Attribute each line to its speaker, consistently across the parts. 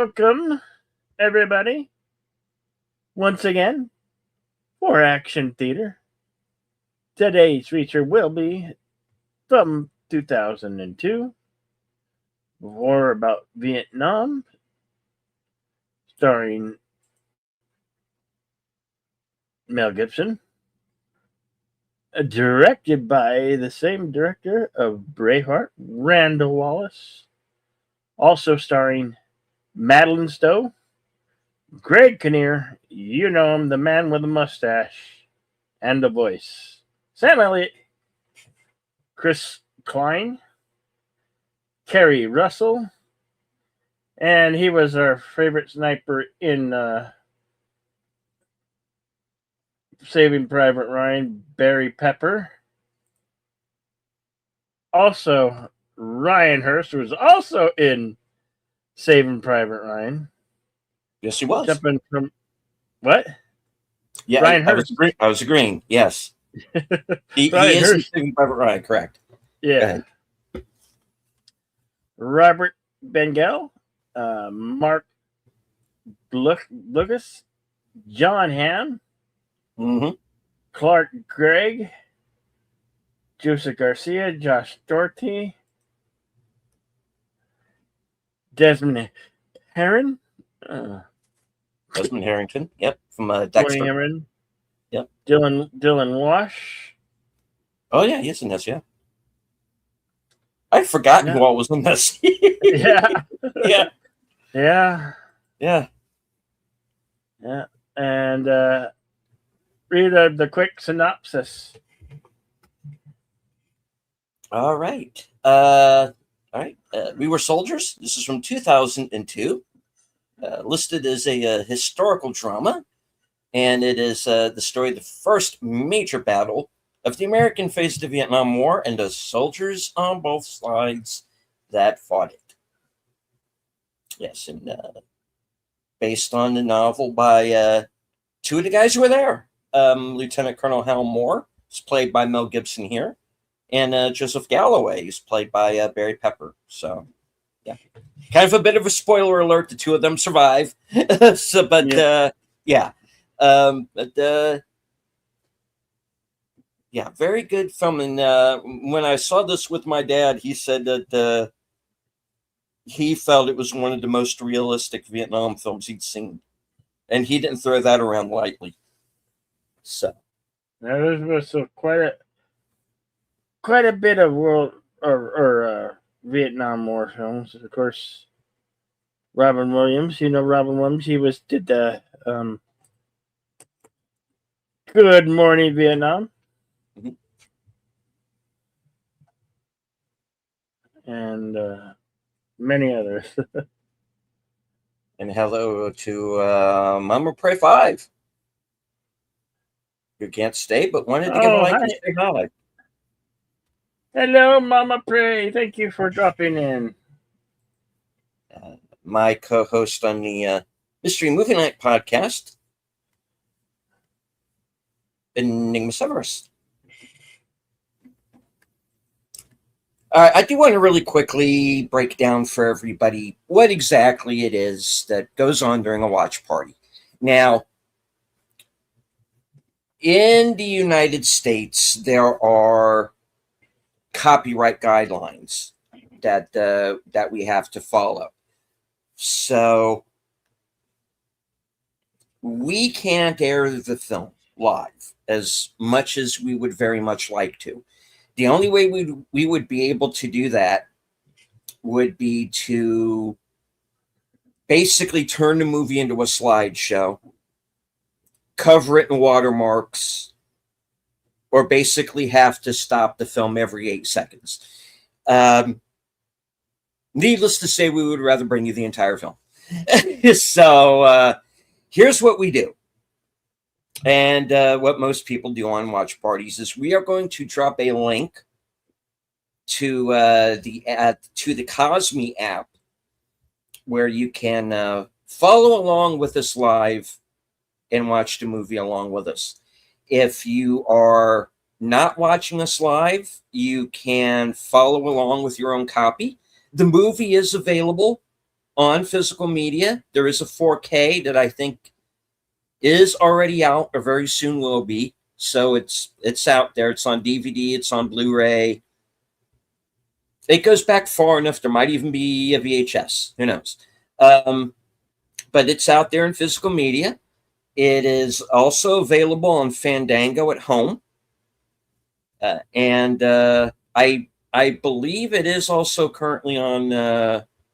Speaker 1: welcome everybody once again for Action Theater. Today's feature will be from 2002, War About Vietnam, starring Mel Gibson, directed by the same director of Braveheart, Randall Wallace, also starring Madeline Stowe, Greg Kinnear, you know him, the man with the mustache and the voice, Sam Elliott, Chris Klein, Kerry Russell, and he was our favorite sniper in Saving Private Ryan, Barry Pepper. Also, Ryan Hurst was also in Saving Private Ryan.
Speaker 2: Yes, he was.
Speaker 1: Jumping from what?
Speaker 2: Yeah,
Speaker 1: Ryan
Speaker 2: Hurst. I was agreeing. Yes, he is in Saving Private Ryan. Correct.
Speaker 1: Yeah. Robert Bengel, Mark Lucas, John Hamm, Clark Gregg, Joseph Garcia, Josh Doherty, Desmond Heron.
Speaker 2: Desmond Harrington. Yep, from Dexter.
Speaker 1: Heron.
Speaker 2: Yep.
Speaker 1: Dylan Wash.
Speaker 2: Oh yeah, he's in this. Yeah. I'd forgotten who all was in this.
Speaker 1: Yeah.
Speaker 2: Yeah.
Speaker 1: Yeah.
Speaker 2: Yeah.
Speaker 1: Yeah. And read the quick synopsis.
Speaker 2: All right. We Were Soldiers. This is from 2002. Listed as a historical drama. And it is the story of the first major battle of the American faced the Vietnam War and the soldiers on both sides that fought it. Yes, and based on the novel by two of the guys who were there. Lieutenant Colonel Hal Moore is played by Mel Gibson here, and Joseph Galloway is played by Barry Pepper. So, yeah, kind of a bit of a spoiler alert. The two of them survive. Yeah, very good film. And when I saw this with my dad, he said that he felt it was one of the most realistic Vietnam films he'd seen. And he didn't throw that around lightly. So.
Speaker 1: Now, there's quite a bit of world or Vietnam War films. Of course, Robin Williams. You know Robin Williams. He did the Good Morning Vietnam. And many others.
Speaker 2: And hello to Mama Pray 5. You can't stay, but wanted to give a like and say hi.
Speaker 1: Hello, Mama Pray. Thank you for dropping in.
Speaker 2: My co-host on the Mystery Movie Night podcast, Enigma Severus. I do want to really quickly break down for everybody what exactly it is that goes on during a watch party. Now, in the United States, there are copyright guidelines that we have to follow. So we can't air the film live as much as we would very much like to. The only way we would be able to do that would be to basically turn the movie into a slideshow, cover it in watermarks, or basically have to stop the film every 8 seconds. Needless to say, we would rather bring you the entire film. So here's what we do. And what most people do on watch parties is we are going to drop a link to the Cosme app where you can follow along with us live and watch the movie along with us. If you are not watching us live, you can follow along with your own copy. The movie is available on physical media. There is a 4K that I think is already out or very soon will be. So it's out there. It's on DVD. It's on Blu-ray. It goes back far enough. There might even be a VHS. Who knows? Um, but it's out there in physical media. It is also available on Fandango at home, and I believe it is also currently on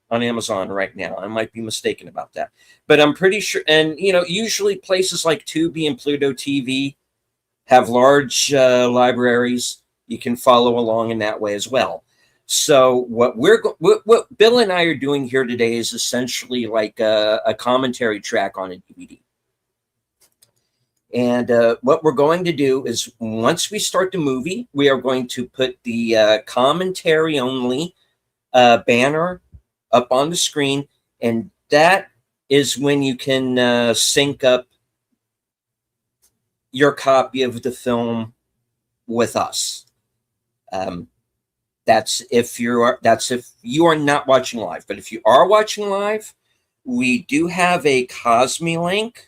Speaker 2: Amazon right now. I might be mistaken about that, but I'm pretty sure. And usually places like Tubi and Pluto TV have large libraries. You can follow along in that way as well. So what Bill and I are doing here today is essentially like a commentary track on a DVD. And what we're going to do is once we start the movie, we are going to put the commentary only banner up on the screen. And that is when you can sync up your copy of the film with us. That's if you are not watching live. But if you are watching live, we do have a Cosme link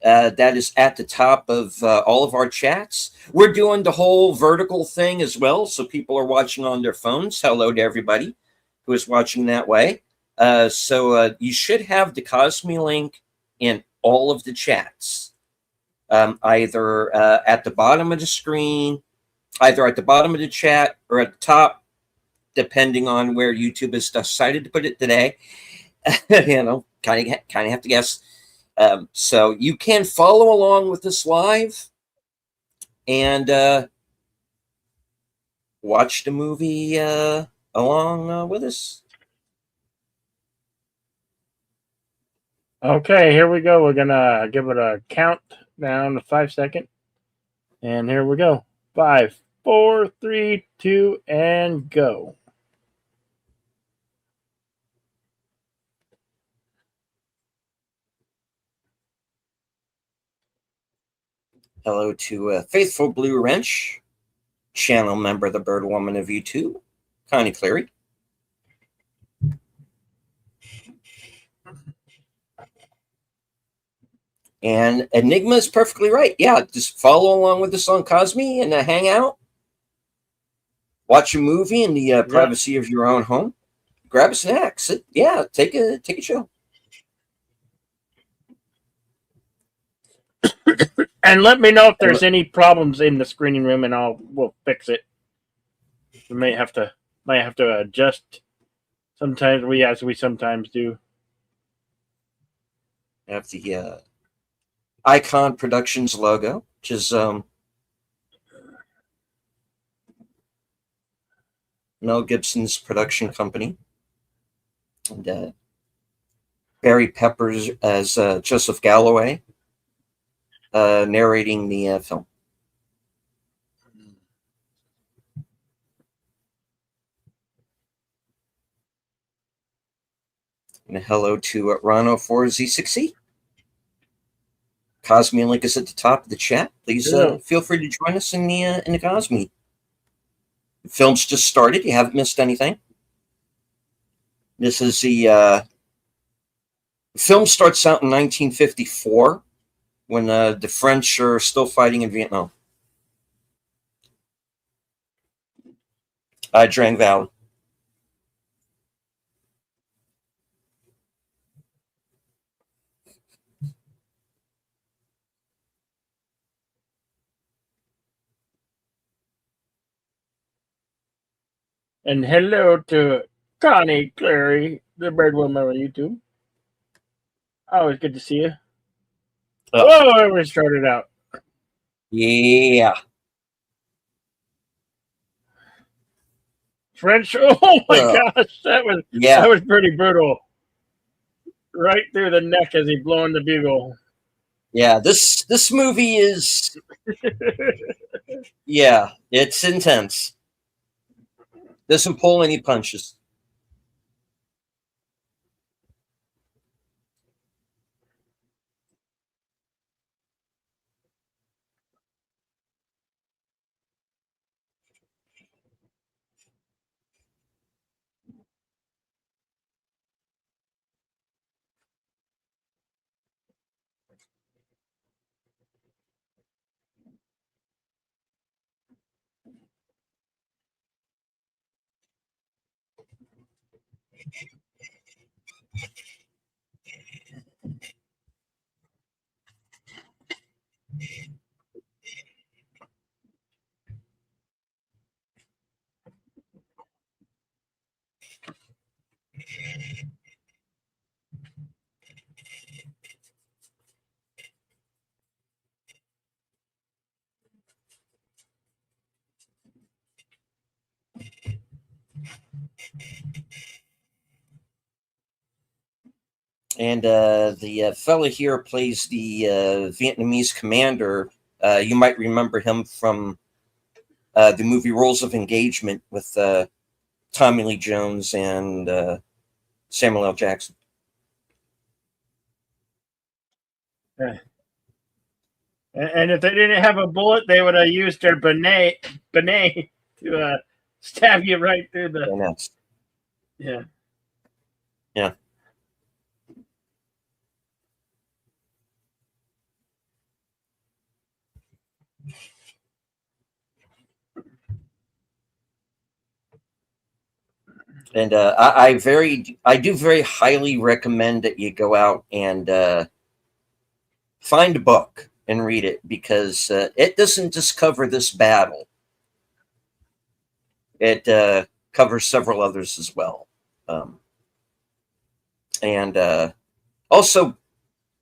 Speaker 2: that is at the top of all of our chats. We're doing the whole vertical thing as well, so people are watching on their phones. Hello to everybody who is watching that way. So you should have the Cosme link in all of the chats, either at the bottom of the screen, either at the bottom of the chat or at the top, depending on where YouTube has decided to put it today. Kind of have to guess. So you can follow along with this live and watch the movie along with us.
Speaker 1: Okay, here we go. We're gonna give it a countdown of 5 seconds. And here we go. 5, 4, 3, 2, and go.
Speaker 2: Hello to Faithful Blue Wrench, channel member of the Bird Woman of YouTube, Connie Cleary. And Enigma is perfectly right. Yeah, just follow along with us on Cosme and hang out. Watch a movie in the privacy of your own home. Grab a snack. Sit, take a chill.
Speaker 1: And let me know if there's any problems in the screening room, and we'll fix it. We might have to adjust. Sometimes as we sometimes do.
Speaker 2: Have the Icon Productions logo, which is Mel Gibson's production company, and Barry Peppers as Joseph Galloway narrating the film. And a hello to Rano4Z6E. Cosme link is at the top of the chat. Please feel free to join us in the Cosme. The film's just started. You haven't missed anything. This is the film starts out in 1954 when the French are still fighting in Vietnam. Drang Valley.
Speaker 1: And hello to Connie Clary, the Bird Woman on YouTube. Always good to see you. Whoa, we started out.
Speaker 2: Yeah.
Speaker 1: French. Oh my gosh, that was pretty brutal. Right through the neck as he blowing the bugle.
Speaker 2: Yeah, this movie is yeah, it's intense. Doesn't pull any punches. And the fella here plays the Vietnamese commander. You might remember him from the movie Rules of Engagement with Tommy Lee Jones and Samuel L. Jackson.
Speaker 1: And if they didn't have a bullet, they would have used their benet to stab you right through the.
Speaker 2: And that's,
Speaker 1: Yeah.
Speaker 2: yeah. And I do very highly recommend that you go out and find a book and read it, because it doesn't just cover this battle. It covers several others as well. And also,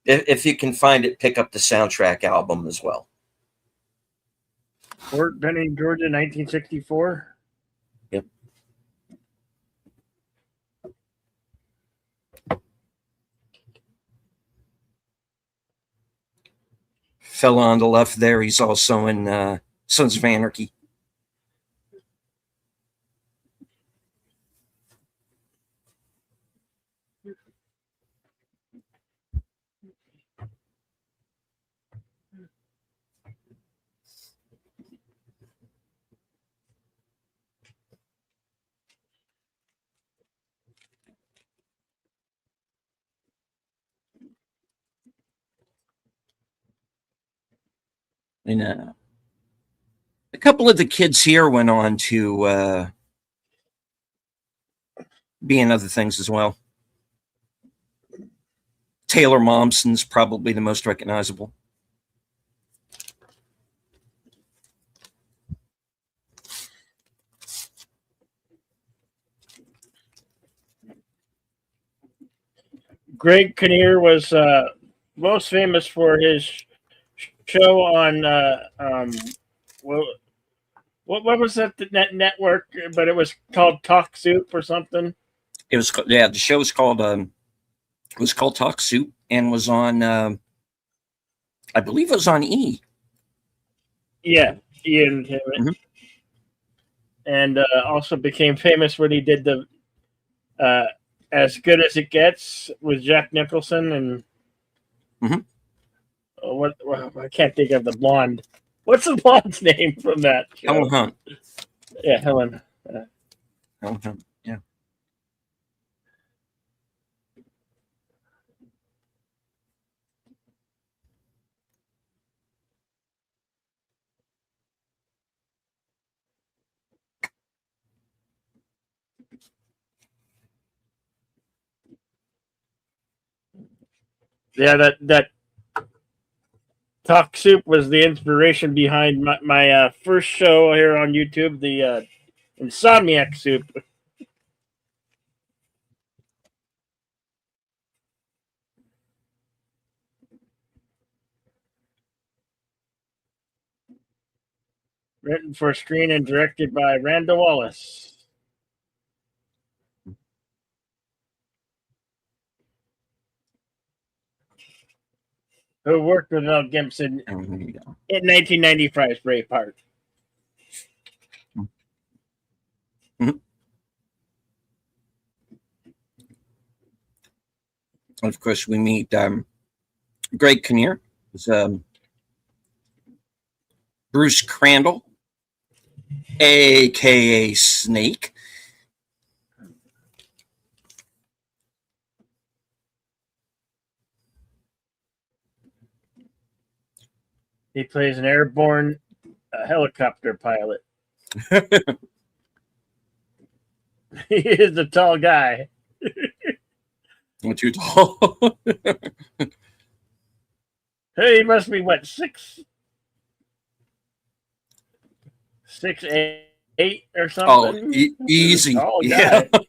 Speaker 2: if you can find it, pick up the soundtrack album as well.
Speaker 1: Fort Benning, Georgia, 1964.
Speaker 2: Yep. Fella on the left there, he's also in Sons of Anarchy. And a couple of the kids here went on to be in other things as well. Taylor Momsen's probably the most recognizable.
Speaker 1: Greg Kinnear was most famous for his show on what was that network? But it was called Talk Soup or something.
Speaker 2: It was, yeah. The show was called Talk Soup, and was on I believe it was on E.
Speaker 1: Yeah, Ian Hammett.
Speaker 2: Mm-hmm.
Speaker 1: And also became famous when he did the As Good as It Gets with Jack Nicholson and what I can't think of the blonde. What's the blonde's name from that show?
Speaker 2: Helen Hunt.
Speaker 1: Yeah, Helen.
Speaker 2: Helen Hunt. Yeah.
Speaker 1: Yeah, that Talk Soup was the inspiration behind my first show here on YouTube, the Insomniac Soup. Written for screen and directed by Randall Wallace. Who worked with Mel Gibson in 1995's Braveheart.
Speaker 2: Mm-hmm. Of course, we meet Greg Kinnear, Bruce Crandall, a.k.a. Snake.
Speaker 1: He plays an airborne helicopter pilot. He is a tall guy.
Speaker 2: I'm too tall.
Speaker 1: Hey, he must be what, 6'8" or
Speaker 2: Oh,
Speaker 1: something.
Speaker 2: easy.
Speaker 1: Tall
Speaker 2: Yeah.
Speaker 1: guy.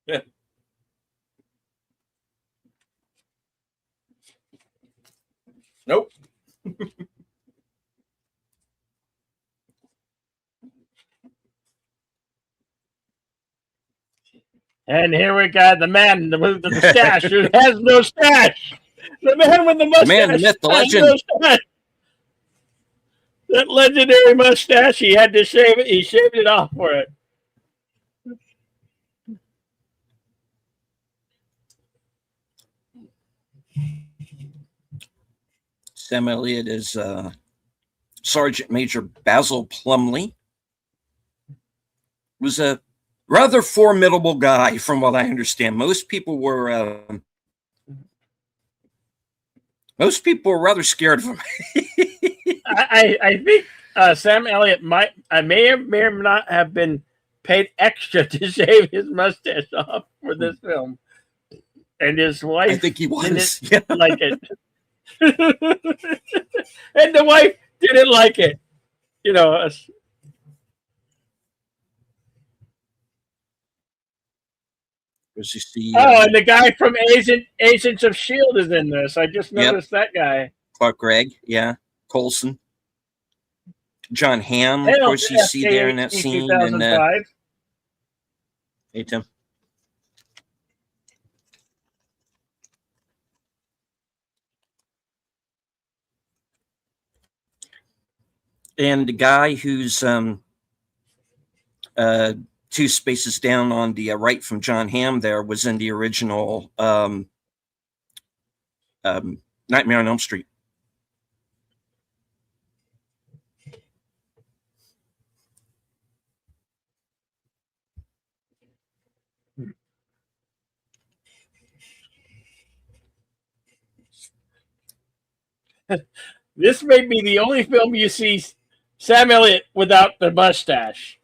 Speaker 2: Yeah. Nope.
Speaker 1: And here we got the man with the stash who has no stash. The man with the
Speaker 2: The man, the
Speaker 1: mustache
Speaker 2: myth, the
Speaker 1: has no
Speaker 2: legend.
Speaker 1: stash. That legendary mustache, he had to shave it. He shaved it off for it.
Speaker 2: Sam Elliott is Sergeant Major Basil Plumley. Was a rather formidable guy, from what I understand. Most people were rather scared of him.
Speaker 1: I think Sam Elliott may or not have been paid extra to shave his mustache off for this film, and his
Speaker 2: I
Speaker 1: wife
Speaker 2: think he
Speaker 1: didn't
Speaker 2: was. Yeah.
Speaker 1: like it, and the wife didn't like it. You know.
Speaker 2: As you see,
Speaker 1: Oh, and the guy from Agents of Shield is in this. I just
Speaker 2: yep,
Speaker 1: noticed that guy.
Speaker 2: Clark Gregg, yeah, Colson, John Hamm, of
Speaker 1: Hail
Speaker 2: course, you
Speaker 1: to
Speaker 2: see there in that
Speaker 1: FKHD
Speaker 2: scene, and
Speaker 1: 2005.
Speaker 2: hey Tim, and the guy who's uh, two spaces down on the right from John Hamm there was in the original Nightmare on Elm Street.
Speaker 1: This may be the only film you see Sam Elliott without the mustache.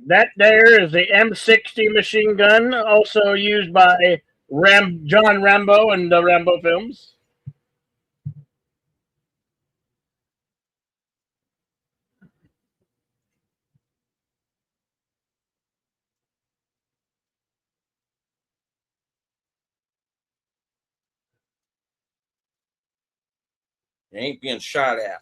Speaker 1: That there is the M60 machine gun, also used by John Rambo in the Rambo films.
Speaker 2: He ain't being shot at.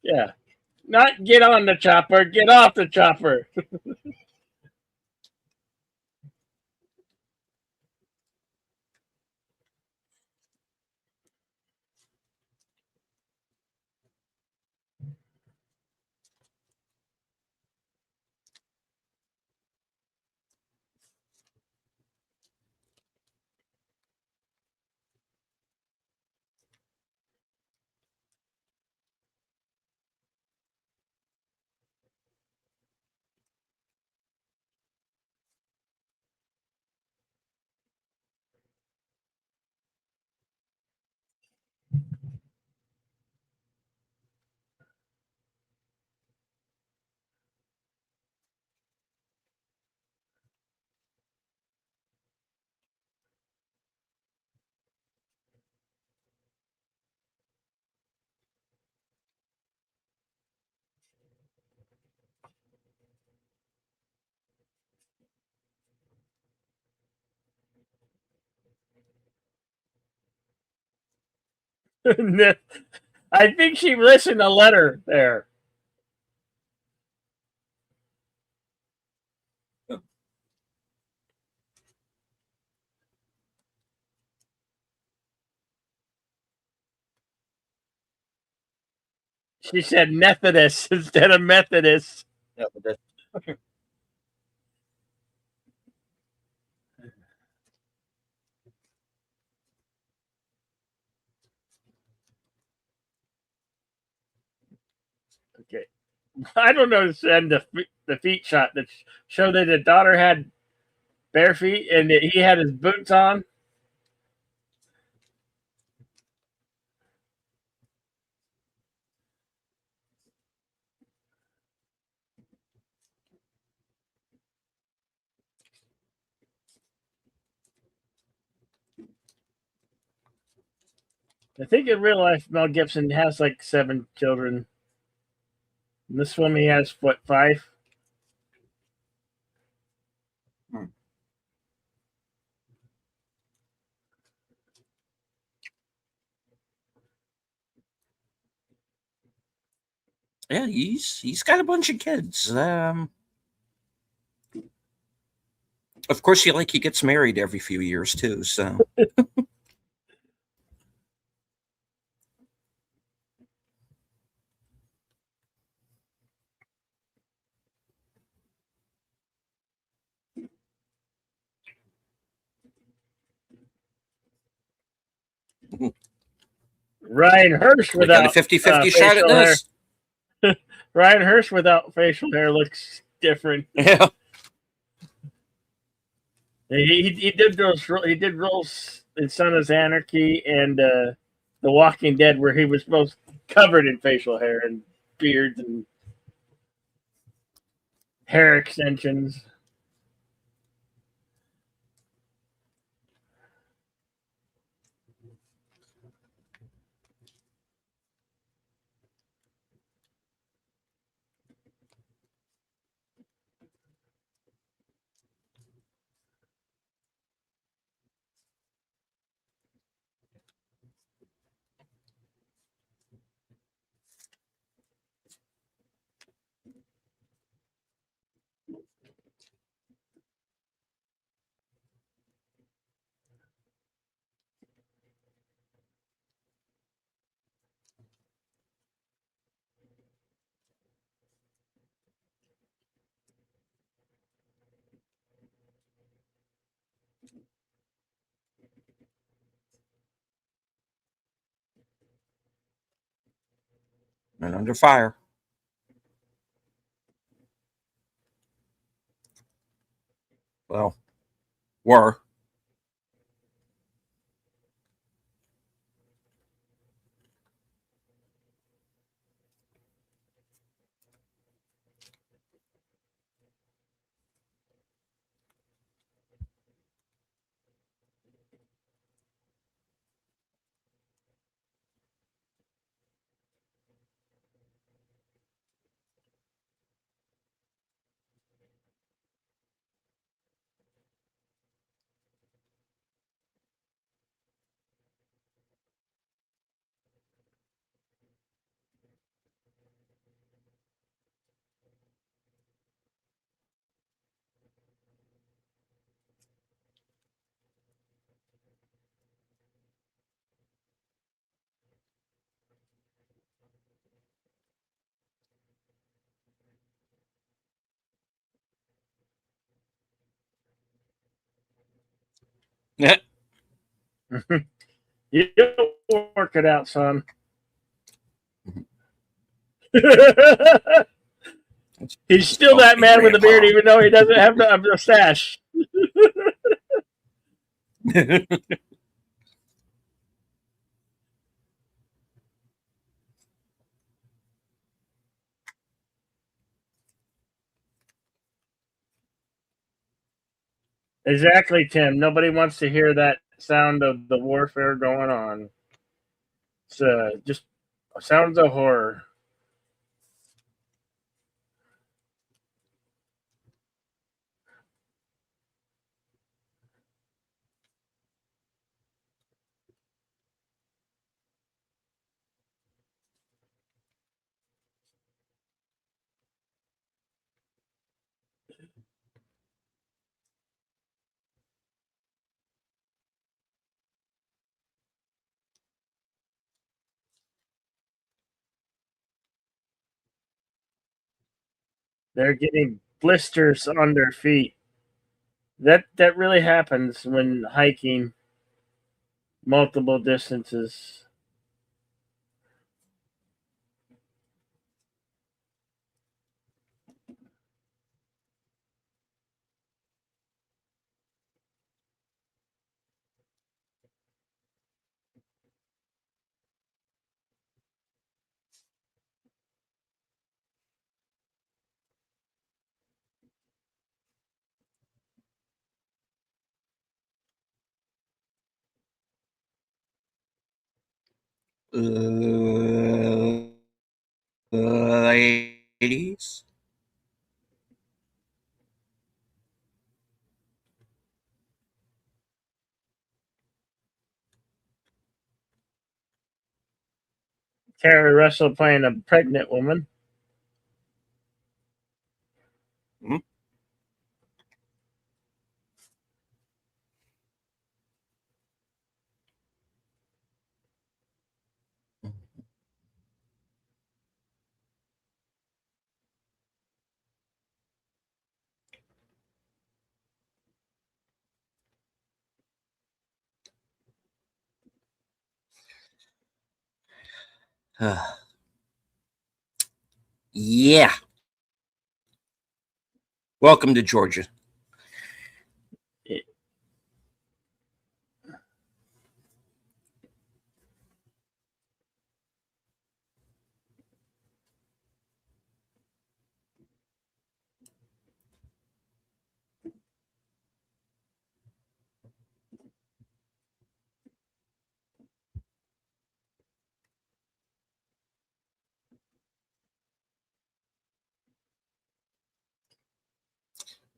Speaker 1: Yeah. Not get on the chopper, get off the chopper. I think she listened a letter there. She said Methodist instead of Methodist.
Speaker 2: Yeah, but that,
Speaker 1: Okay. I don't understand the feet shot that showed that the daughter had bare feet and that he had his boots on. I think in real life Mel Gibson has like 7 children. In this one he has what, 5?
Speaker 2: yeah, he's got a bunch of kids. Of course, he gets married every few years too. So
Speaker 1: Ryan Hirsch
Speaker 2: they got a
Speaker 1: without
Speaker 2: 50-50 shot at
Speaker 1: facial hair.
Speaker 2: this.
Speaker 1: Ryan Hirsch without facial hair looks different.
Speaker 2: Yeah.
Speaker 1: He did roles in Son of Anarchy and The Walking Dead where he was both covered in facial hair and beards and hair extensions.
Speaker 2: And under fire. Well, were. Yeah.
Speaker 1: You work it out, son. He's
Speaker 2: It's
Speaker 1: still
Speaker 2: supposed to
Speaker 1: that
Speaker 2: be
Speaker 1: man with a beard,
Speaker 2: grandpa.
Speaker 1: even though he doesn't have a mustache. Exactly, Tim. Nobody wants to hear that sound of the warfare going on. It's just sounds of horror. They're getting blisters on their feet. That really happens when hiking multiple distances.
Speaker 2: Ladies.
Speaker 1: Carrie Russell playing a pregnant woman.
Speaker 2: Hmm? Yeah. Welcome to Georgia.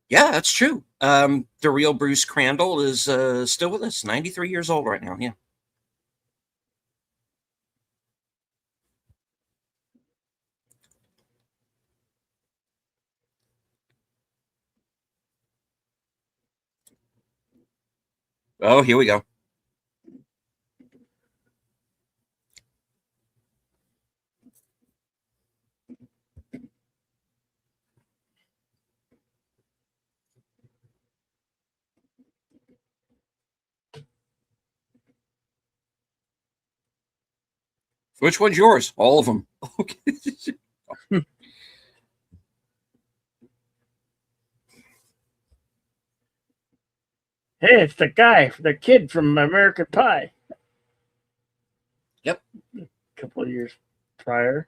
Speaker 2: Yeah, that's true. The real Bruce Crandall is still with us, 93 years old right now. Yeah. Oh, here we go. Which one's yours? All of them. Okay.
Speaker 1: Hey, it's the kid from American Pie.
Speaker 2: Yep.
Speaker 1: A couple of years prior.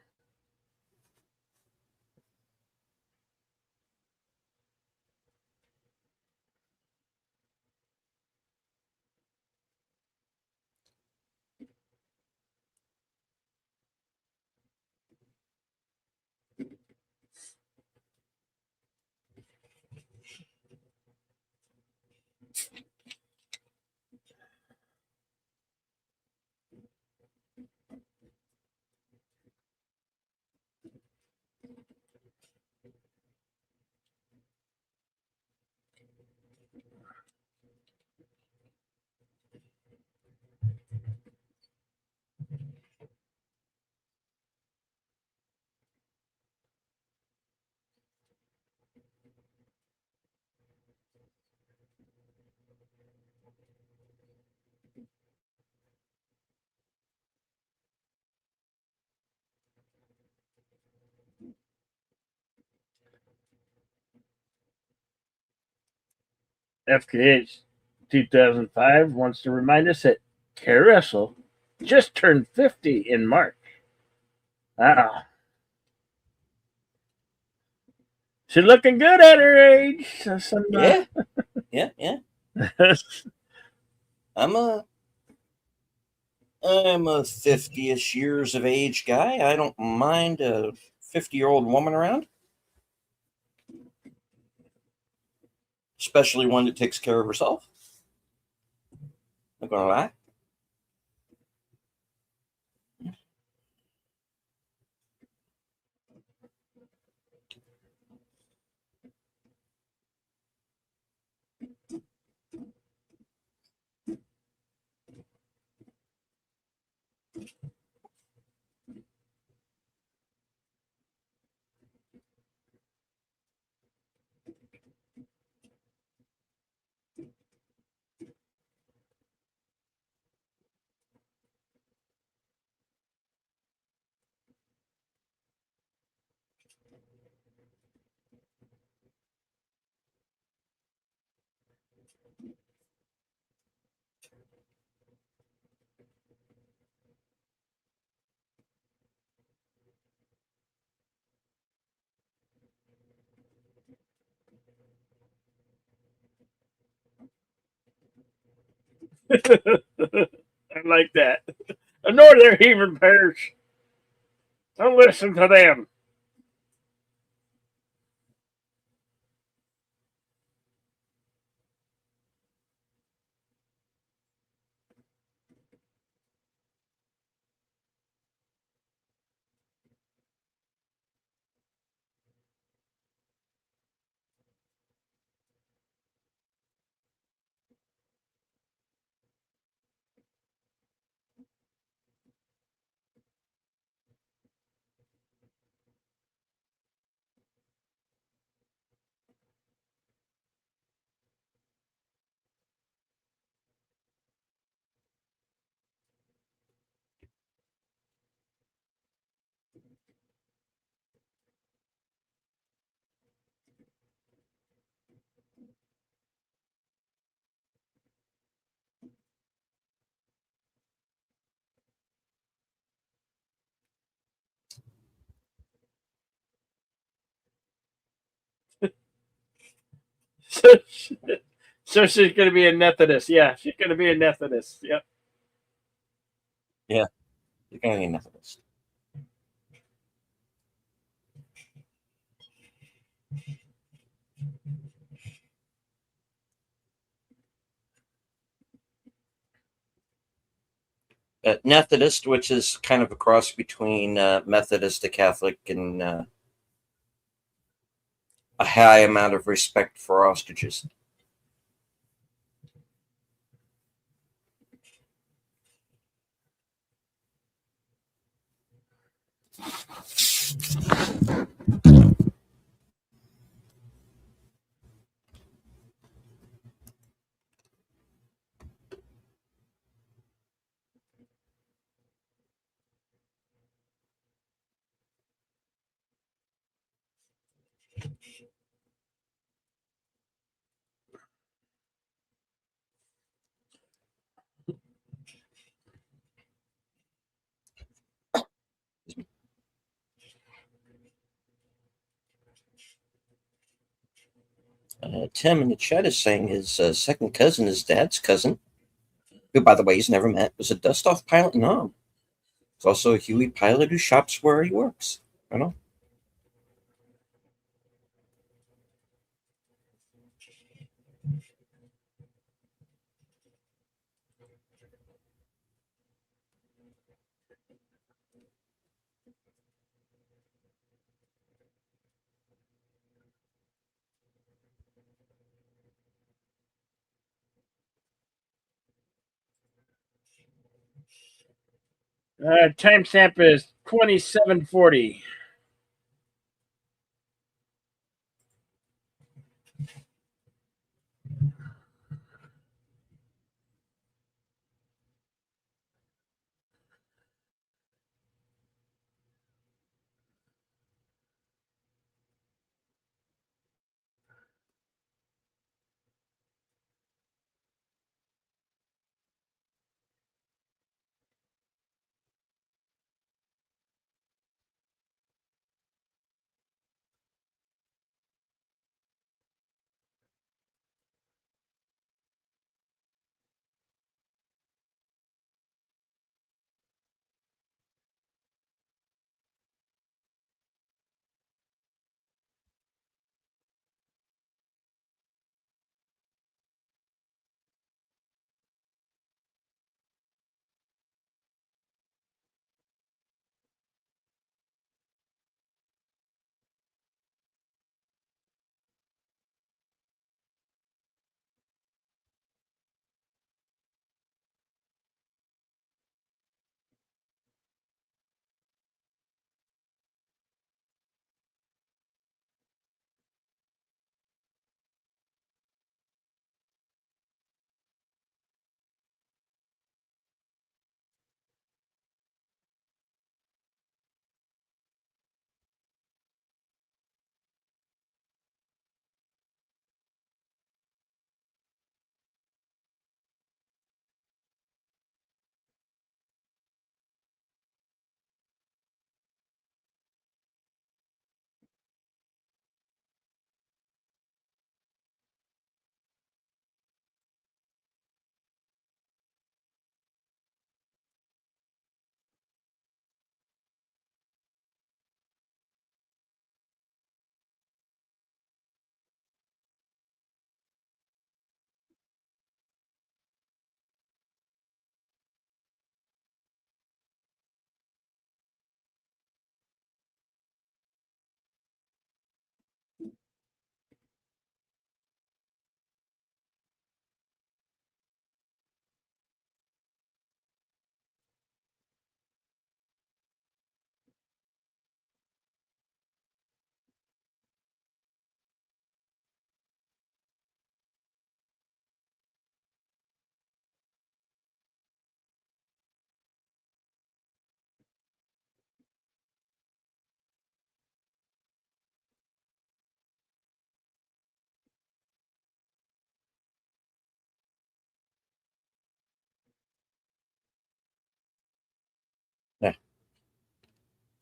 Speaker 1: FKH 2005 wants to remind us that Carrie Russell just turned 50 in March. Ah, she's looking good at her age.
Speaker 2: Yeah. Yeah. Yeah. I'm a I'm a 50ish years of age guy. I don't mind a 50-year-old woman around, especially one that takes care of herself. Not gonna lie.
Speaker 1: I like that. A Northern Heathen Parish. Don't listen to them. So, so she's going to be a Methodist. Yeah, she's going to be a Methodist. Yep.
Speaker 2: Yeah, you're going to need Methodist. Methodist, which is kind of a cross between Methodist, a Catholic, and a high amount of respect for ostriches. Tim in the chat is saying his second cousin, his dad's cousin, who, by the way, he's never met, was a dust-off pilot in Nam. He's also a Huey pilot who shops where he works. I know.
Speaker 1: Timestamp is 2740.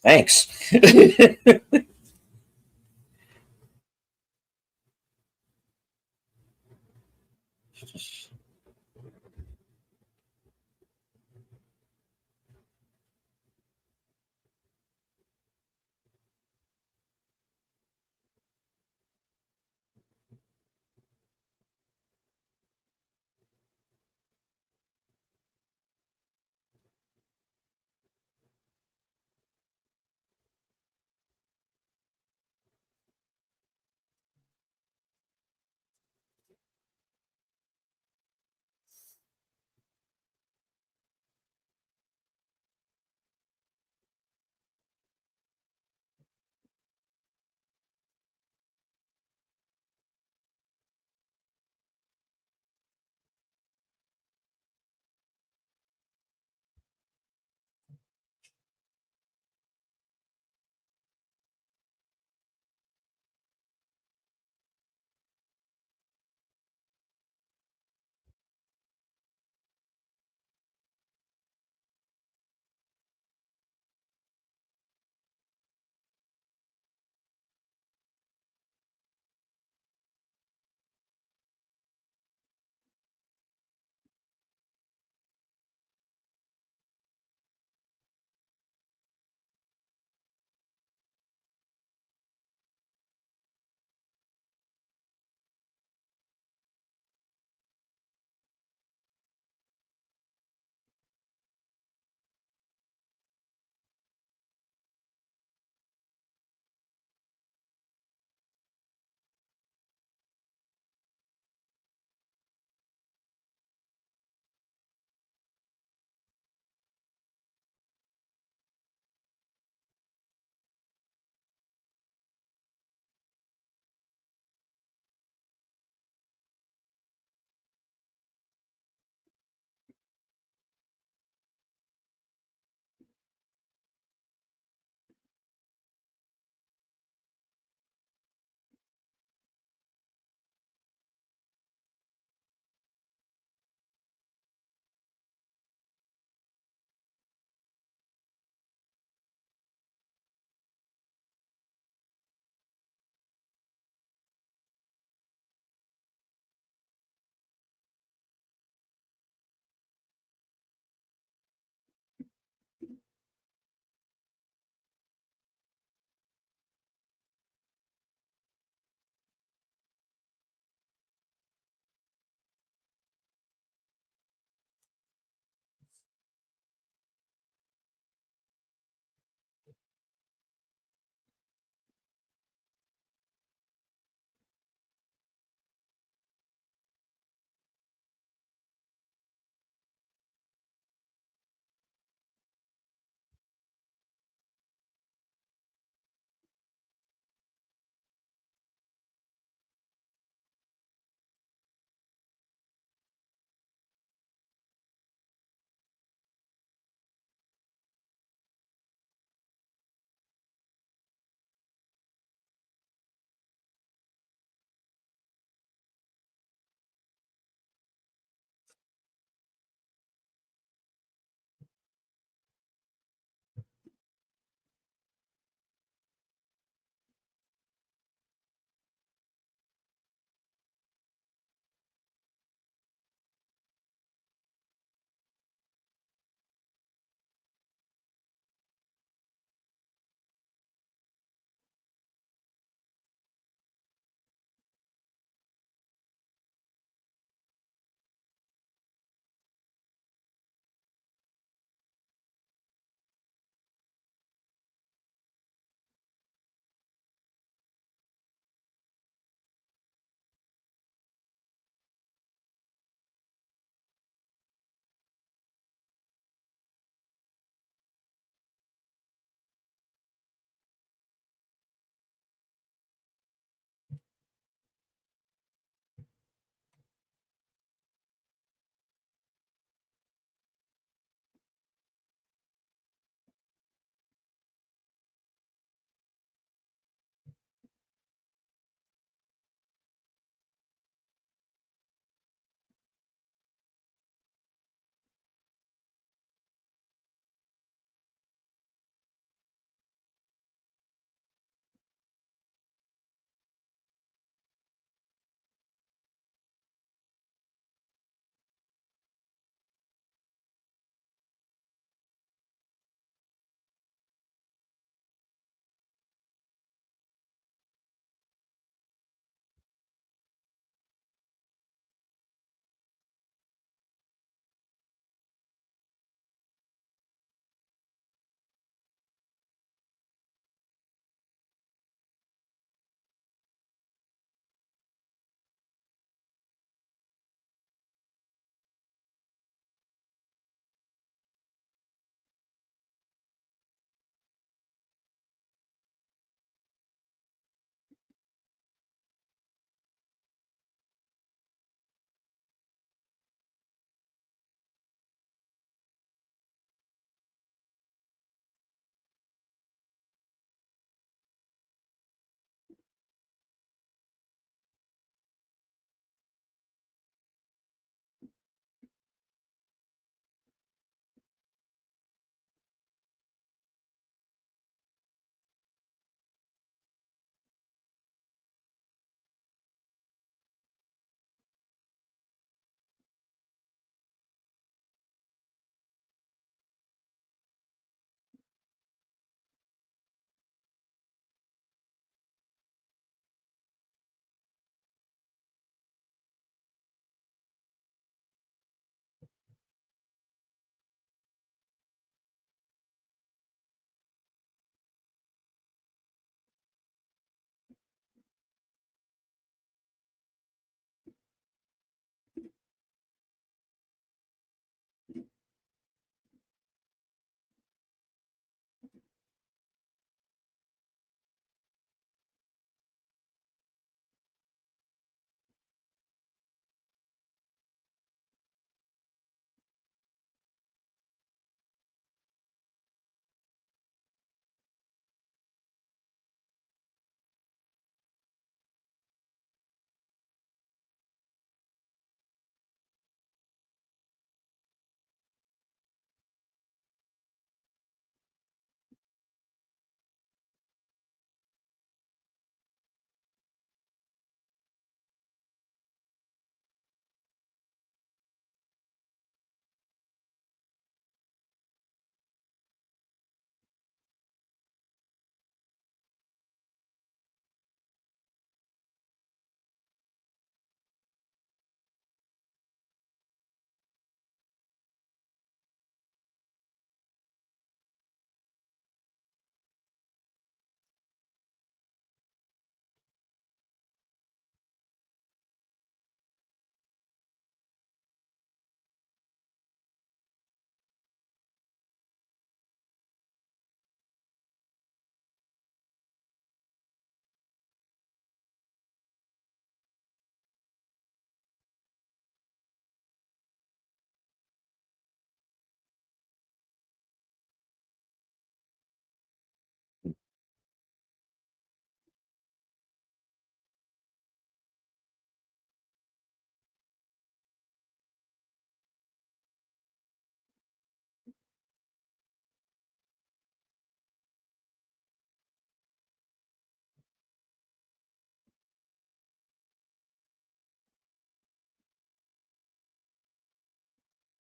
Speaker 2: Thanks.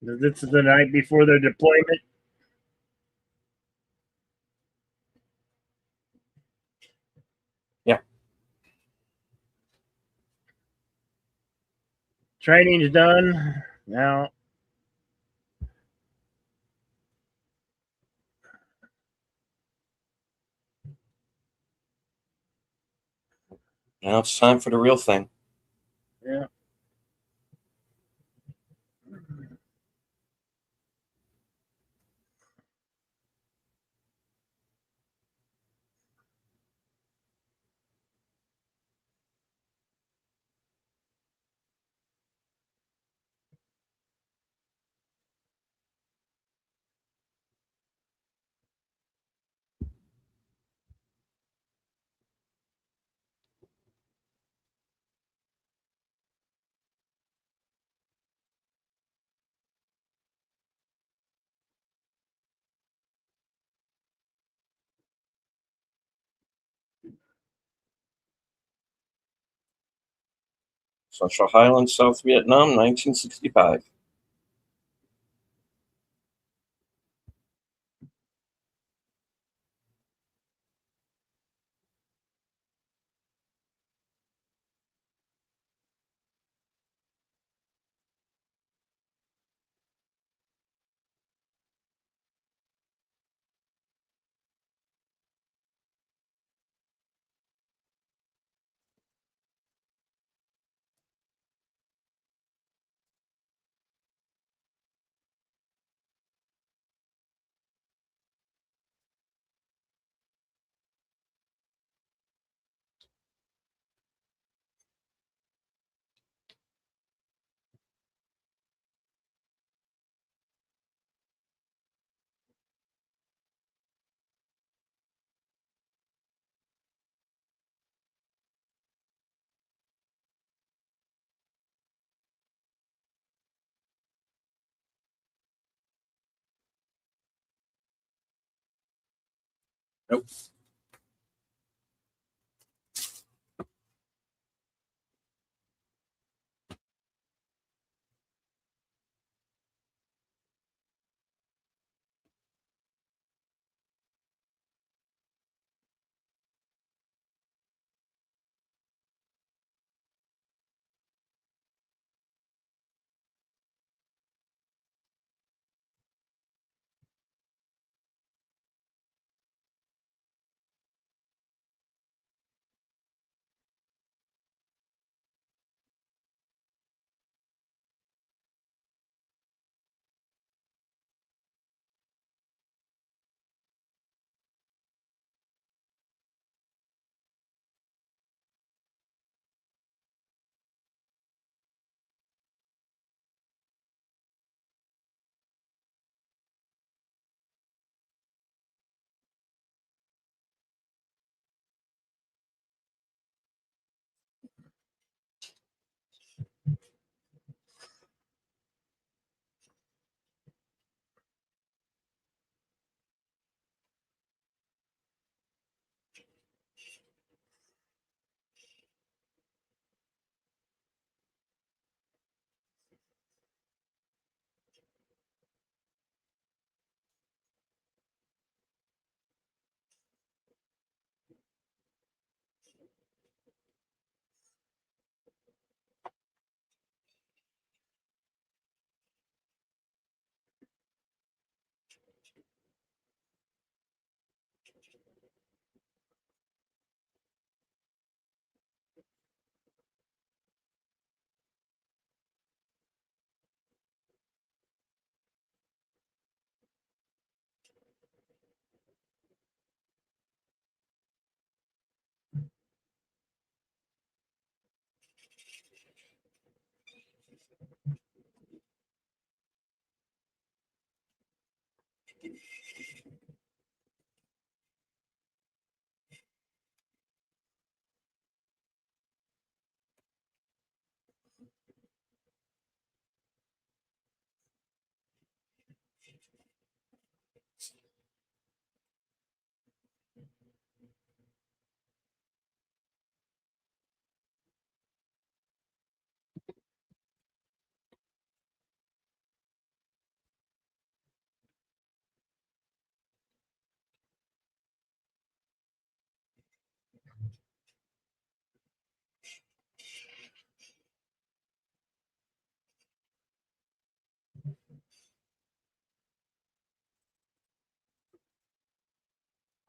Speaker 1: This is the night before their deployment.
Speaker 2: Yeah.
Speaker 1: Training's done. Now,
Speaker 2: Now it's time for the real thing.
Speaker 1: yeah.
Speaker 2: Central Highlands, South Vietnam, 1965. Nope.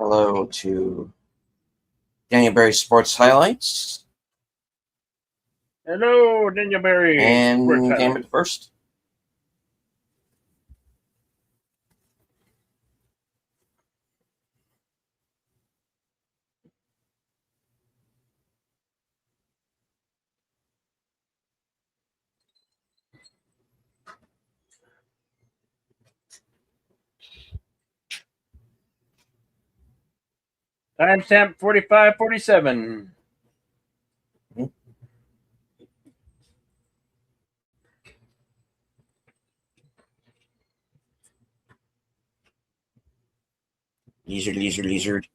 Speaker 2: hello to Daniel Berry Sports Highlights
Speaker 1: Hello, Dingleberry.
Speaker 2: and Gambit first.
Speaker 1: Timestamp 45:47.
Speaker 2: Lizard.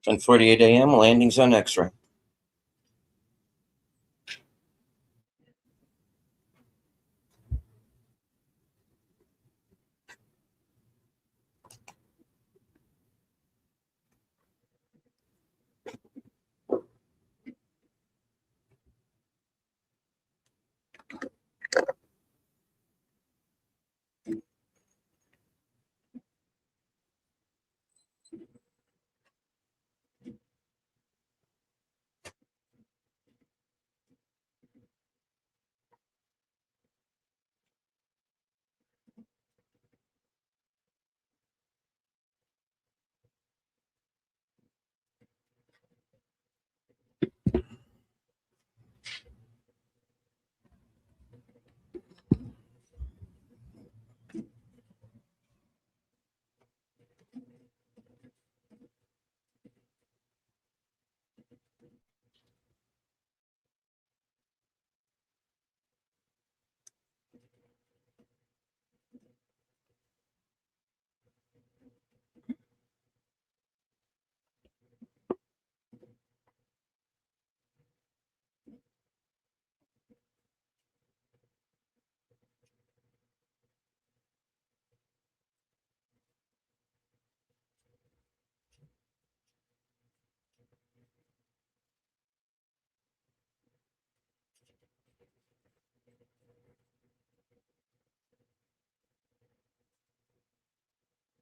Speaker 2: Ten 48 a.m. Landings on X-ray.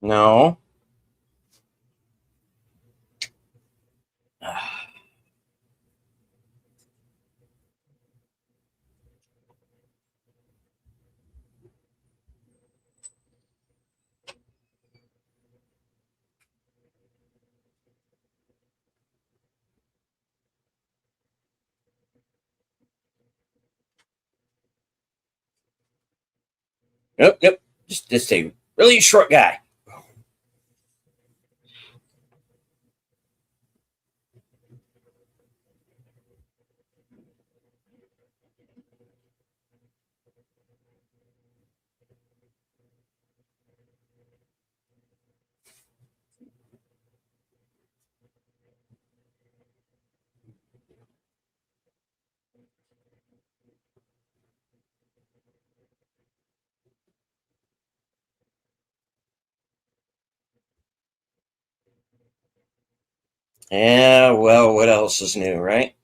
Speaker 2: No. Yep. Just a really short guy. Yeah, well, what else is new, right?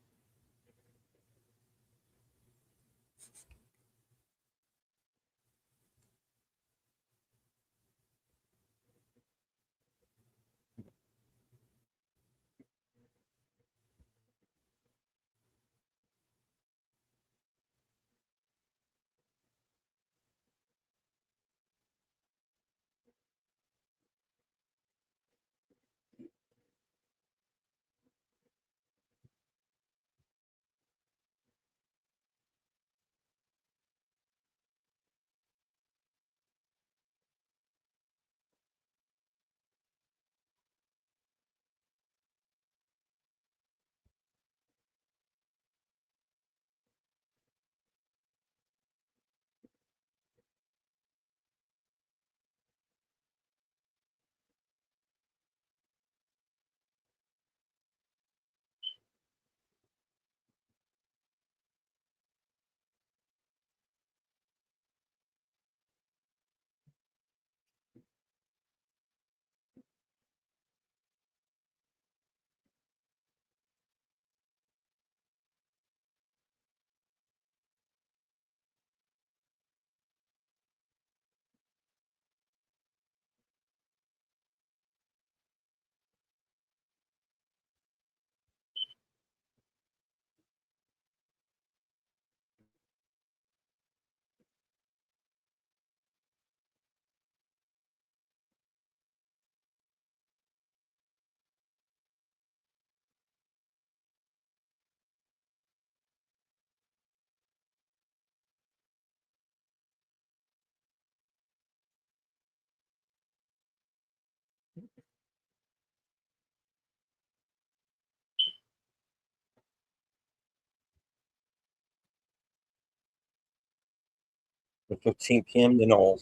Speaker 2: At 15 p.m. to Knoll.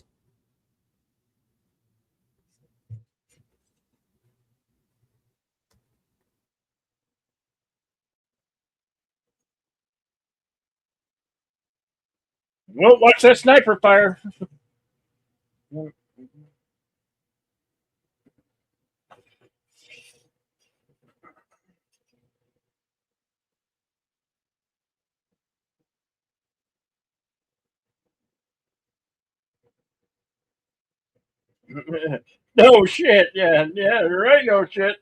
Speaker 1: Well, watch that sniper fire. No shit. Yeah, yeah, right. No shit.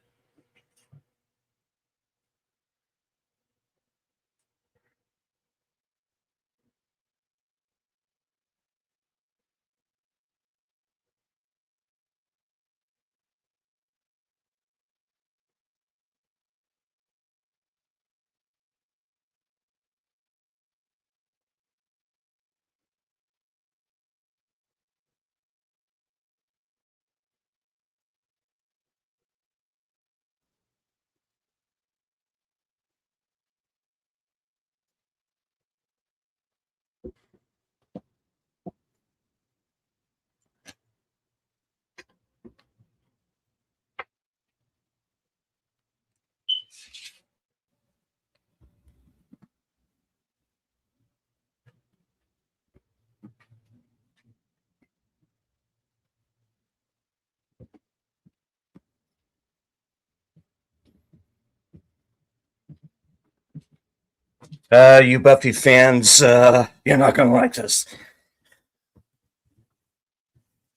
Speaker 2: You Buffy fans, you're not gonna like this.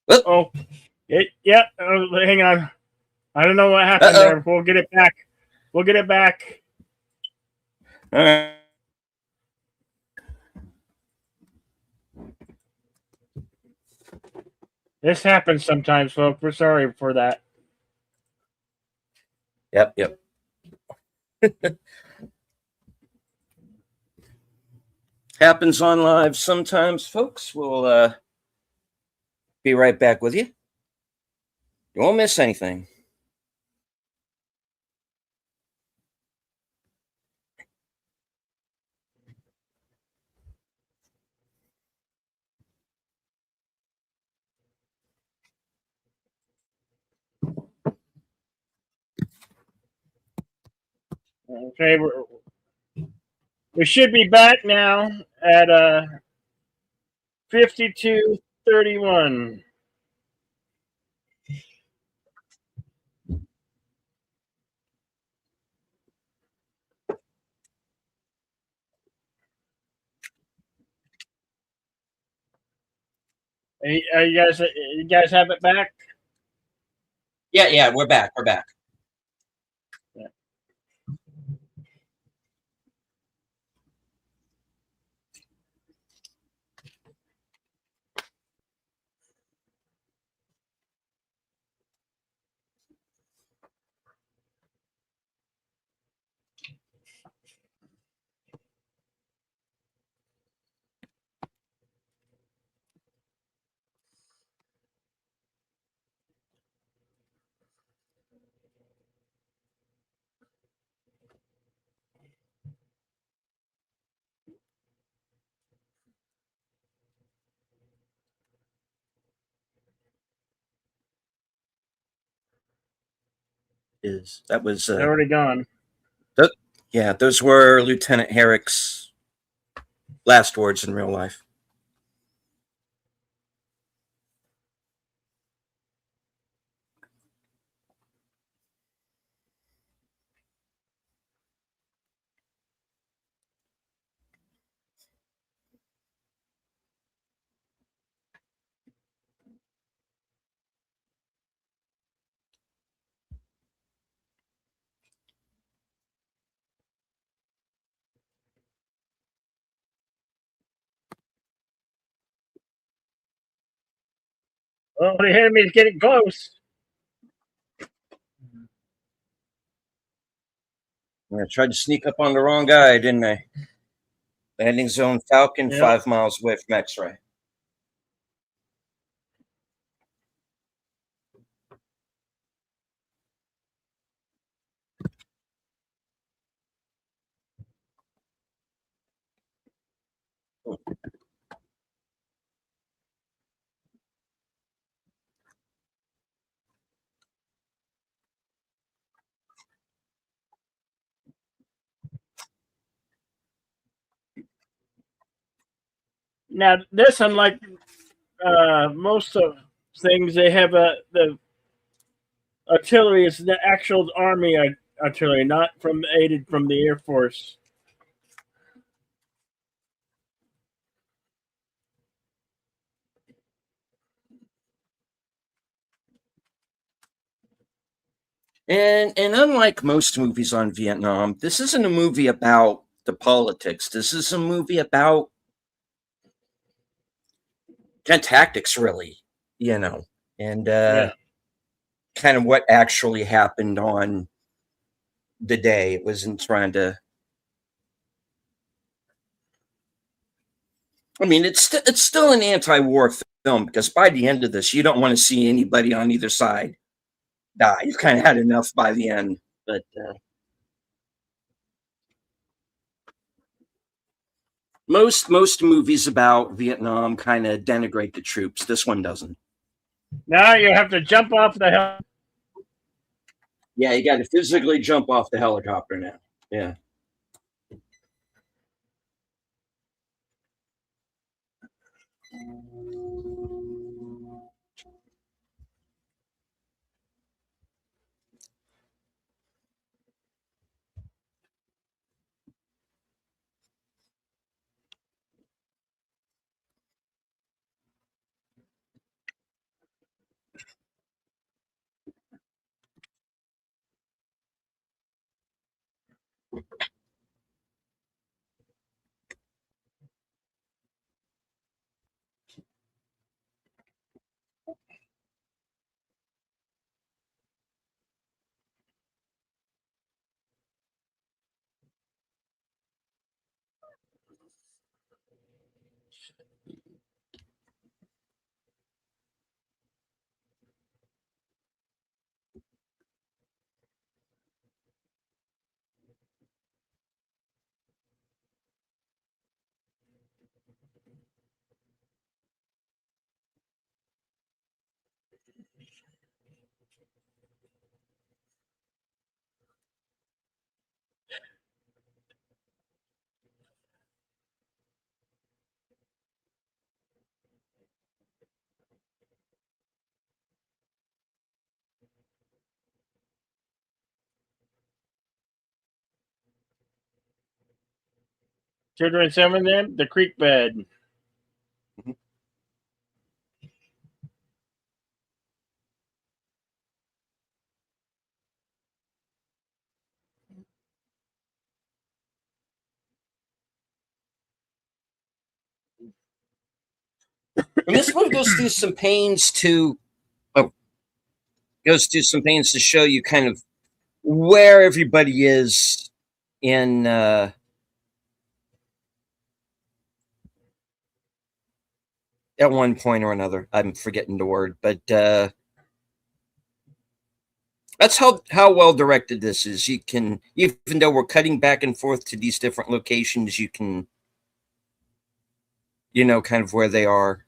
Speaker 2: Oh,
Speaker 1: Oh, yeah. Hang on. I don't know what happened
Speaker 2: uh
Speaker 1: there. We'll get it back. We'll get it back.
Speaker 2: oh. All right.
Speaker 1: This happens sometimes, folks. We're sorry for that.
Speaker 2: Yep, yep. Happens on live sometimes, folks. We'll be right back with you. You won't miss anything.
Speaker 1: Okay, we should be back now at 52:31. You guys have it back?
Speaker 2: Yeah, yeah, we're back. We're back.
Speaker 1: Yeah.
Speaker 2: Is that was
Speaker 1: They're already gone.
Speaker 2: th- yeah, those were Lieutenant Herrick's last words in real life.
Speaker 1: Oh, the enemy's getting close.
Speaker 2: I tried to sneak up on the wrong guy, didn't I? Landing zone Falcon,
Speaker 1: Yep.
Speaker 2: 5 miles away from X-ray.
Speaker 1: Now, this, unlike most of things, they have the artillery is the actual army artillery, not from aided from the Air Force.
Speaker 2: And unlike most movies on Vietnam, this isn't a movie about the politics. This is a movie about kind of tactics, really, you know, and
Speaker 1: Yeah.
Speaker 2: kind of what actually happened on the day. It wasn't trying to. I mean, it's still an anti-war film because by the end of this, you don't want to see anybody on either side die. You've kind of had enough by the end. But most movies about Vietnam kind of denigrate the troops. This one doesn't.
Speaker 1: Now you have to jump off the hill.
Speaker 2: Yeah, you got to physically jump off the helicopter now. Yeah.
Speaker 1: Children seven them the creek bed.
Speaker 2: And this one goes through some pains to oh, goes through some pains to show you kind of where everybody is in at one point or another. I'm forgetting the word, but that's how well directed this is. You can, even though we're cutting back and forth to these different locations, you can, kind of where they are.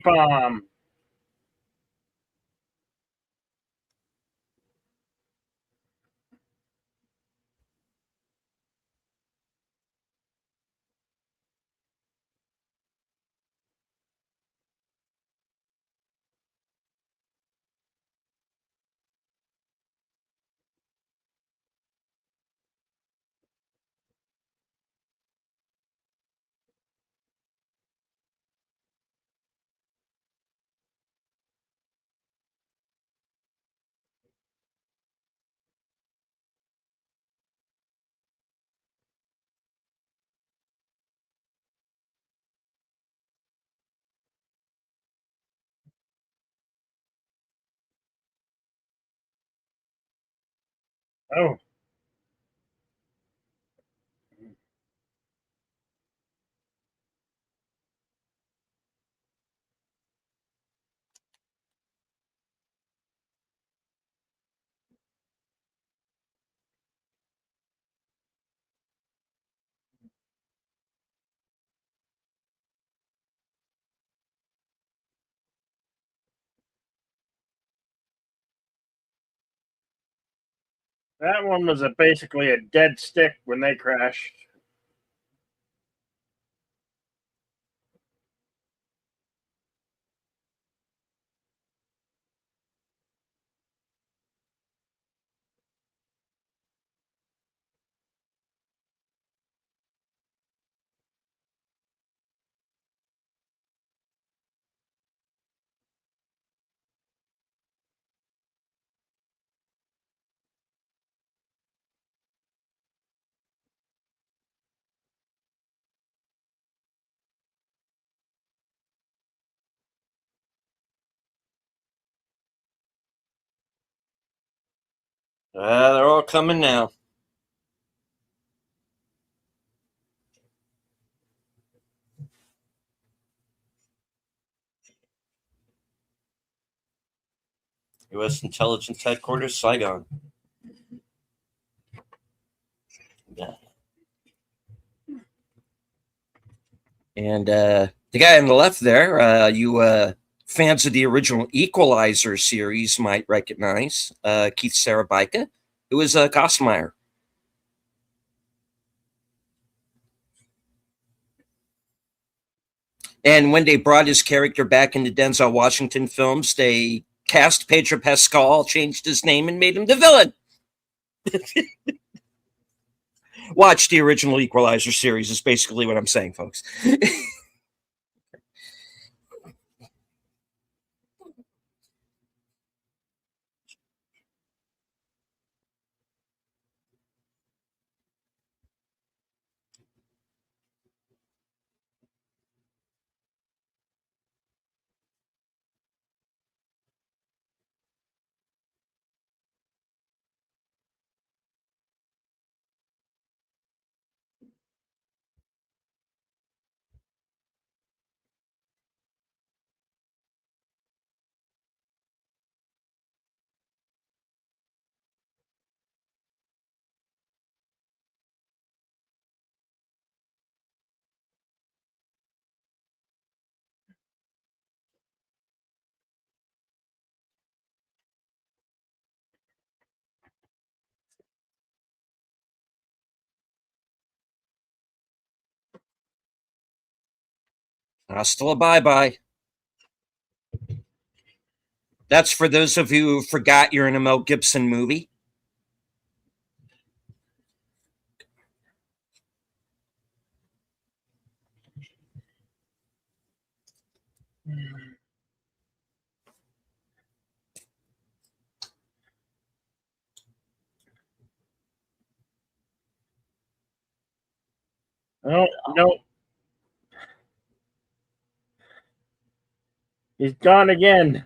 Speaker 1: Bomb. Oh. That one was basically a dead stick when they crashed.
Speaker 2: They're all coming now. U.S. Intelligence Headquarters, Saigon. Yeah. And the guy on the left there, you fans of the original Equalizer series might recognize Keith Sarabika, who was Kosmeyer. And when they brought his character back into Denzel Washington films, they cast Pedro Pascal, changed his name, and made him the villain. Watch the original Equalizer series, is basically what I'm saying, folks. Hasta la bye bye. That's for those of you who forgot you're in a Mel Gibson movie.
Speaker 1: Oh, no. He's gone again.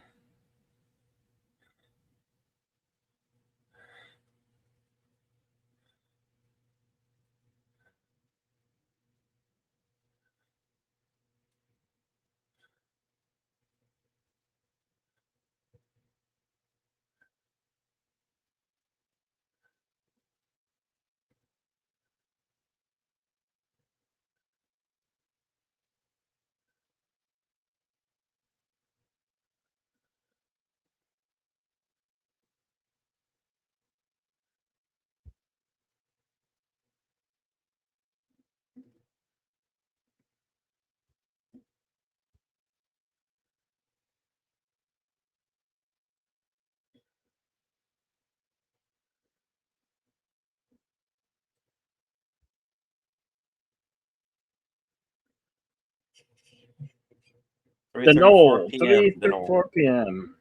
Speaker 1: The
Speaker 2: 3:34
Speaker 1: Knoll,
Speaker 2: p.m. The Knoll.
Speaker 1: 3:34 p.m.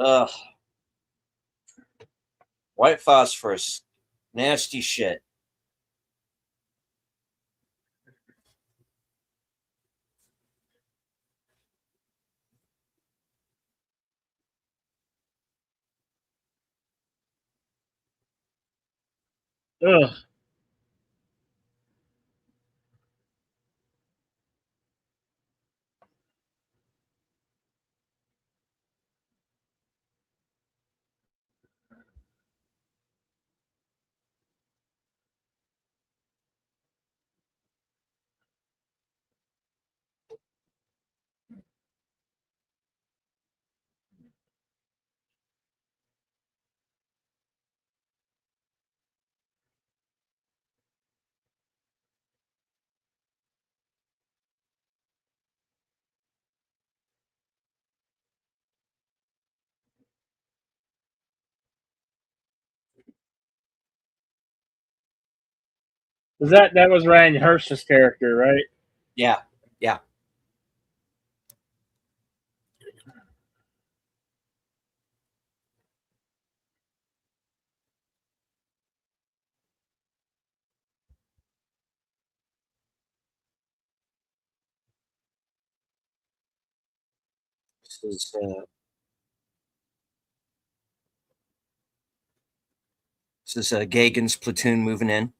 Speaker 2: Ugh. White phosphorus. Nasty shit.
Speaker 1: Ugh. That was Ryan Hurst's character, right?
Speaker 2: Yeah, yeah. This is uh, this is Gagan's platoon moving in.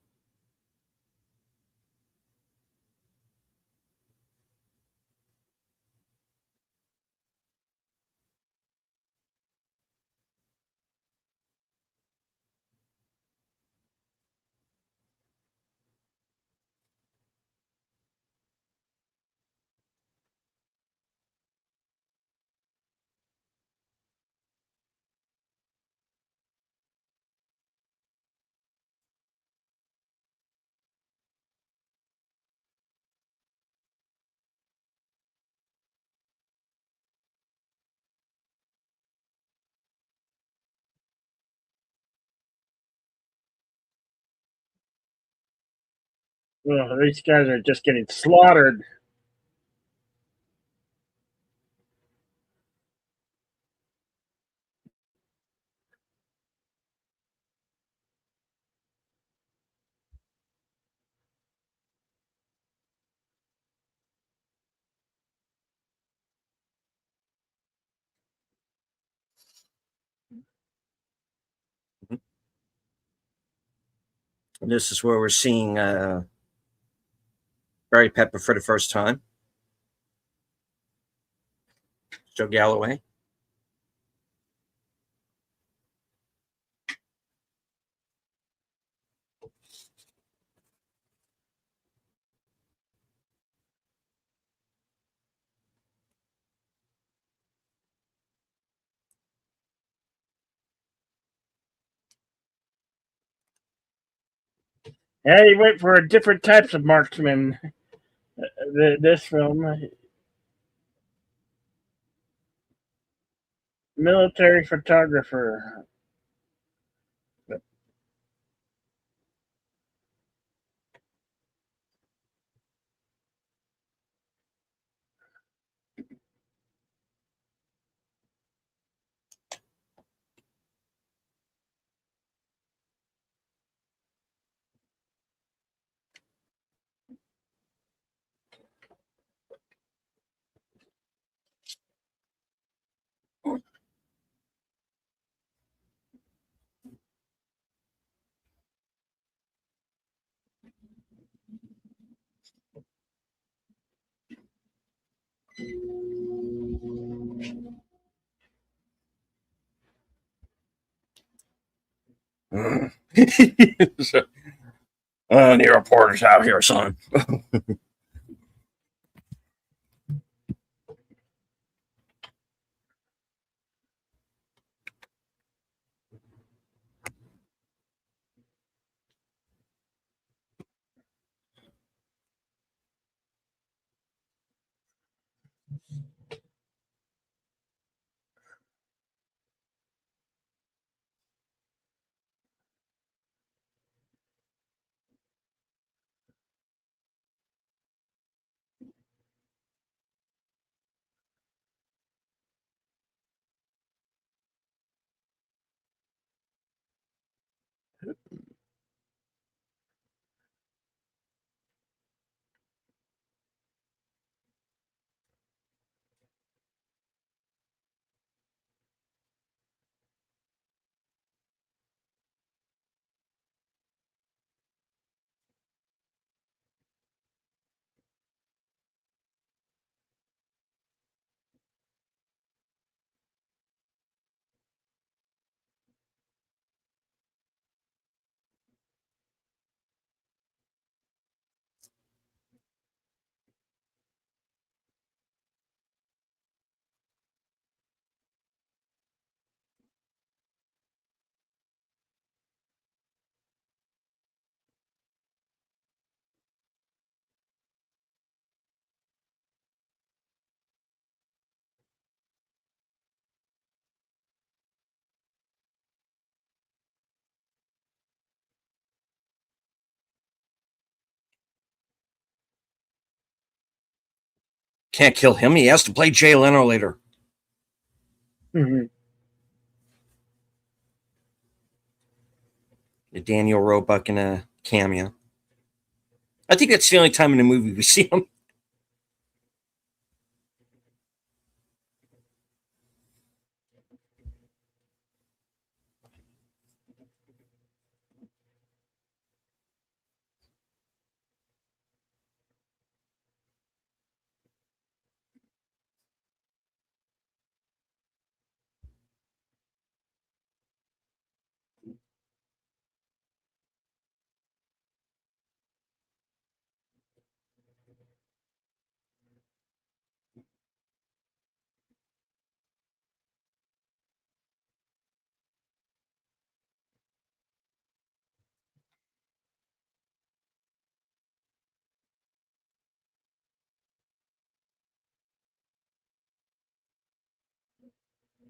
Speaker 1: Oh, these guys are just getting slaughtered.
Speaker 2: This is where we're seeing Barry Pepper for the first time. Joe Galloway.
Speaker 1: Yeah, you wait for different types of marksmen. This film, military photographer.
Speaker 2: So, the reporter's out here, son. Can't kill him. He has to play Jay Leno later.
Speaker 1: Mhm.
Speaker 2: Daniel Roebuck in a cameo. I think that's the only time in the movie we see him.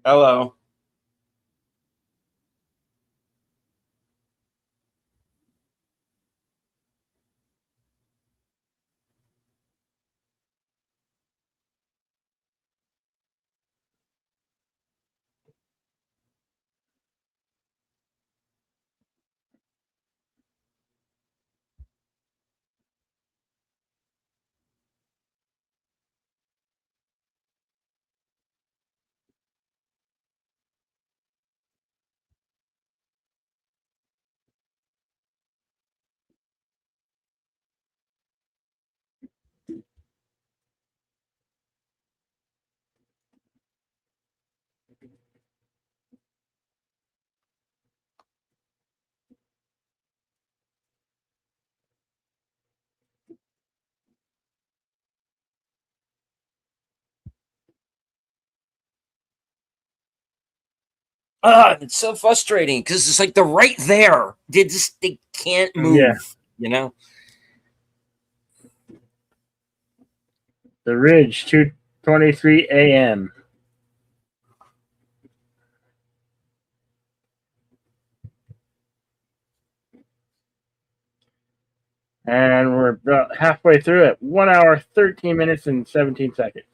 Speaker 2: Hello. It's so frustrating because it's like they're right there. They can't
Speaker 1: Yeah,
Speaker 2: move. You know.
Speaker 1: the Ridge, 2:23 a.m. And we're about halfway through it. 1 hour, 13 minutes, and 17 seconds.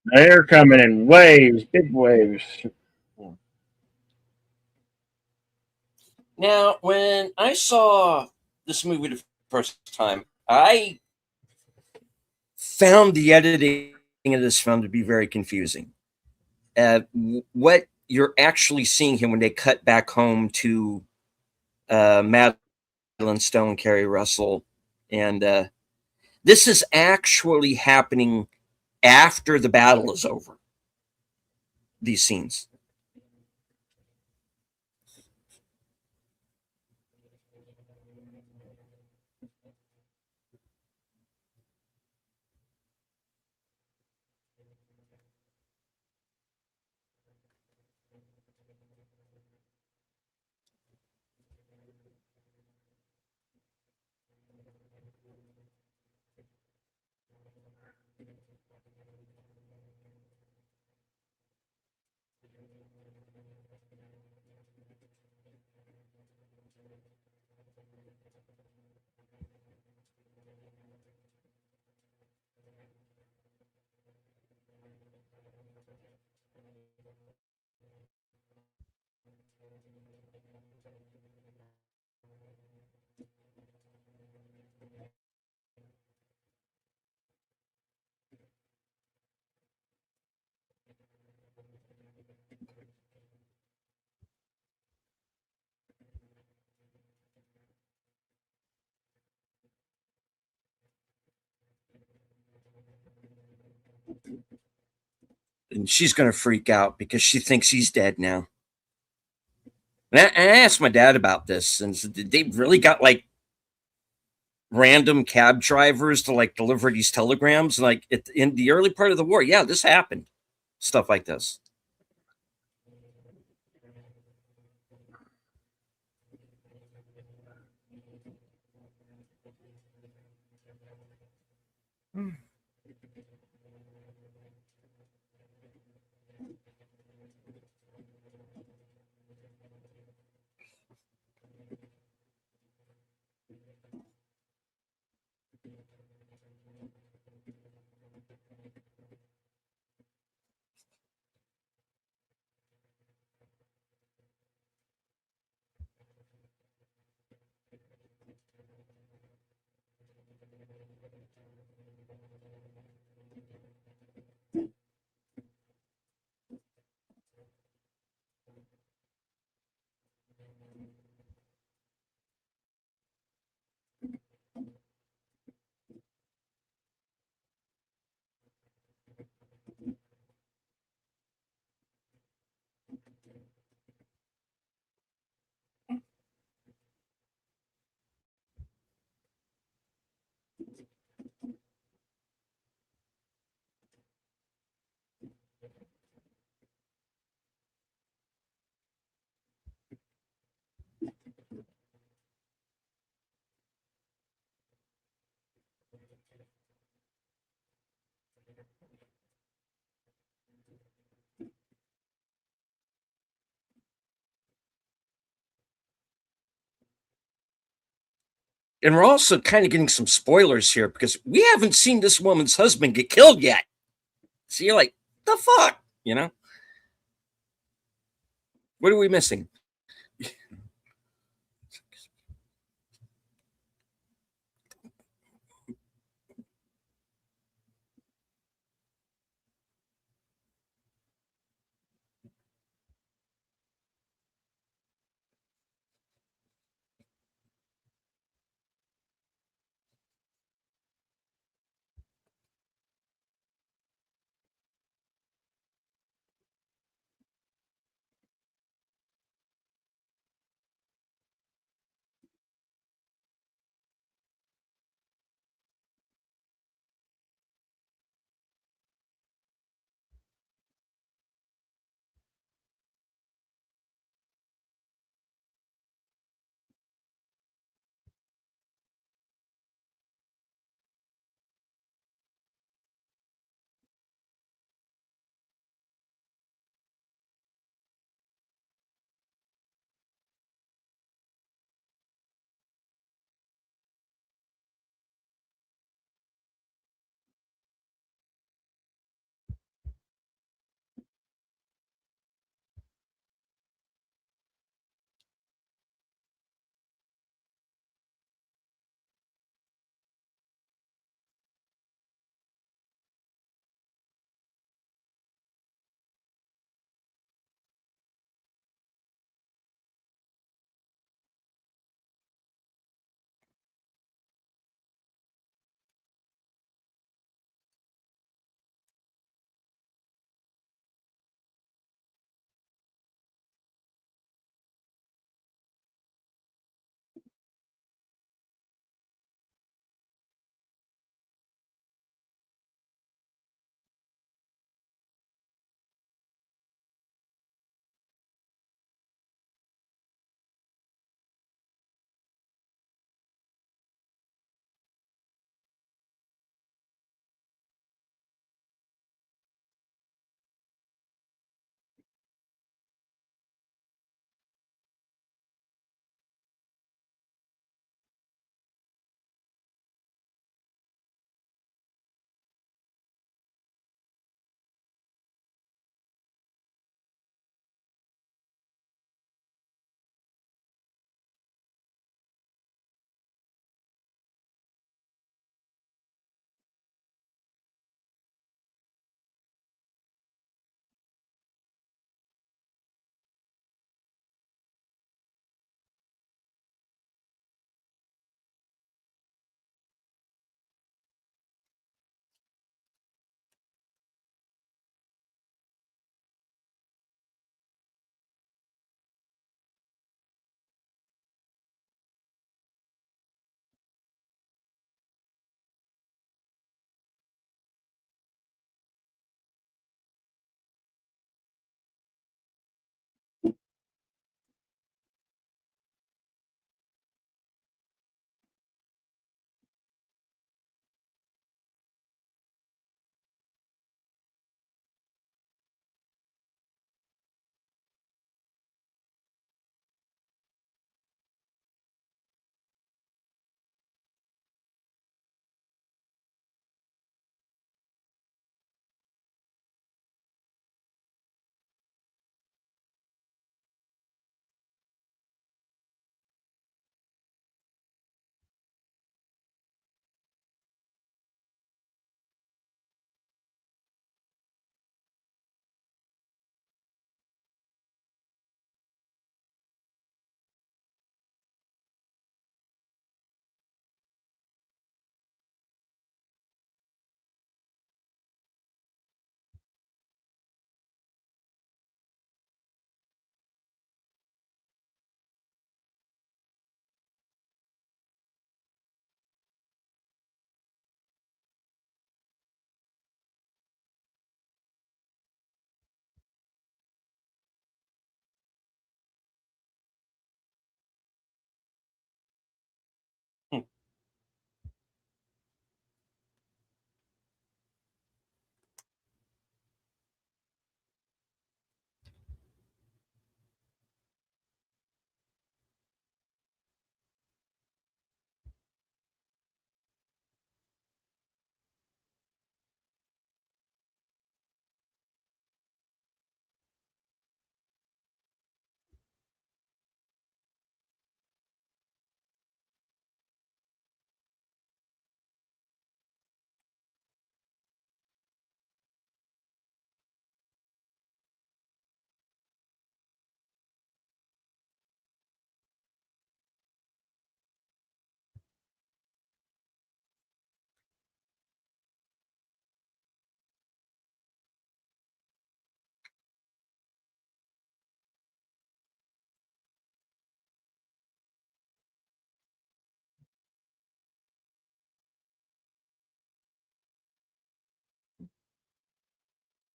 Speaker 1: They're coming in waves, big waves.
Speaker 2: Now, when I saw this movie the first time, I found the editing of this film to be very confusing. What you're actually seeing here when they cut back home to Madeline Stone, Carrie Russell, and this is actually happening after the battle is over. These scenes. and she's going to freak out because she thinks he's dead now. And I asked my dad about this, and said, did they really got like random cab drivers to like deliver these telegrams? And like in the early part of the war, yeah, this happened. Stuff like this. And we're also kind of getting some spoilers here because we haven't seen this woman's husband get killed yet. So you're like, the fuck? You know? What are we missing?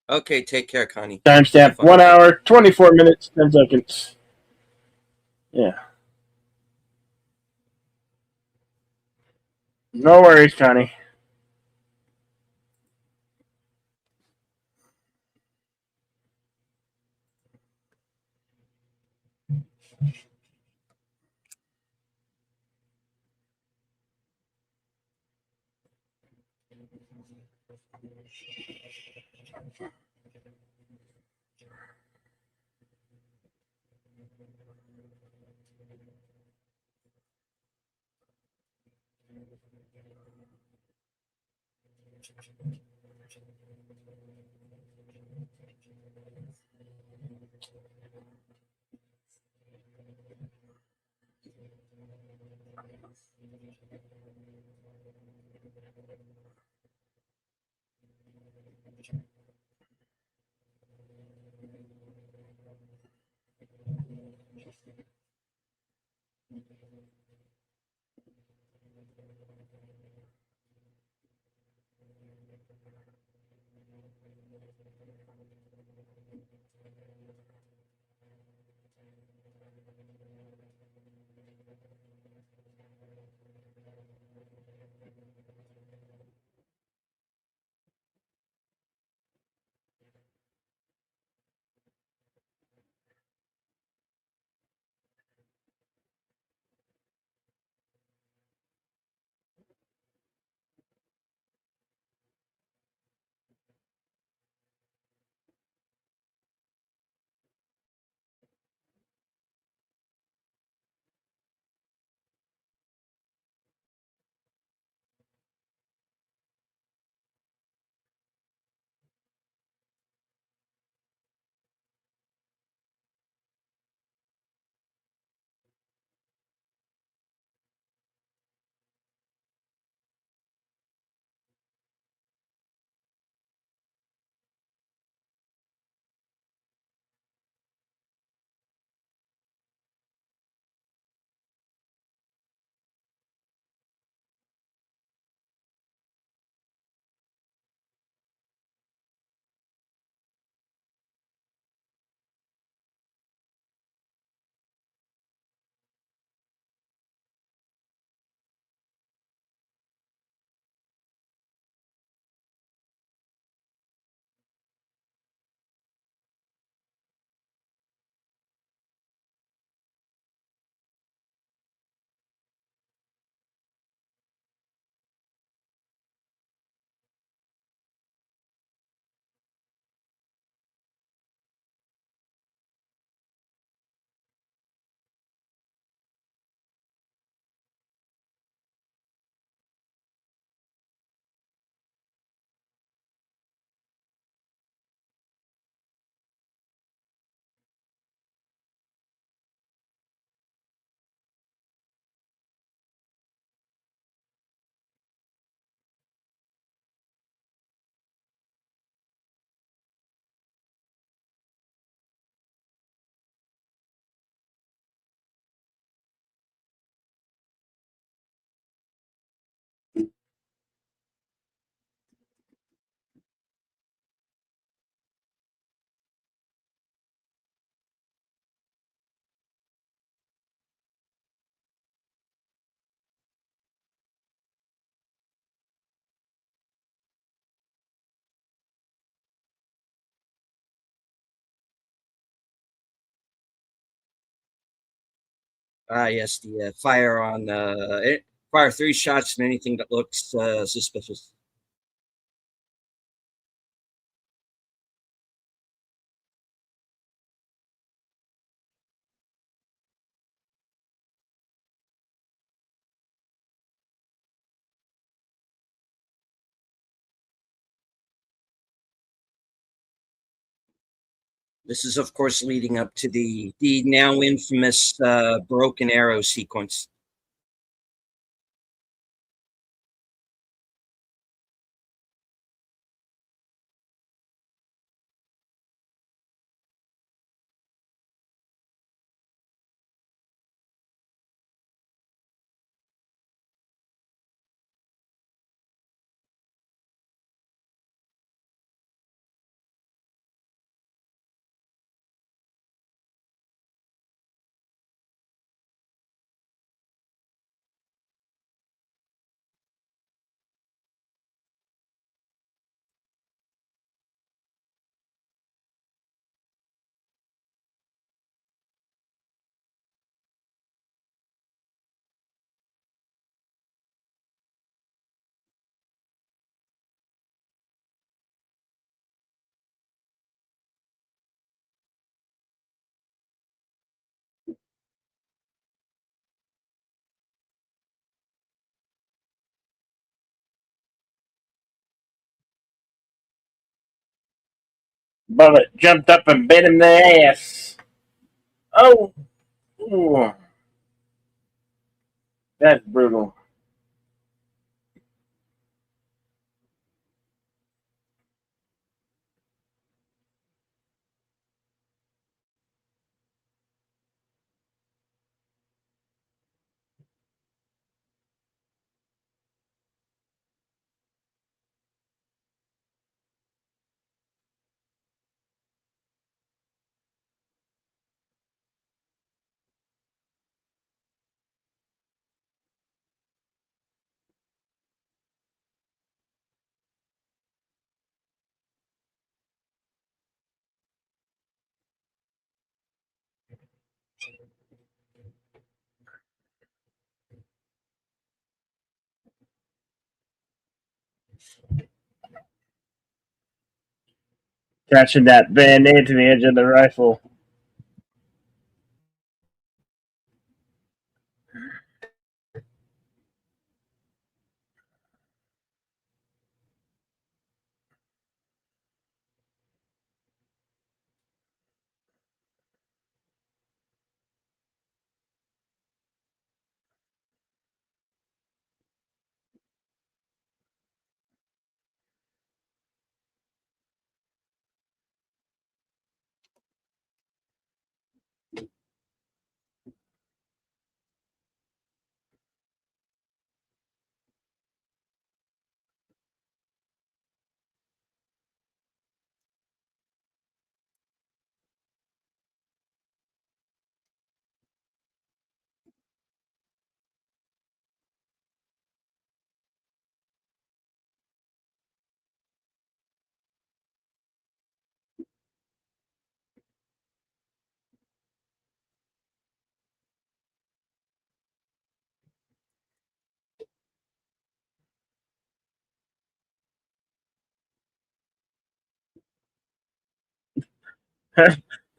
Speaker 2: Okay, take care, Connie. Have
Speaker 1: Timestamp
Speaker 2: fun.
Speaker 1: 1 hour, 24 minutes, 10 seconds. Yeah. No worries, Connie.
Speaker 2: Ah, yes, the fire on fire 3 shots and anything that looks suspicious. This is, of course, leading up to the now infamous broken arrow sequence.
Speaker 1: Bullet jumped up and bit him in the ass. Oh, ooh, that's brutal. Catching that band-aid to the edge of the rifle.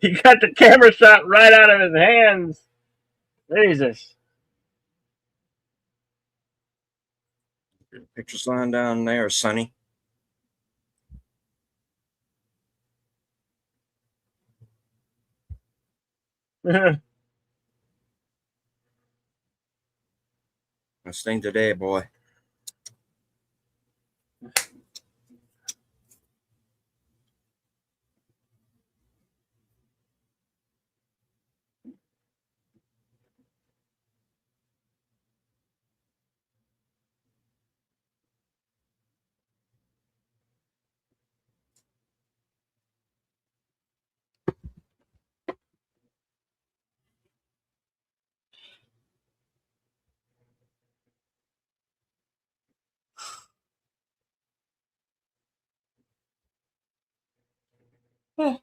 Speaker 1: He got the camera shot right out of his hands. Jesus.
Speaker 2: Pictures lying down there, Sonny. This thing today, boy.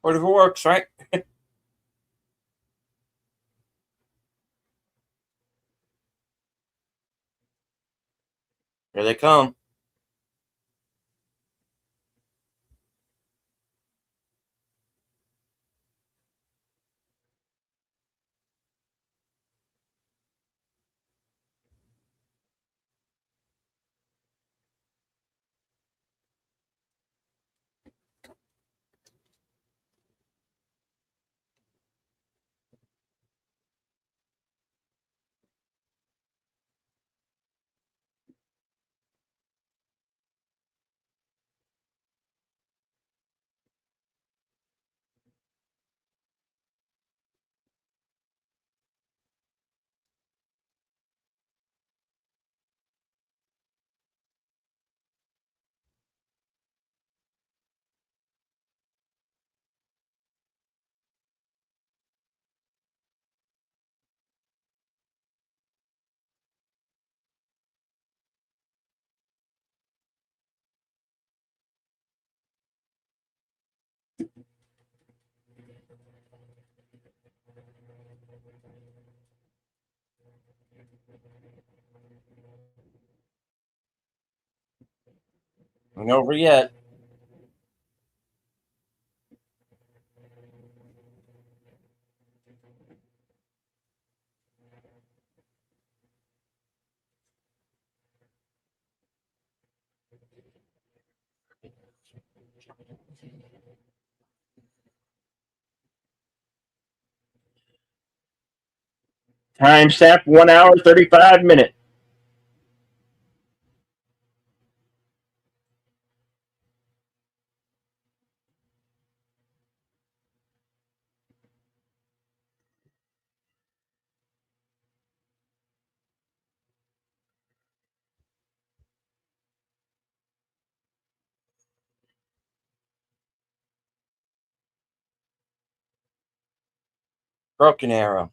Speaker 2: Whatever works, right? Here they come. Ain't over yet.
Speaker 1: Timestamp 1 hour 35 minutes.
Speaker 2: Broken Arrow.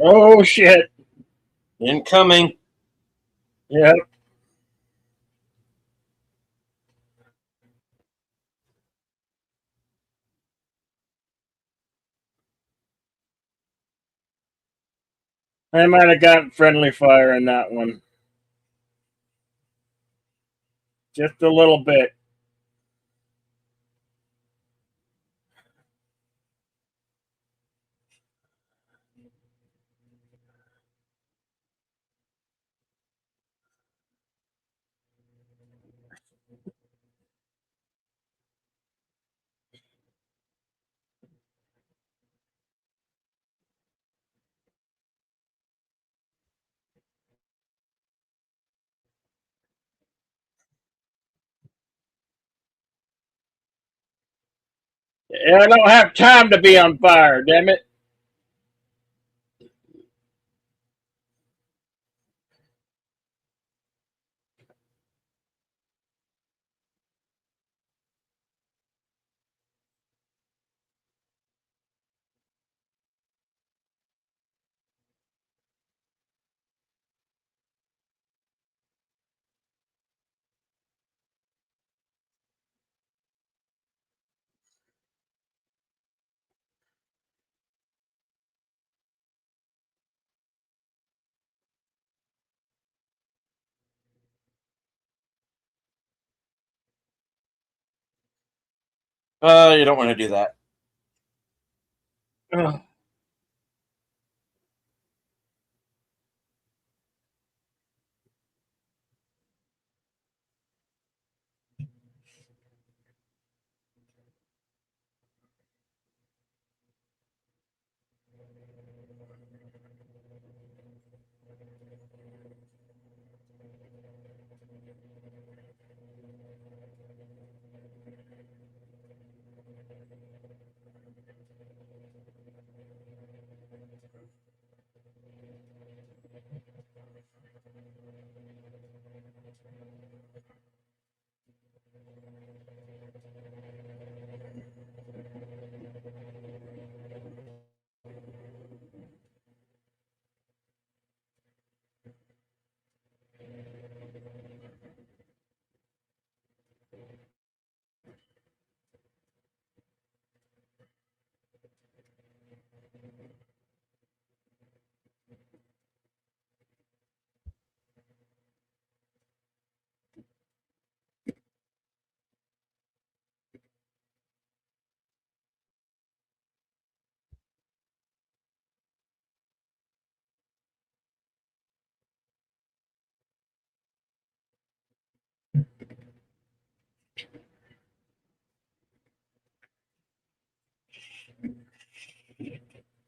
Speaker 1: Oh shit!
Speaker 2: Incoming.
Speaker 1: Yep. I might have gotten friendly fire in that one. Just a little bit. I don't have time to be on fire, damn it.
Speaker 2: You don't want to do that.
Speaker 1: Ugh.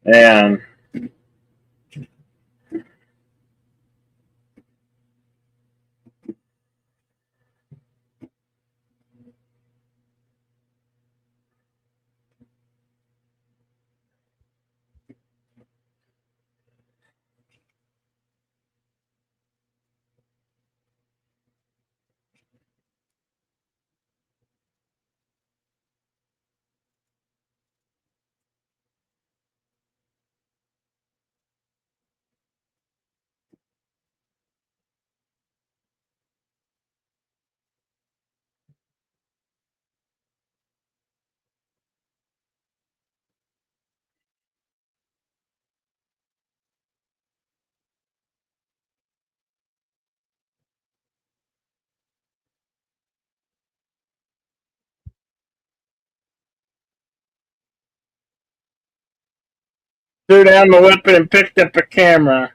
Speaker 1: And threw down the weapon and picked up a camera.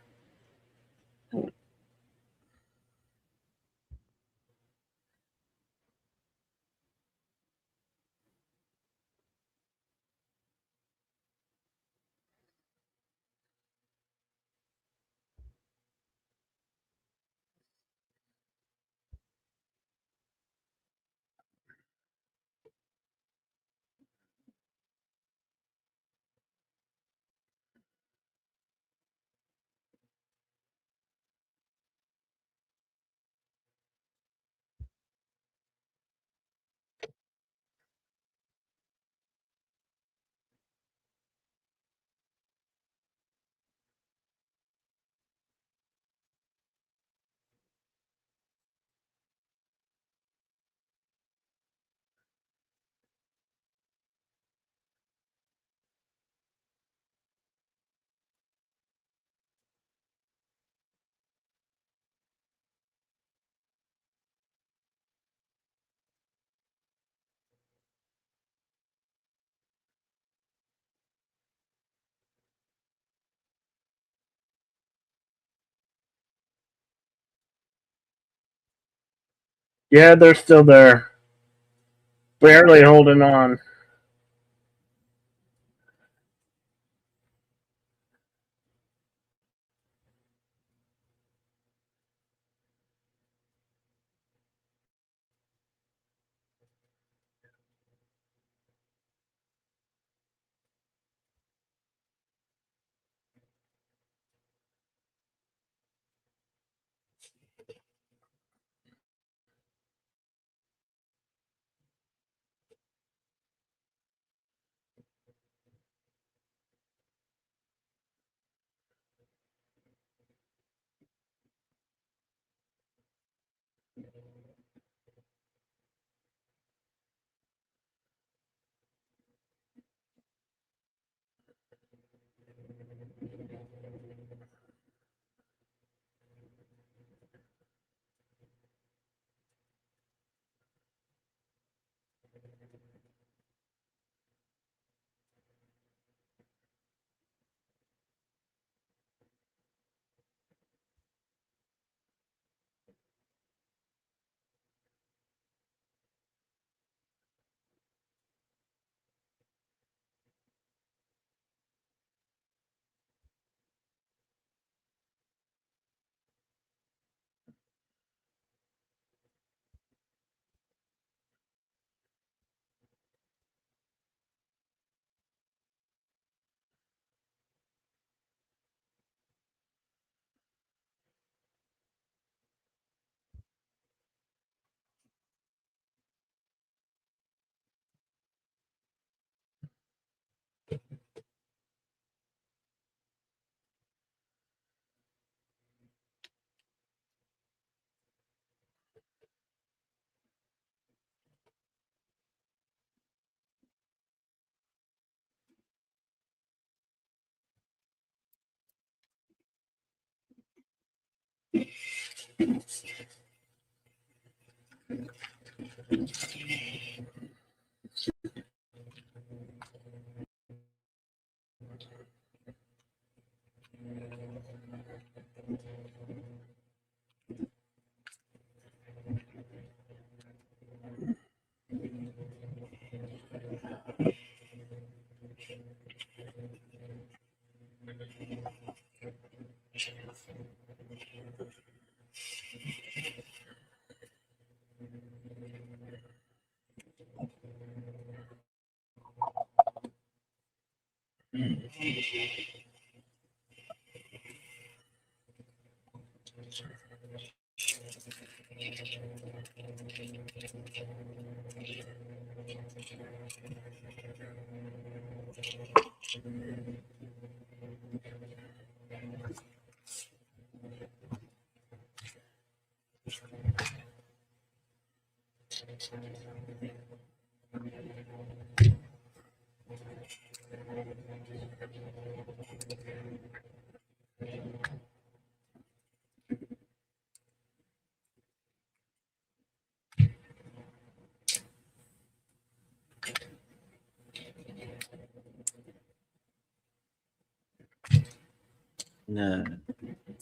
Speaker 1: Yeah, they're still there, barely holding on.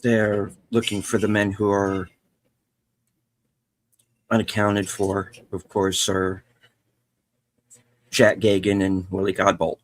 Speaker 3: They're looking for the men who are unaccounted for, of course, are Jack Gagan and Willie Godbolt.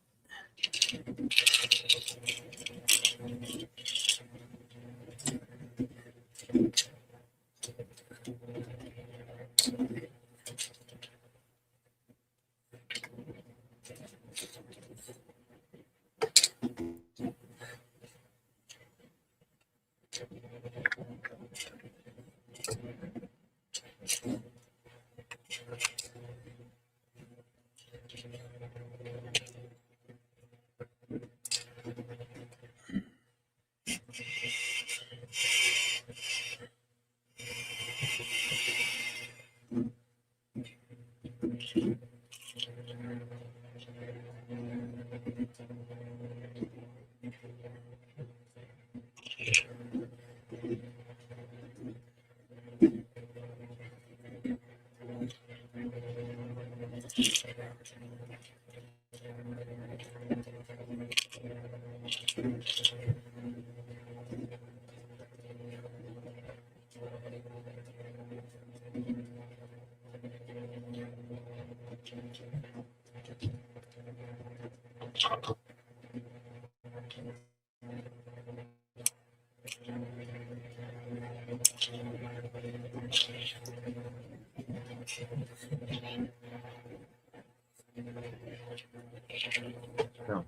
Speaker 3: No.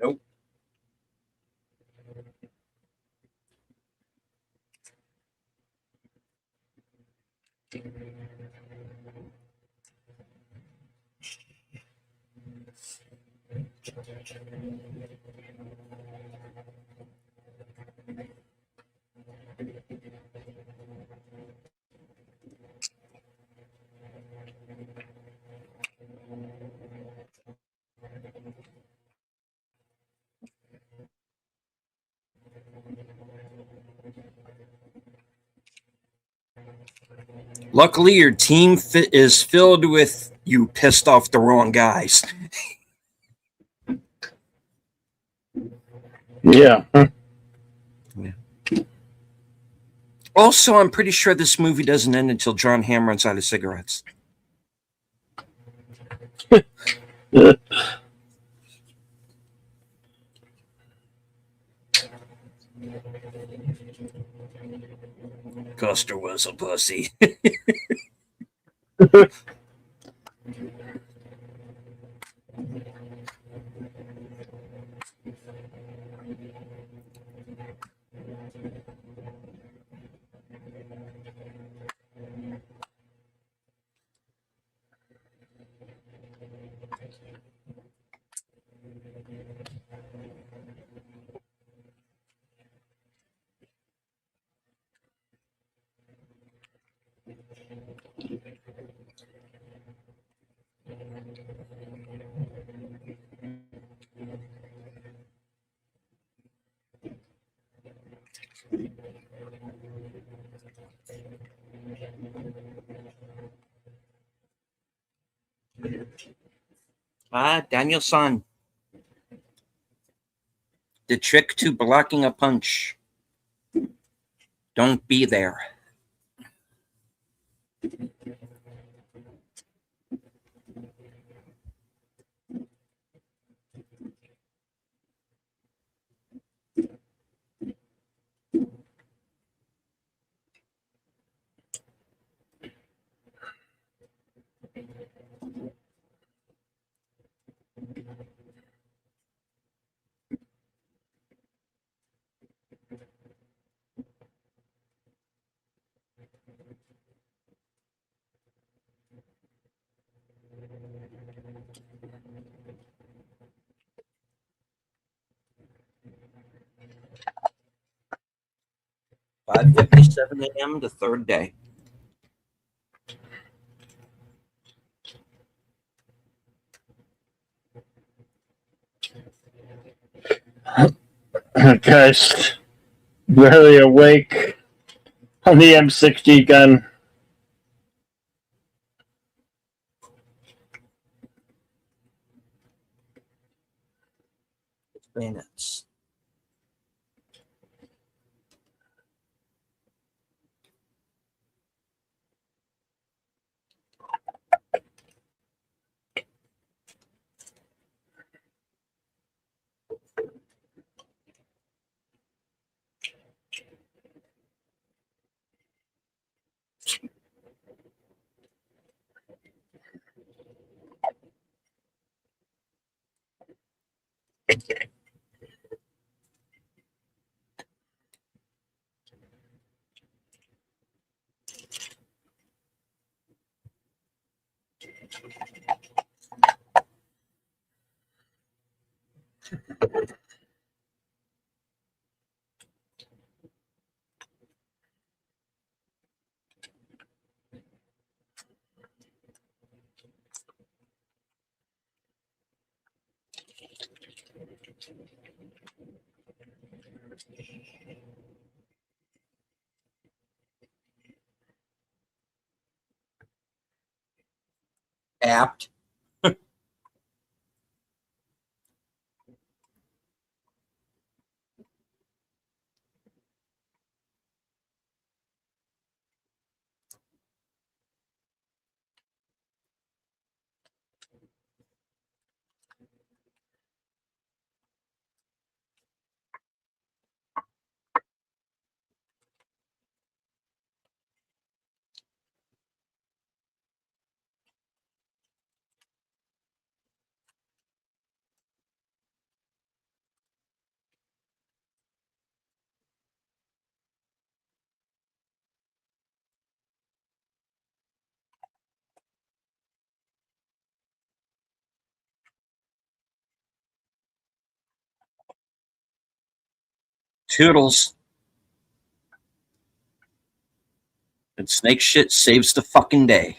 Speaker 3: Nope. Luckily, your team is filled with you pissed off the wrong guys.
Speaker 1: Yeah.
Speaker 3: Also, I'm pretty sure this movie doesn't end until John Hamm runs out of cigarettes. Custer was a pussy. Daniel-san. The trick to blocking a punch. Don't be there. (5:57 a.m.) the third day.
Speaker 1: Guys, barely awake on the M60 gun.
Speaker 2: Bayonets.
Speaker 3: Apt. Toodles. And snake shit saves the fucking day.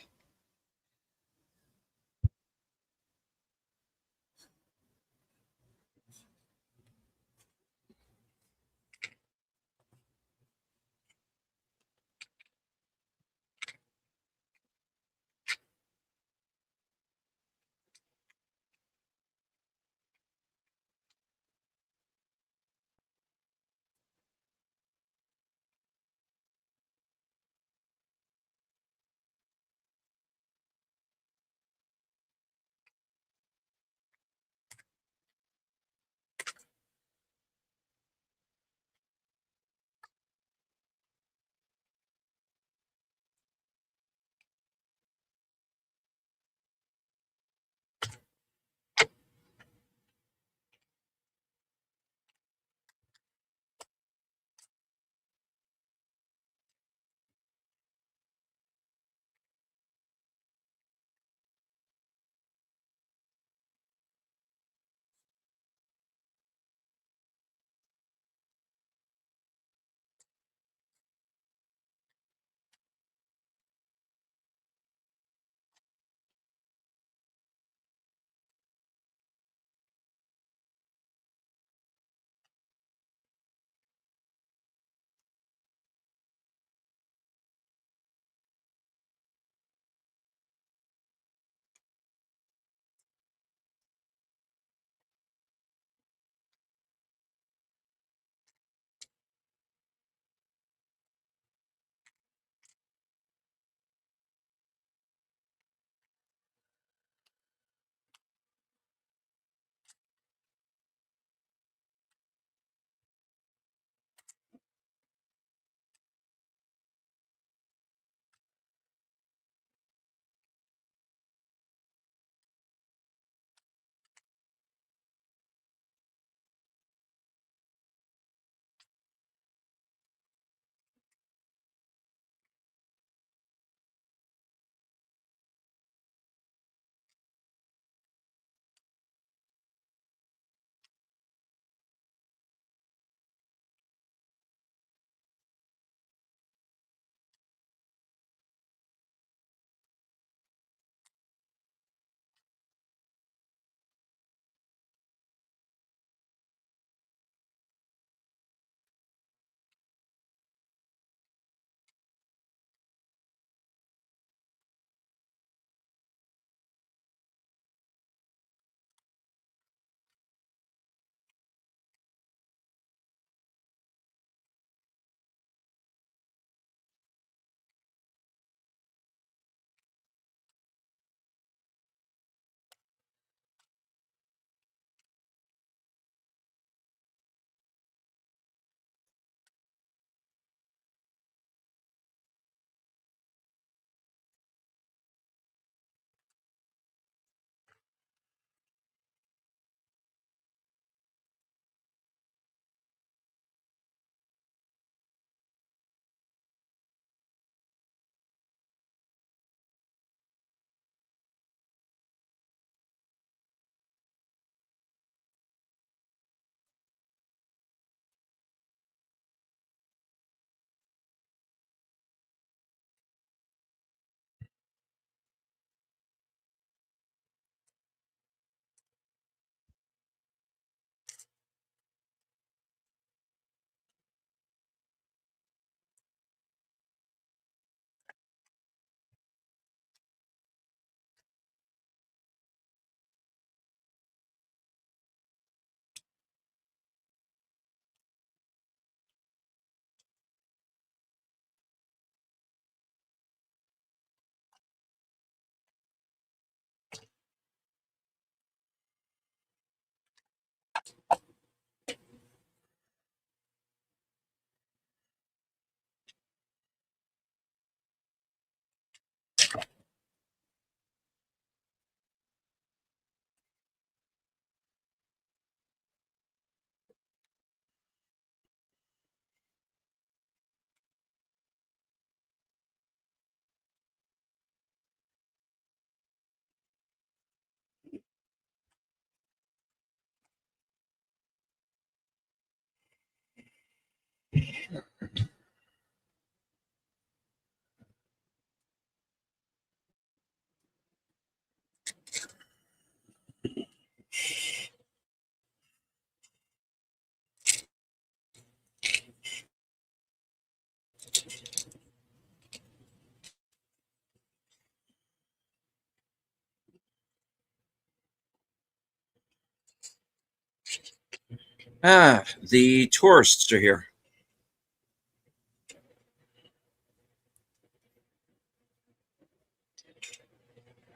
Speaker 3: Ah, the tourists are here.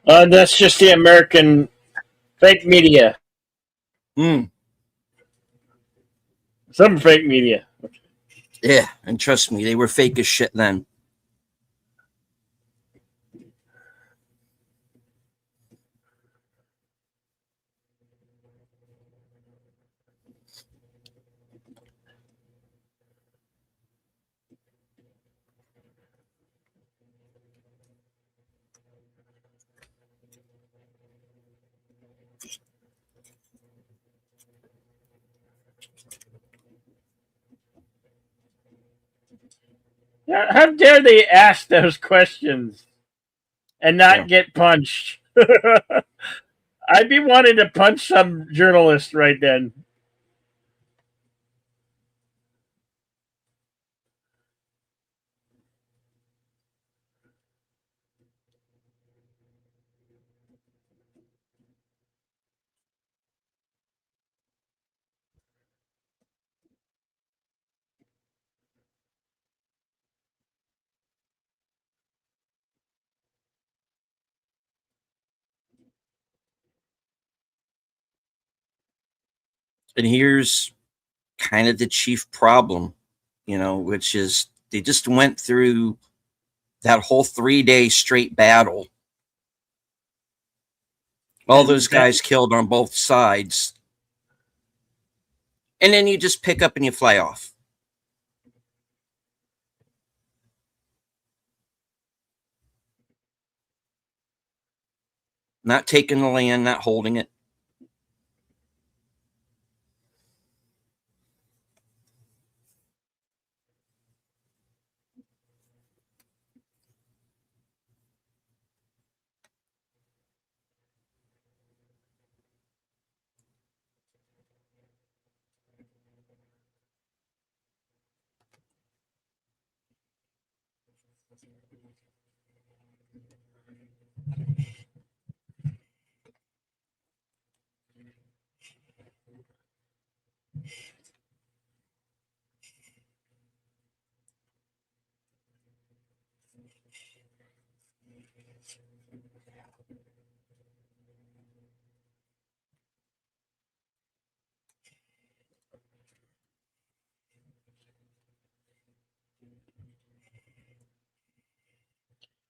Speaker 1: That's just the American fake media.
Speaker 3: Hmm.
Speaker 1: Some fake media.
Speaker 3: Yeah, and trust me, they were fake as shit then.
Speaker 1: How dare they ask those questions and
Speaker 3: Yeah.
Speaker 1: not get punched? I'd be wanting to punch some journalist right then.
Speaker 3: And here's kind of the chief problem, which is they just went through that whole 3 day straight battle. All
Speaker 1: And
Speaker 3: those guys killed on both sides. And then you just pick up and you fly off. Not taking the land, not holding it.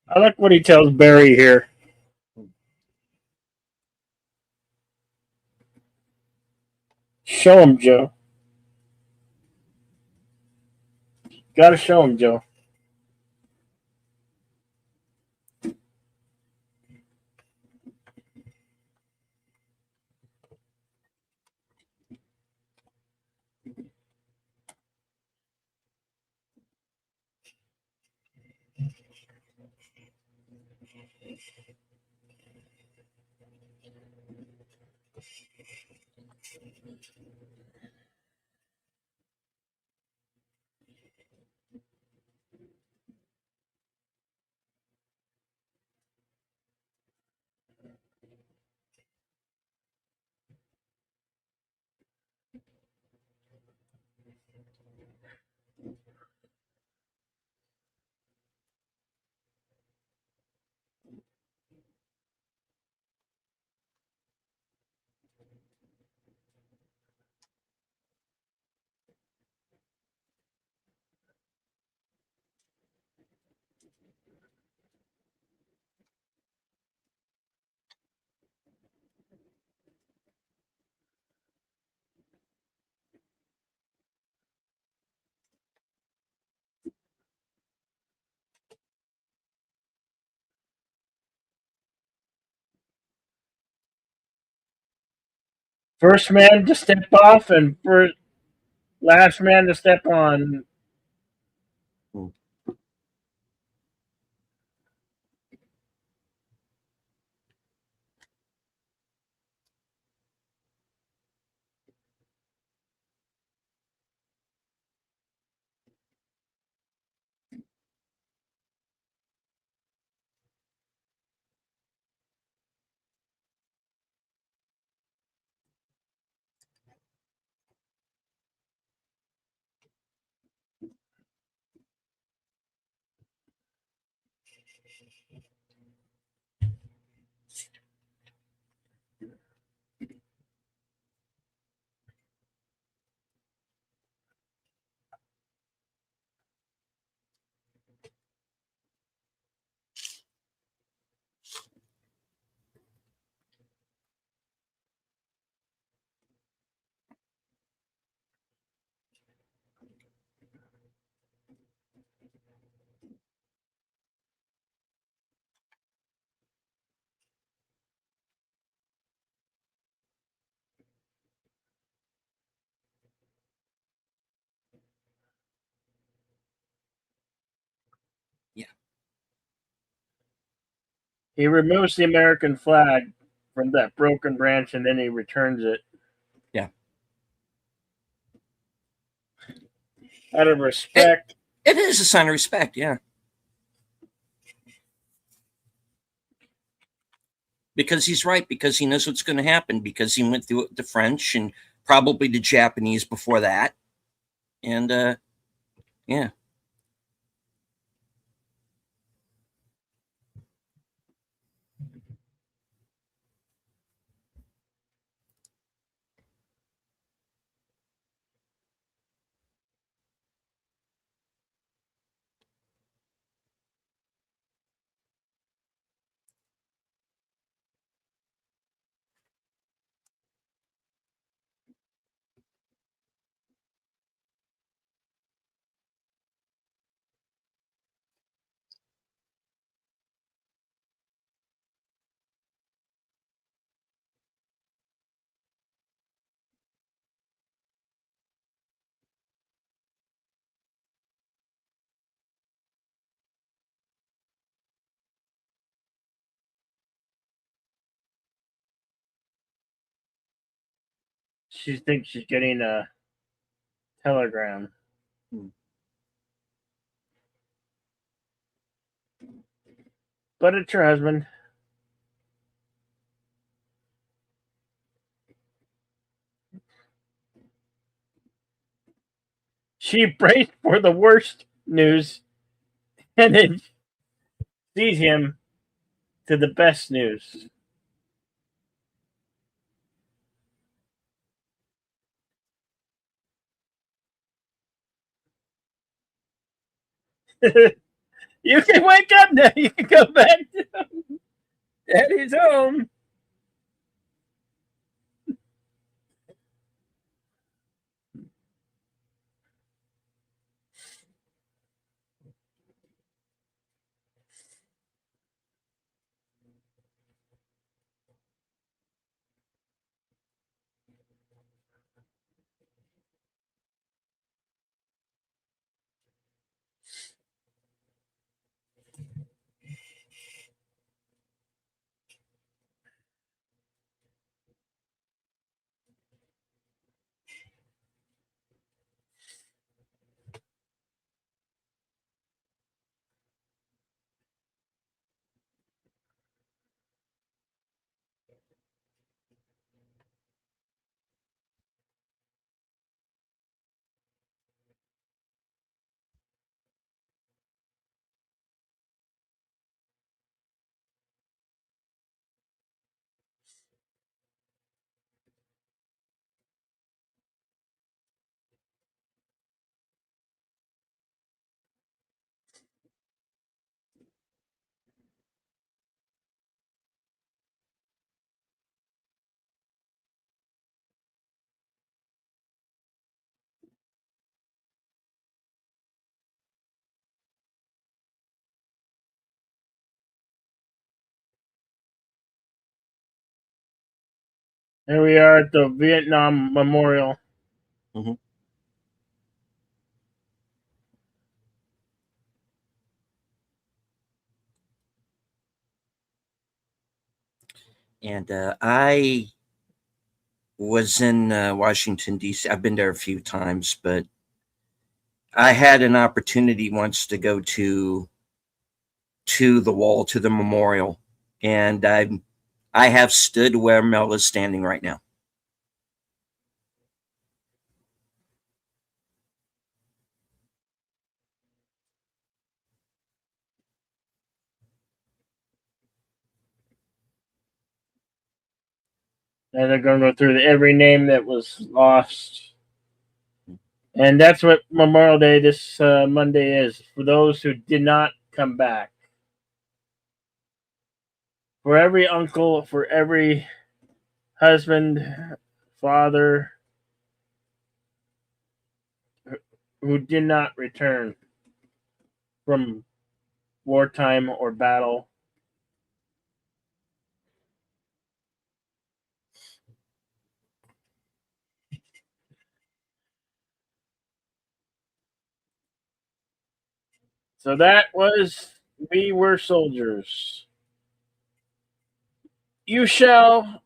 Speaker 1: I like what he tells Barry here. Show him, Joe. Gotta show him, Joe. First man to step off and first last man to step on.
Speaker 3: Hmm. Yeah.
Speaker 1: He removes the American flag from that broken branch and then he returns it.
Speaker 3: Yeah.
Speaker 1: Out of
Speaker 3: It,
Speaker 1: respect.
Speaker 3: it is a sign of respect. Yeah. Because he's right, because he knows what's going to happen, because he went through the French and probably the Japanese before that. And yeah.
Speaker 1: She thinks she's getting a telegram.
Speaker 3: Hmm.
Speaker 1: But it's her husband. She braced for the worst news and then sees him to the best news. You can wake up now. You can go back to Daddy's home. Here we are at the Vietnam Memorial.
Speaker 3: Mhm. And I was in Washington, D.C. I've been there a few times, but I had an opportunity once to go to the wall, to the memorial, and I have stood where Mel is standing right now.
Speaker 1: And they're going to go through every name that was lost. And that's what Memorial Day this Monday is for those who did not come back. For every uncle, for every husband, father who did not return from wartime or battle. So that was We Were Soldiers. You shall,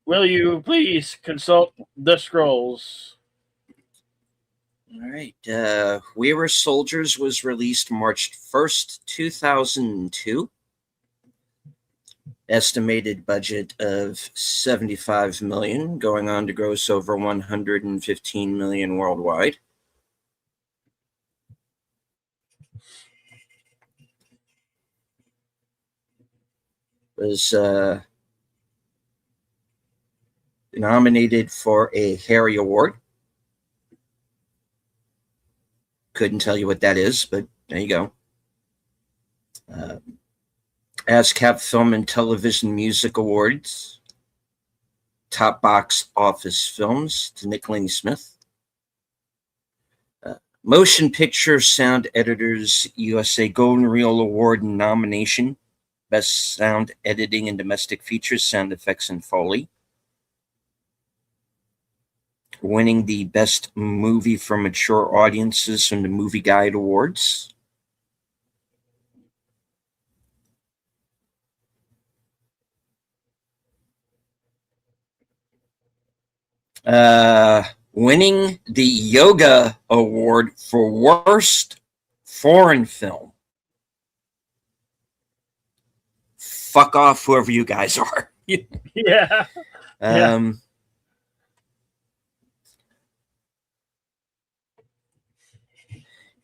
Speaker 1: will you please consult the scrolls?
Speaker 3: All right. We Were Soldiers was released March 1st, 2002. Estimated budget of 75 million, going on to gross over 115 million worldwide. Was nominated for a Harry Award. Couldn't tell you what that is, but there you go. ASCAP Film and Television Music Awards. Top box office films to Nick Laney Smith. Motion Picture Sound Editors USA Golden Reel Award nomination. Best Sound Editing and Domestic Features, Sound Effects and Foley. Winning the Best Movie for Mature Audiences from the Movie Guide Awards. Winning the Yoga Award for Worst Foreign Film. Fuck off, whoever you guys are.
Speaker 1: Yeah.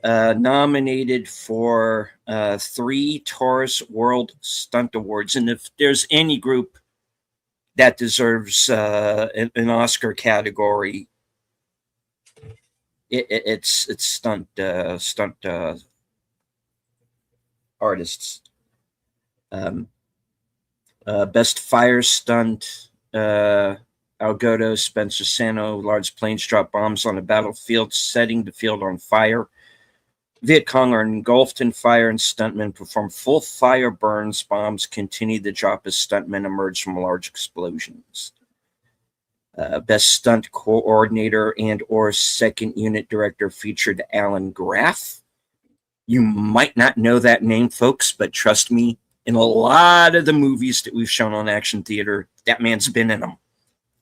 Speaker 3: Nominated for 3 Taurus World Stunt Awards. And if there's any group that deserves an Oscar category, it's stunt artists. Best Fire Stunt, Algodo, Spencer Sano, large planes drop bombs on a battlefield, setting the field on fire. Viet Cong are engulfed in fire and stuntmen perform full fire burns. Bombs continue to drop as stuntmen emerge from large explosions. Best Stunt Coordinator and or Second Unit Director featured Alan Graff. You might not know that name, folks, but trust me, in a lot of the movies that we've shown on Action Theater, that man's been in them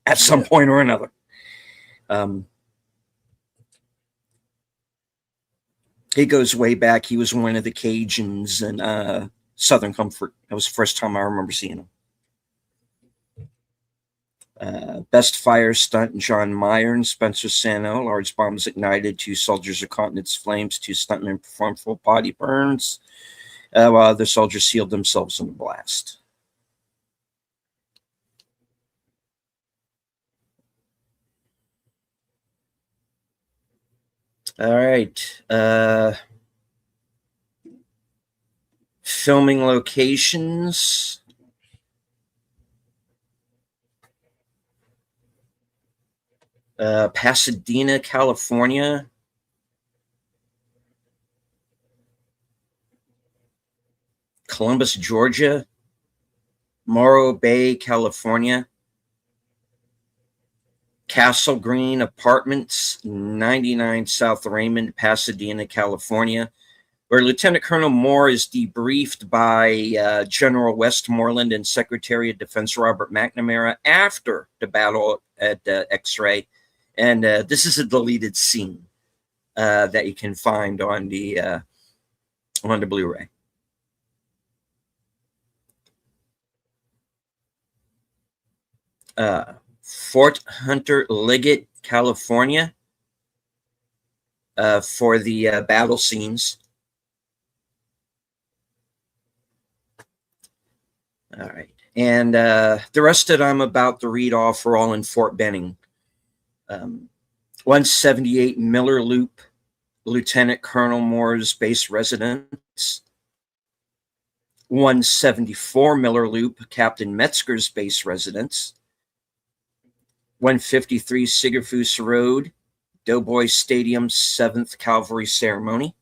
Speaker 3: at some point or another. He goes way back. He was one of the Cajuns in Southern Comfort. That was the first time I remember seeing him. Best Fire Stunt, John Meyer and Spencer Sano. Large bombs ignited. 2 soldiers are caught in its flames. 2 stuntmen perform full body burns, while other soldiers sealed themselves in the blast. All right. Filming locations. Pasadena, California. Columbus, Georgia. Morro Bay, California. Castle Green Apartments, 99 South Raymond, Pasadena, California, where Lieutenant Colonel Moore is debriefed by General Westmoreland and Secretary of Defense Robert McNamara after the battle at X-Ray. And this is a deleted scene that you can find on the Blu-ray. Fort Hunter Liggett, California, for the battle scenes. All right. And the rest that I'm about to read off are all in Fort Benning. 178 Miller Loop, Lieutenant Colonel Moore's base residence. 174 Miller Loop, Captain Metzger's base residence. 153 Sigerfoos Road, Doughboy Stadium's 7th Cavalry Ceremony.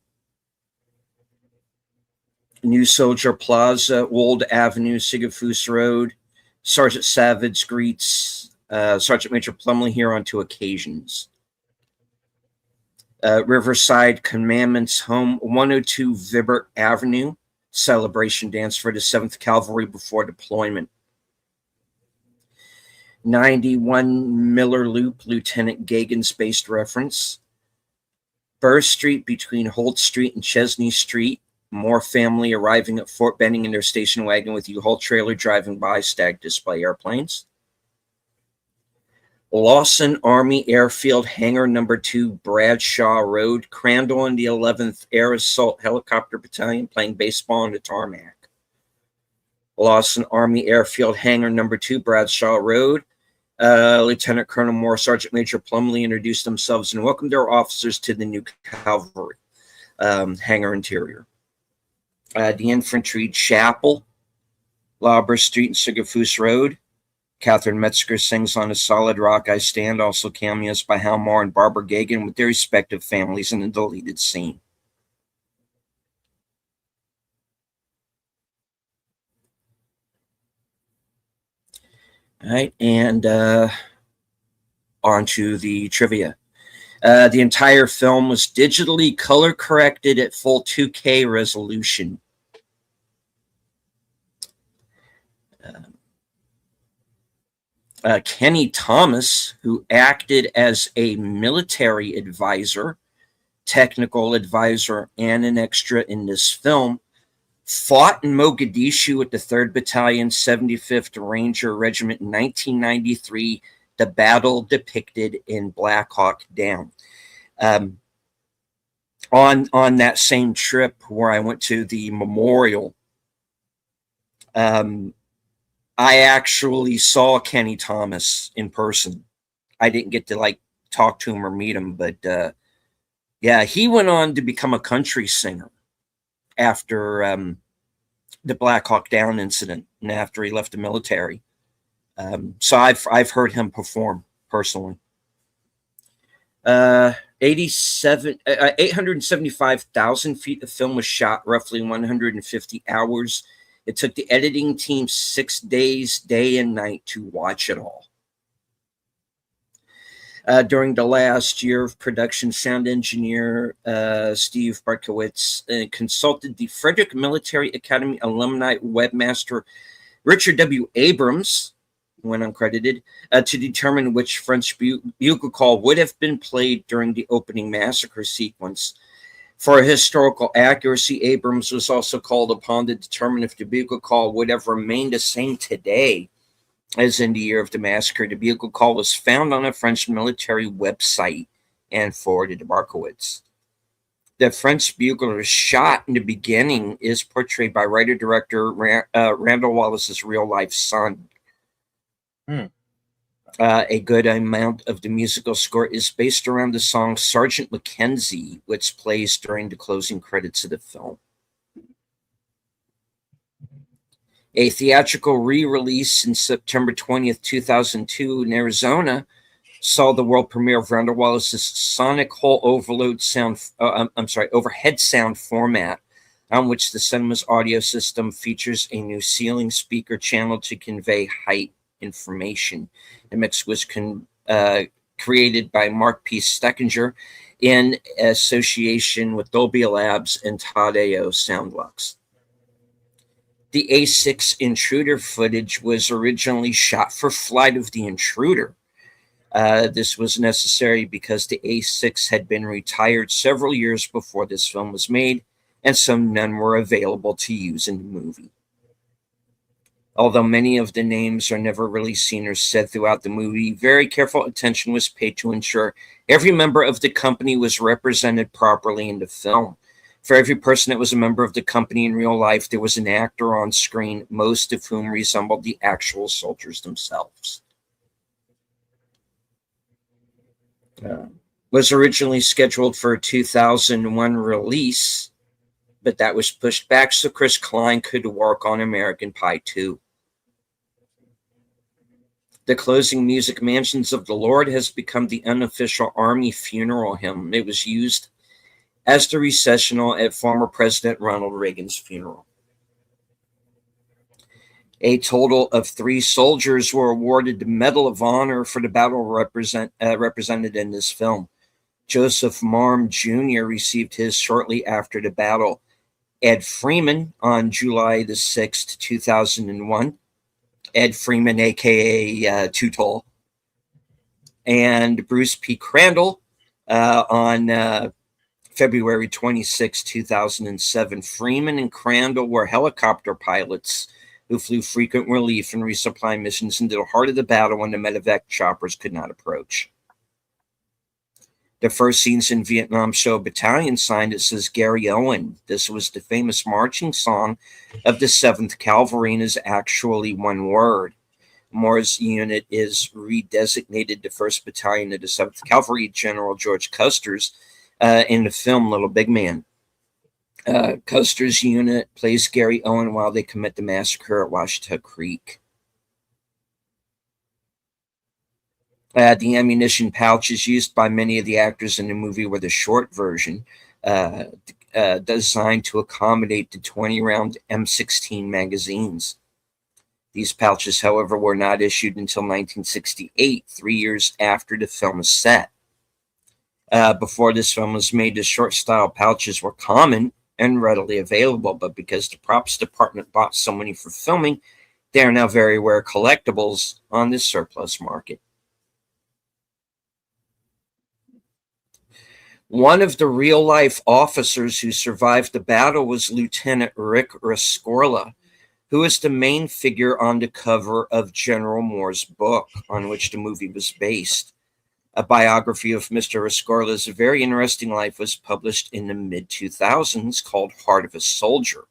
Speaker 3: New Soldier Plaza, Wold Avenue, Sigerfoos Road. Sergeant Savage greets Sergeant Major Plumley here on 2 occasions. Riverside Commandment's Home, 102 Vibert Avenue, celebration dance for the 7th Cavalry before deployment. 91 Miller Loop, Lieutenant Gagan's based reference. Burr Street between Holt Street and Chesney Street. Moore family arriving at Fort Benning in their station wagon with U-Haul trailer driving by stag display airplanes. Lawson Army Airfield Hangar Number 2, Bradshaw Road, Crandall and the 11th Air Assault Helicopter Battalion playing baseball on the tarmac. Lawson Army Airfield Hangar Number 2, Bradshaw Road. Lieutenant Colonel Moore, Sergeant Major Plumley introduced themselves and welcomed their officers to the new cavalry hangar interior. The Infantry Chapel, Lauber Street and Sigerfoos Road. Catherine Metzger sings On a Solid Rock I Stand, also cameos by Hal Moore and Barbara Gagan with their respective families in a deleted scene. All right, and on to the trivia. The entire film was digitally color corrected at full 2K resolution. Kenny Thomas, who acted as a military advisor, technical advisor, and an extra in this film, fought in Mogadishu with the 3rd Battalion, 75th Ranger Regiment in 1993, the battle depicted in Black Hawk Down. On that same trip where I went to the memorial, I actually saw Kenny Thomas in person. I didn't get to talk to him or meet him, but yeah, he went on to become a country singer after the Black Hawk Down incident and after he left the military. So I've heard him perform personally. 875,000 feet of film was shot, roughly 150 hours. It took the editing team 6 days, day and night, to watch it all. During the last year of production, sound engineer Steve Bartkowitz consulted the Frederick Military Academy alumni webmaster Richard W. Abrams, went uncredited, to determine which French bugle call would have been played during the opening massacre sequence. For historical accuracy, Abrams was also called upon to determine if the bugle call would have remained the same today as in the year of the massacre. The bugle call was found on a French military website and forwarded to Bartkowitz. The French bugler shot in the beginning is portrayed by writer-director Randall Wallace's real-life son. A good amount of the musical score is based around the song Sergeant Mackenzie, which plays during the closing credits of the film. A theatrical re-release in September 20th, 2002 in Arizona saw the world premiere of Randall Wallace's sonic whole overhead sound format, on which the cinema's audio system features a new ceiling speaker channel to convey height information. The mix was created by Mark P. Steckinger in association with Dolby Labs and Tadeo Soundlux. The A6 intruder footage was originally shot for Flight of the Intruder. This was necessary because the A6 had been retired several years before this film was made, and so none were available to use in the movie. Although many of the names are never really seen or said throughout the movie, very careful attention was paid to ensure every member of the company was represented properly in the film. For every person that was a member of the company in real life, there was an actor on screen, most of whom resembled the actual soldiers themselves. Was originally scheduled for a 2001 release, but that was pushed back so Chris Klein could work on American Pie 2. The closing music, Mansions of the Lord, has become the unofficial Army funeral hymn. It was used as the recessional at former President Ronald Reagan's funeral. A total of 3 soldiers were awarded the Medal of Honor for the battle represented in this film. Joseph Marm Jr. received his shortly after the battle. Ed Freeman on July the 6th, 2001. Ed Freeman, a.k.a. Too Tall. And Bruce P. Crandall on February 26, 2007. Freeman and Crandall were helicopter pilots who flew frequent relief and resupply missions into the heart of the battle when the medevac choppers could not approach. The first scenes in Vietnam show a battalion sign that says Gary Owen. This was the famous marching song of the 7th Cavalry and is actually one word. Moore's unit is redesignated the 1st Battalion of the 7th Cavalry, General George Custer's, in the film Little Big Man. Custer's unit plays Gary Owen while they commit the massacre at Washita Creek. The ammunition pouches used by many of the actors in the movie were the short version, designed to accommodate the 20-round M16 magazines. These pouches, however, were not issued until 1968, 3 years after the film was set. Before this film was made, the short-style pouches were common and readily available, but because the props department bought so many for filming, they are now very rare collectibles on the surplus market. One of the real-life officers who survived the battle was Lieutenant Rick Rescorla, who is the main figure on the cover of General Moore's book on which the movie was based. A biography of Mr. Rescorla's very interesting life was published in the mid-2000s called Heart of a Soldier.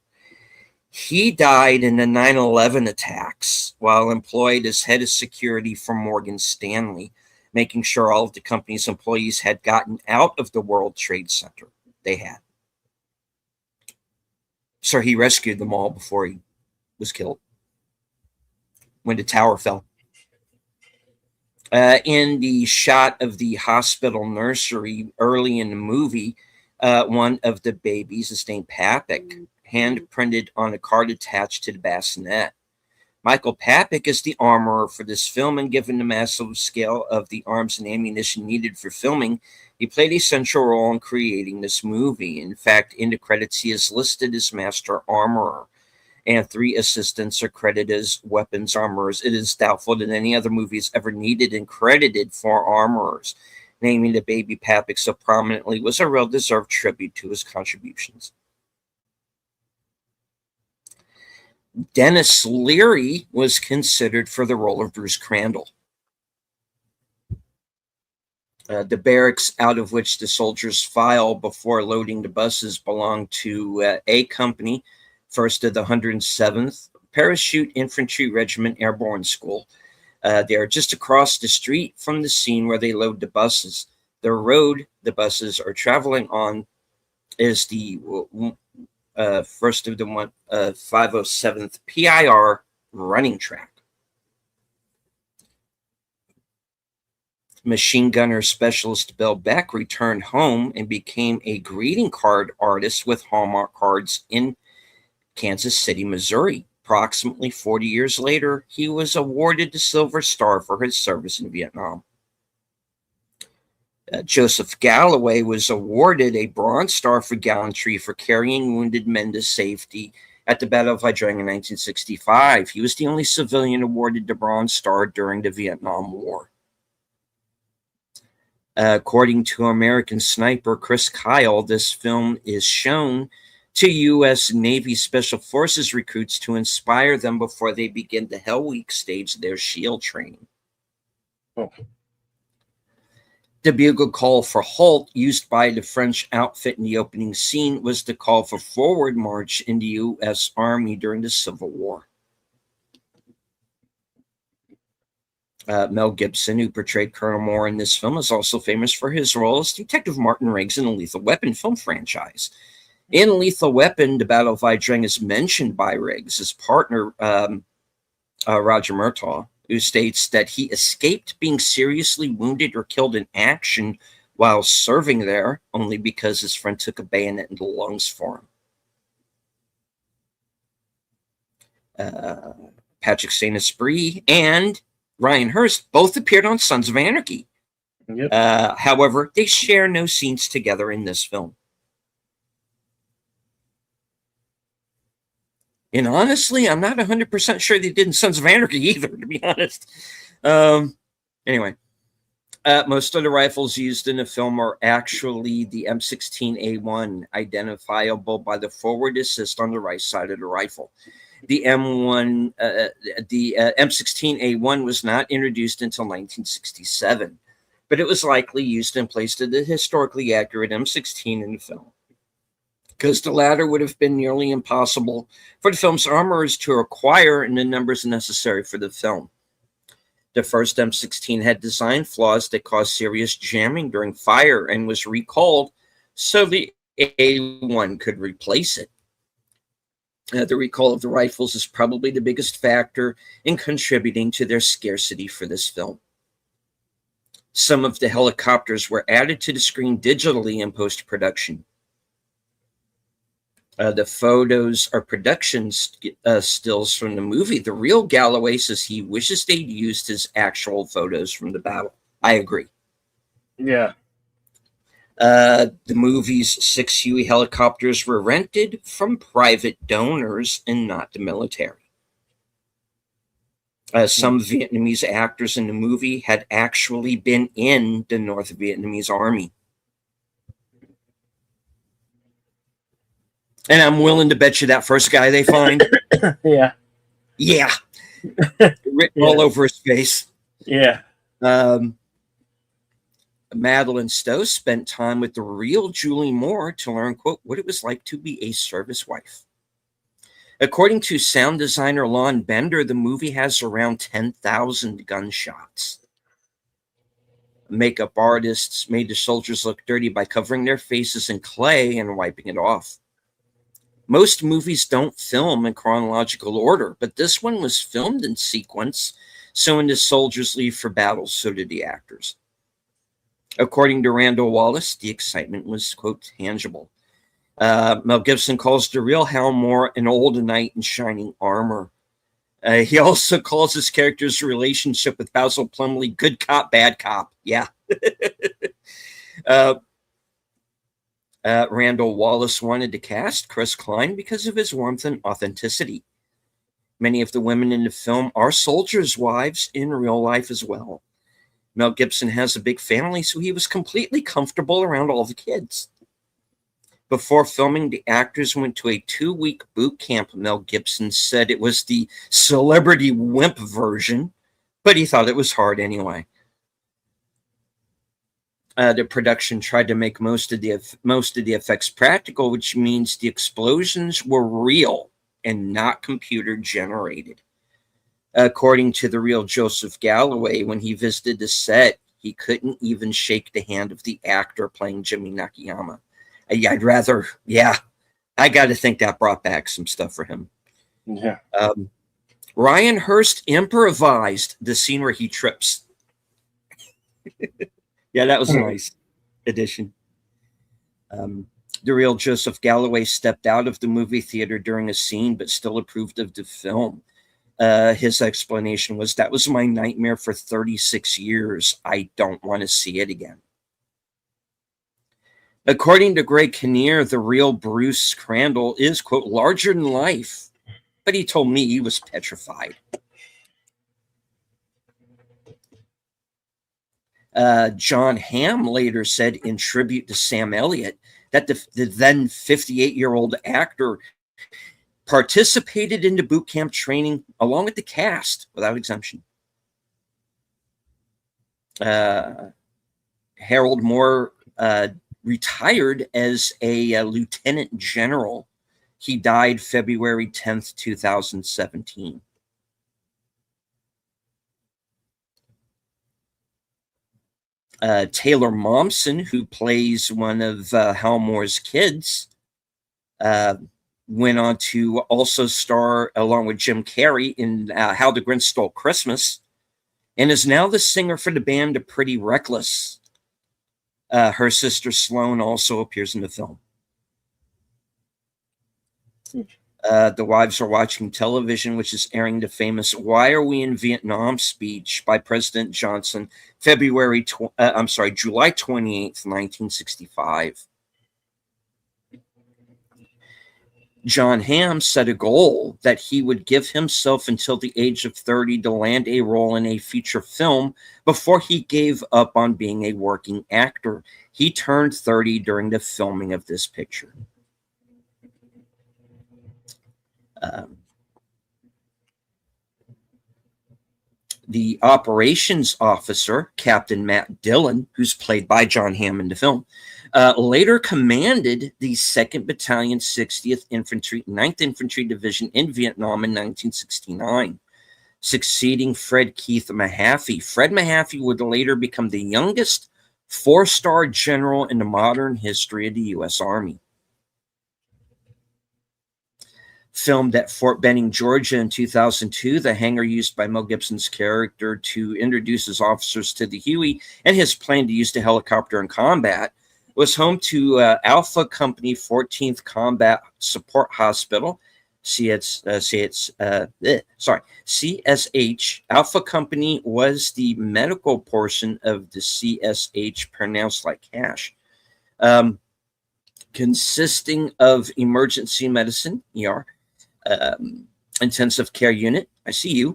Speaker 3: He died in the 9/11 attacks while employed as head of security for Morgan Stanley, making sure all of the company's employees had gotten out of the World Trade Center. They had. So he rescued them all before he was killed when the tower fell. In the shot of the hospital nursery early in the movie, one of the babies is named Papik, hand printed on a card attached to the bassinet. Michael Papik is the armorer for this film, and given the massive scale of the arms and ammunition needed for filming, he played a central role in creating this movie. In fact, in the credits, he is listed as Master Armorer, and 3 assistants are credited as weapons armorers. It is doubtful that any other movies ever needed and credited 4 armorers. Naming the baby Papik so prominently was a well-deserved tribute to his contributions. Dennis Leary was considered for the role of Bruce Crandall. The barracks out of which the soldiers file before loading the buses belonged to A Company, 1st of the 107th Parachute Infantry Regiment Airborne School. They are just across the street from the scene where they load the buses. The road the buses are traveling on is the 1st of the 507th PIR running track. Machine gunner specialist Bill Beck returned home and became a greeting card artist with Hallmark Cards in Kansas City, Missouri. Approximately 40 years later, he was awarded the Silver Star for his service in Vietnam. Joseph Galloway was awarded a Bronze Star for gallantry for carrying wounded men to safety at the Battle of Haidian in 1965. He was the only civilian awarded the Bronze Star during the Vietnam War. According to American sniper Chris Kyle, this film is shown to U.S. Navy Special Forces recruits to inspire them before they begin the Hell Week stage of their SHIELD training.
Speaker 1: Oh.
Speaker 3: The bugle call for halt used by the French outfit in the opening scene was the call for forward march in the U.S. Army during the Civil War. Mel Gibson, who portrayed Colonel Moore in this film, is also famous for his role as Detective Martin Riggs in the Lethal Weapon film franchise. In Lethal Weapon, the Battle of Haidian is mentioned by Riggs' his partner, Roger Murtaugh, who states that he escaped being seriously wounded or killed in action while serving there, only because his friend took a bayonet in the lungs for him. Patrick Saint-Esprit and Ryan Hurst both appeared on Sons of Anarchy.
Speaker 1: Yep.
Speaker 3: However, they share no scenes together in this film. And honestly, I'm not 100% sure they did in Sons of Anarchy either, to be honest. Anyway, most of the rifles used in the film are actually the M16A1, identifiable by the forward assist on the right side of the rifle. The M16A1 was not introduced until 1967, but it was likely used in place of the historically accurate M16 in the film, because the latter would have been nearly impossible for the film's armorers to acquire in the numbers necessary for the film. The first M16 had design flaws that caused serious jamming during fire and was recalled so the A1 could replace it. The recall of the rifles is probably the biggest factor in contributing to their scarcity for this film. Some of the helicopters were added to the screen digitally in post-production. The photos are production stills from the movie. The real Galloway says he wishes they'd used his actual photos from the battle. I agree.
Speaker 1: Yeah.
Speaker 3: The movie's 6 Huey helicopters were rented from private donors and not the military. Some Vietnamese actors in the movie had actually been in the North Vietnamese Army. And I'm willing to bet you that first guy they find.
Speaker 1: Yeah.
Speaker 3: Yeah. Written all over his face.
Speaker 1: Yeah.
Speaker 3: Madeline Stowe spent time with the real Julie Moore to learn, quote, what it was like to be a service wife. According to sound designer Lon Bender, the movie has around 10,000 gunshots. Makeup artists made the soldiers look dirty by covering their faces in clay and wiping it off. Most movies don't film in chronological order, but this one was filmed in sequence, so when the soldiers leave for battle, so did the actors. According to Randall Wallace, the excitement was, quote, tangible. Mel Gibson calls the real Hal Moore an old knight in shining armor. He also calls his character's relationship with Basil Plumley good cop, bad cop. Yeah. Randall Wallace wanted to cast Chris Klein because of his warmth and authenticity. Many of the women in the film are soldiers' wives in real life as well. Mel Gibson has a big family, so he was completely comfortable around all the kids. Before filming, the actors went to a 2-week boot camp. Mel Gibson said it was the celebrity wimp version, but he thought it was hard anyway. The production tried to make most of the effects practical, which means the explosions were real and not computer generated. According to the real Joseph Galloway, when he visited the set, he couldn't even shake the hand of the actor playing Jimmy Nakayama. I got to think that brought back some stuff for him.
Speaker 1: Yeah.
Speaker 3: Ryan Hurst improvised the scene where he trips. Yeah, that was a nice addition. The real Joseph Galloway stepped out of the movie theater during a scene, but still approved of the film. His explanation was, that was my nightmare for 36 years. I don't want to see it again. According to Greg Kinnear, the real Bruce Crandall is, quote, larger than life, but he told me he was petrified. John Hamm later said in tribute to Sam Elliott that the then 58-year-old actor participated in the boot camp training along with the cast without exemption. Harold Moore retired as a lieutenant general. He died February 10th, 2017. Taylor Momsen, who plays one of Hal Moore's kids, went on to also star along with Jim Carrey in How the Grinch Stole Christmas, and is now the singer for the band The Pretty Reckless. Her sister Sloane also appears in the film. The Wives Are Watching Television, which is airing the famous "Why Are We in Vietnam" speech by President Johnson, July 28th, 1965. John Hamm set a goal that he would give himself until the age of 30 to land a role in a feature film before he gave up on being a working actor. He turned 30 during the filming of this picture. The operations officer, Captain Matt Dillon, who's played by John Hamm in the film, later commanded the 2nd Battalion, 60th Infantry, 9th Infantry Division in Vietnam in 1969, succeeding Fred Keith Mahaffey. Fred Mahaffey would later become the youngest 4-star general in the modern history of the U.S. Army. Filmed at Fort Benning, Georgia in 2002, the hangar used by Mel Gibson's character to introduce his officers to the Huey and his plan to use the helicopter in combat was home to Alpha Company 14th Combat Support Hospital, CSH. Alpha Company was the medical portion of the CSH, pronounced like cash, consisting of emergency medicine, ER, intensive care unit, ICU,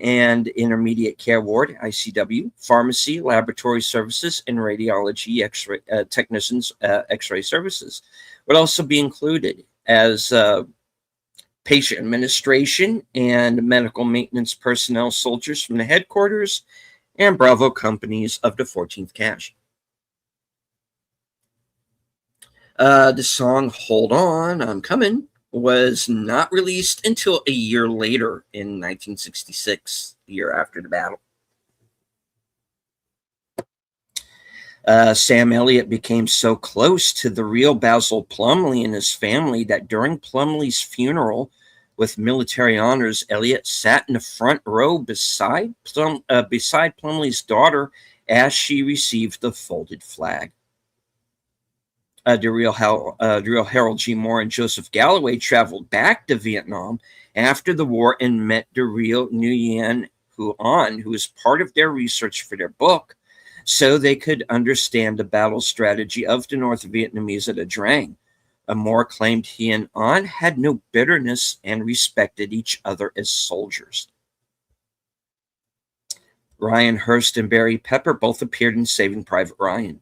Speaker 3: and intermediate care ward, ICW, pharmacy, laboratory services, and radiology X-ray technicians, X-ray services would also be included, as patient administration and medical maintenance personnel, soldiers from the headquarters and Bravo companies of the 14th Cash. The song "Hold On, I'm Coming" was not released until a year later in 1966, the year after the battle. Sam Elliott became so close to the real Basil Plumley and his family that during Plumley's funeral with military honors, Elliott sat in the front row beside Plumley's daughter as she received the folded flag. The real Harold G. Moore and Joseph Galloway traveled back to Vietnam after the war and met the real Nguyen Huan, who was part of their research for their book, so they could understand the battle strategy of the North Vietnamese at Nha Trang. Moore claimed he and An had no bitterness and respected each other as soldiers. Ryan Hurst and Barry Pepper both appeared in Saving Private Ryan.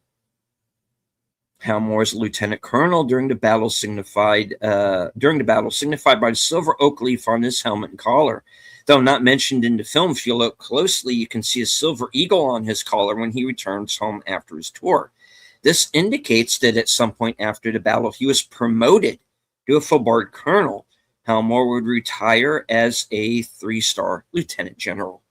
Speaker 3: Hal Moore's lieutenant colonel during the battle signified by the silver oak leaf on his helmet and collar. Though not mentioned in the film, if you look closely, you can see a silver eagle on his collar when he returns home after his tour. This indicates that at some point after the battle, he was promoted to a full-board colonel. Hal Moore would retire as a 3-star lieutenant general.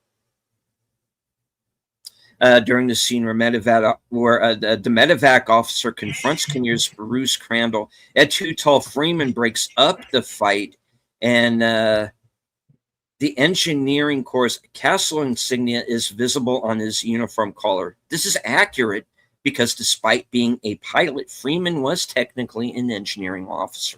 Speaker 3: During the scene where the medevac officer confronts Kinnear's Bruce Crandall, Ed Too Tall Freeman breaks up the fight, and the engineering corps castle insignia is visible on his uniform collar. This is accurate because despite being a pilot, Freeman was technically an engineering officer.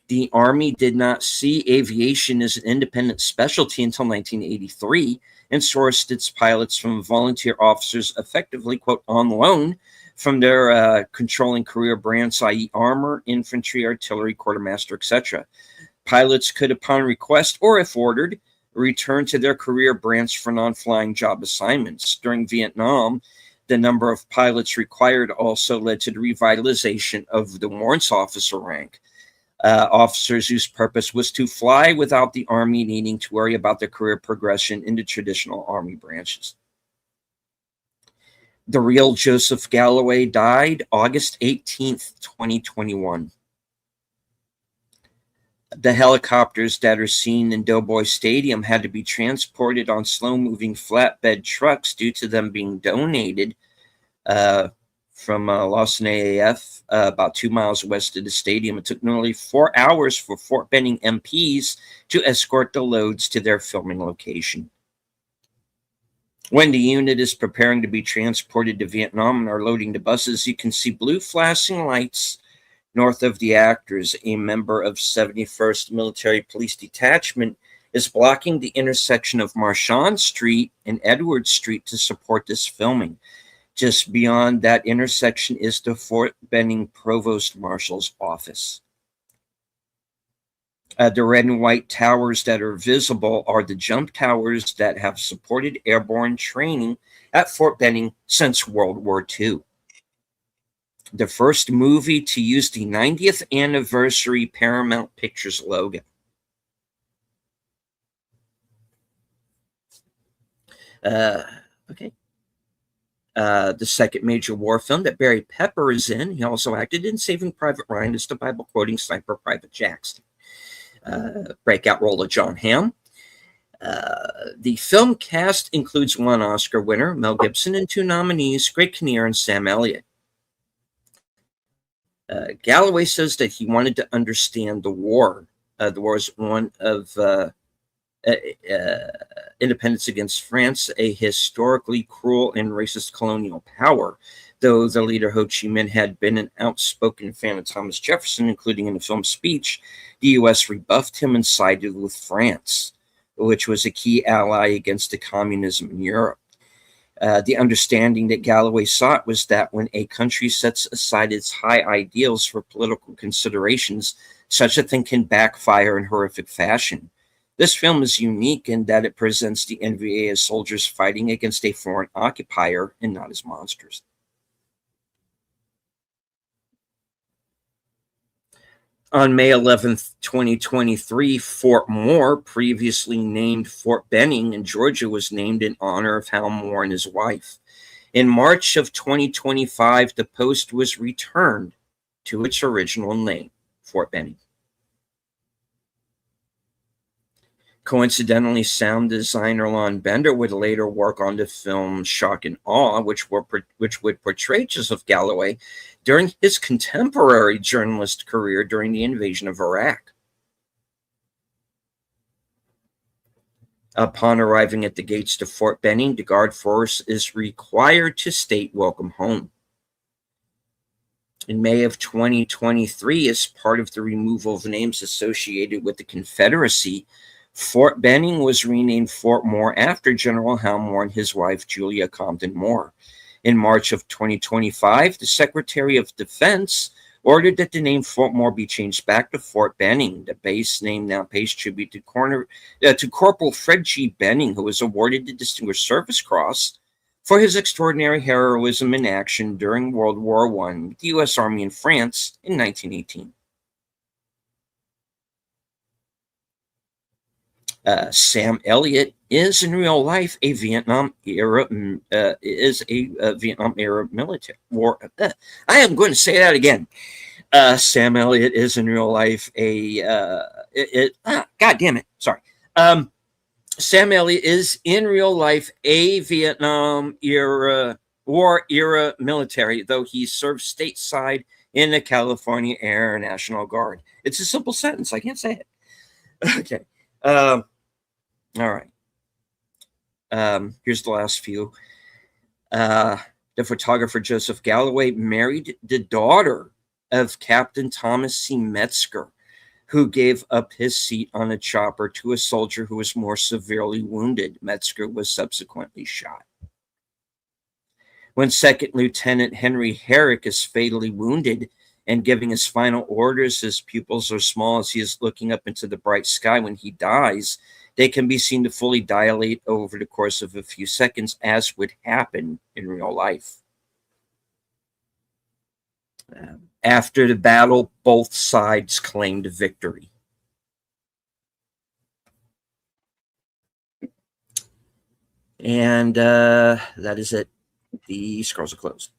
Speaker 3: The Army did not see aviation as an independent specialty until 1983 and sourced its pilots from volunteer officers effectively, quote, on loan from their controlling career brands, i.e. armor, infantry, artillery, quartermaster, etc. Pilots could, upon request or if ordered, return to their career branch for non-flying job assignments. During Vietnam, the number of pilots required also led to the revitalization of the warrants officer rank. Officers whose purpose was to fly without the Army needing to worry about their career progression in the traditional Army branches. The real Joseph Galloway died August 18th, 2021. The helicopters that are seen in Doughboy Stadium had to be transported on slow-moving flatbed trucks due to them being donated from Lawson AAF, about 2 miles west of the stadium. It took nearly 4 hours for Fort Benning MPs to escort the loads to their filming location. When the unit is preparing to be transported to Vietnam and are loading the buses, you can see blue flashing lights north of the actors. A member of 71st Military Police Detachment is blocking the intersection of Marchand Street and Edward Street to support this filming. Just beyond that intersection is the Fort Benning Provost Marshal's office. The red and white towers that are visible are the jump towers that have supported airborne training at Fort Benning since World War II. The first movie to use the 90th anniversary Paramount Pictures logo. Okay. The second major war film that Barry Pepper is in. He also acted in Saving Private Ryan as the Bible-quoting sniper Private Jackson. Breakout role of John Hamm. The film cast includes one Oscar winner, Mel Gibson, and 2 nominees, Greg Kinnear and Sam Elliott. Galloway says that he wanted to understand the war. The war is one of independence against France, a historically cruel and racist colonial power. Though the leader Ho Chi Minh had been an outspoken fan of Thomas Jefferson, including in the film's speech, the U.S. rebuffed him and sided with France, which was a key ally against the communism in Europe. The understanding that Galloway sought was that when a country sets aside its high ideals for political considerations, such a thing can backfire in horrific fashion. This film is unique in that it presents the NVA as soldiers fighting against a foreign occupier and not as monsters. On May 11th, 2023, Fort Moore, previously named Fort Benning in Georgia, was named in honor of Hal Moore and his wife. In March of 2025, the post was returned to its original name, Fort Benning. Coincidentally, sound designer Lon Bender would later work on the film Shock and Awe, which would portray Joseph Galloway during his contemporary journalist career during the invasion of Iraq. Upon arriving at the gates to Fort Benning, the guard force is required to state welcome home. In May of 2023, as part of the removal of names associated with the Confederacy, Fort Benning was renamed Fort Moore after General Hal Moore and his wife, Julia Compton Moore. In March of 2025, the Secretary of Defense ordered that the name Fort Moore be changed back to Fort Benning. The base name now pays tribute to Corporal Fred G. Benning, who was awarded the Distinguished Service Cross for his extraordinary heroism in action during World War I with the U.S. Army in France in 1918. Sam Elliott is in real life a Vietnam era military war. I am going to say that again. Sam Elliott is in real life God damn it. Sorry. Sam Elliott is in real life a Vietnam era war era military, though he served stateside in the California Air National Guard. It's a simple sentence. I can't say it. Okay. All right. Here's the last few. The photographer Joseph Galloway married the daughter of Captain Thomas C. Metzger, who gave up his seat on a chopper to a soldier who was more severely wounded. Metzger was subsequently shot. when Second Lieutenant Henry Herrick is fatally wounded and giving his final orders, his pupils are small as he is looking up into the bright sky. When he dies, they can be seen to fully dilate over the course of a few seconds, as would happen in real life. After the battle, both sides claimed victory. And that is it. The scrolls are closed.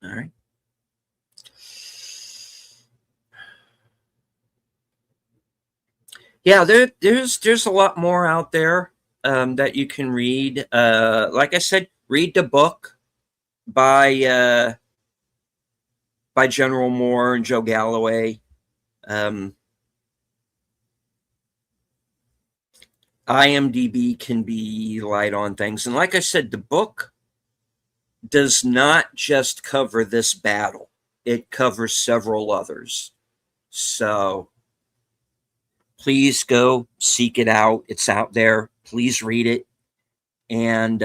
Speaker 3: All right. Yeah, there's a lot more out there that you can read. Like I said, read the book by General Moore and Joe Galloway. IMDb can be light on things, and like I said, the book does not just cover this battle; it covers several others. So please go seek it out. It's out there. Please read it. And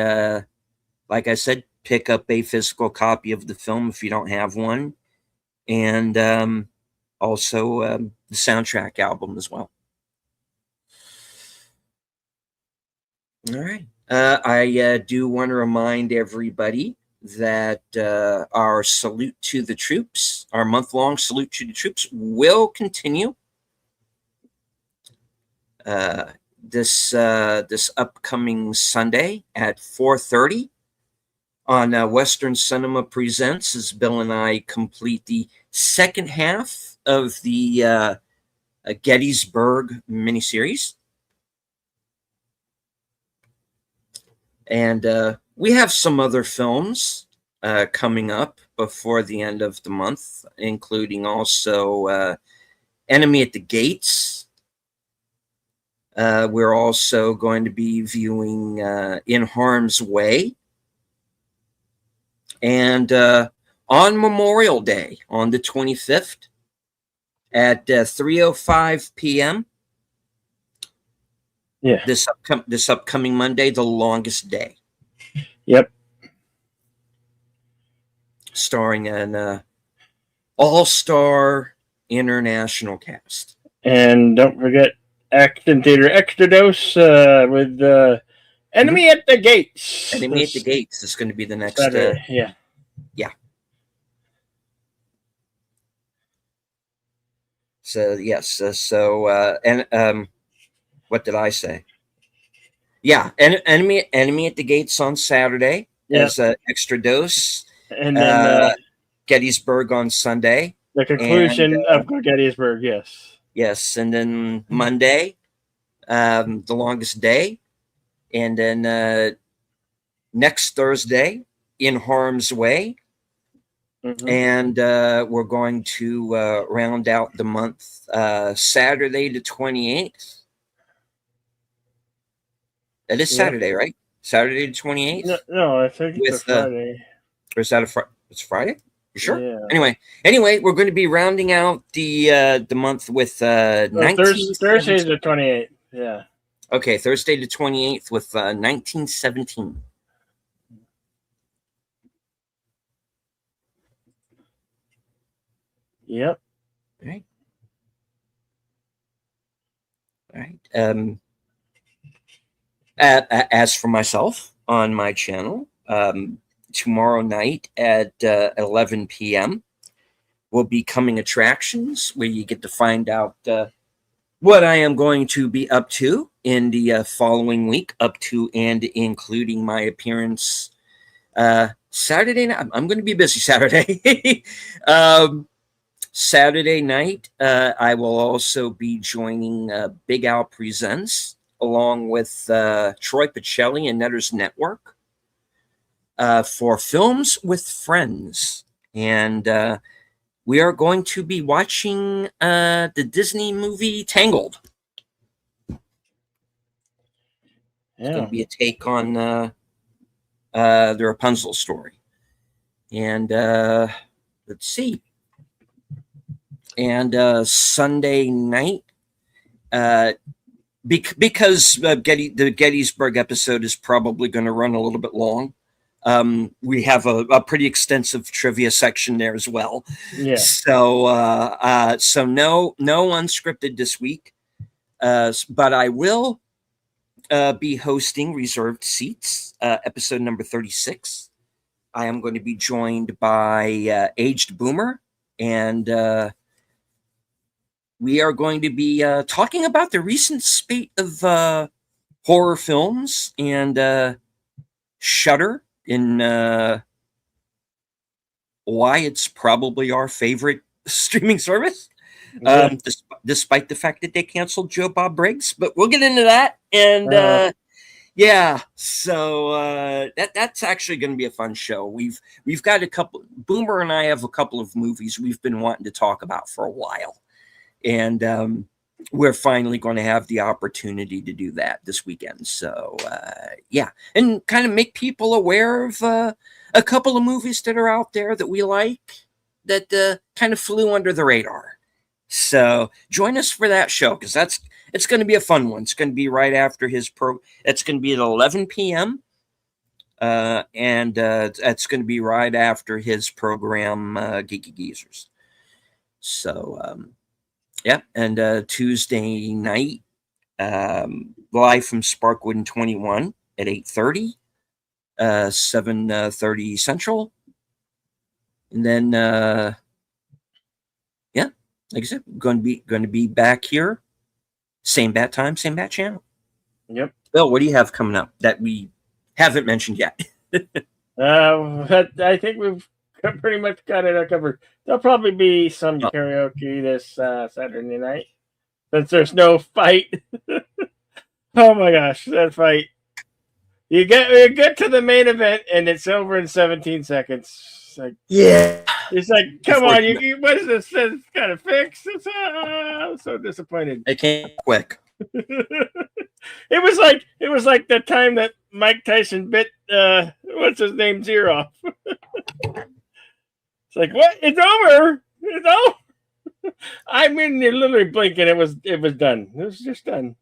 Speaker 3: like I said, pick up a physical copy of the film if you don't have one. And also the soundtrack album as well. All right. I do want to remind everybody that our Salute to the Troops, our month-long Salute to the Troops, will continue. This upcoming Sunday at 4:30 on Western Cinema Presents, as Bill and I complete the second half of the Gettysburg miniseries. And we have some other films coming up before the end of the month, including also Enemy at the Gates. We're also going to be viewing In Harm's Way. And on Memorial Day, on the 25th, at 3:05 p.m., this upcoming Monday, The Longest Day.
Speaker 1: Yep.
Speaker 3: Starring an all-star international cast.
Speaker 1: And don't forget Action Theater Extra Dose with Enemy at the Gates.
Speaker 3: Enemy at the Gates is going to be the next.
Speaker 1: Yeah.
Speaker 3: So yes. And what did I say? Yeah, Enemy at the Gates on Saturday as Extra Dose.
Speaker 1: And then
Speaker 3: Gettysburg on Sunday.
Speaker 1: The conclusion of Gettysburg, yes.
Speaker 3: Yes, and then Monday, The Longest Day. And then next Thursday, In Harm's Way. Mm-hmm. And we're going to round out the month Saturday the 28th. That is Saturday, right? Saturday the 28th?
Speaker 1: No, I think it's Friday.
Speaker 3: Or is that a Friday? It's Friday? You sure? Yeah. Anyway, we're going to be rounding out the month with Thursday
Speaker 1: the 28th. Yeah.
Speaker 3: Okay, Thursday the 28th with 1917.
Speaker 1: Yep.
Speaker 3: All right. As for myself on my channel, tomorrow night at 11 p.m. will be Coming Attractions, where you get to find out what I am going to be up to in the following week, up to and including my appearance Saturday night. I'm going to be busy Saturday. Saturday night, I will also be joining Big Al Presents, along with Troy Pacelli and Netters Network, for Films with Friends. And we are going to be watching the Disney movie Tangled. It's going
Speaker 1: Yeah.
Speaker 3: to be a take on the Rapunzel story. And let's see. And Sunday night, because the Gettysburg episode is probably going to run a little bit long. We have a pretty extensive trivia section there as well.
Speaker 1: Yeah.
Speaker 3: So no unscripted this week, but I will be hosting Reserved Seats, episode number 36. I am going to be joined by Aged Boomer, and we are going to be talking about the recent spate of horror films and Shudder in why it's probably our favorite streaming service, despite the fact that they canceled Joe Bob Briggs. But we'll get into that. And yeah, so that's actually going to be a fun show. We've got a couple. Boomer and I have a couple of movies we've been wanting to talk about for a while, and we're finally going to have the opportunity to do that this weekend. So yeah, and kind of make people aware of a couple of movies that are out there that we like that kind of flew under the radar. So join us for that show, because it's going to be a fun one. It's going to be right after his it's going to be at 11 p.m. And it's going to be right after his program, Geeky Geezers. So yeah, and Tuesday night, live from Sparkwood and 21 at 8:30, 7:30 Central, and then yeah, like I said, going to be back here, same bat time, same bat channel.
Speaker 1: Yep.
Speaker 3: Bill, what do you have coming up that we haven't mentioned yet?
Speaker 1: I think we've pretty much got it covered. There'll probably be some karaoke this Saturday night, since there's no fight. Oh my gosh, that fight! You get to the main event and it's over in 17 seconds. It's like,
Speaker 3: Yeah,
Speaker 1: it's like, come on, what is this? It's kind of fixed. I'm so disappointed.
Speaker 3: it came quick.
Speaker 1: It was like the time that Mike Tyson bit what's his name Zero. It's like, what? It's over. It's over. I mean, you literally blink and it was done. It was just done.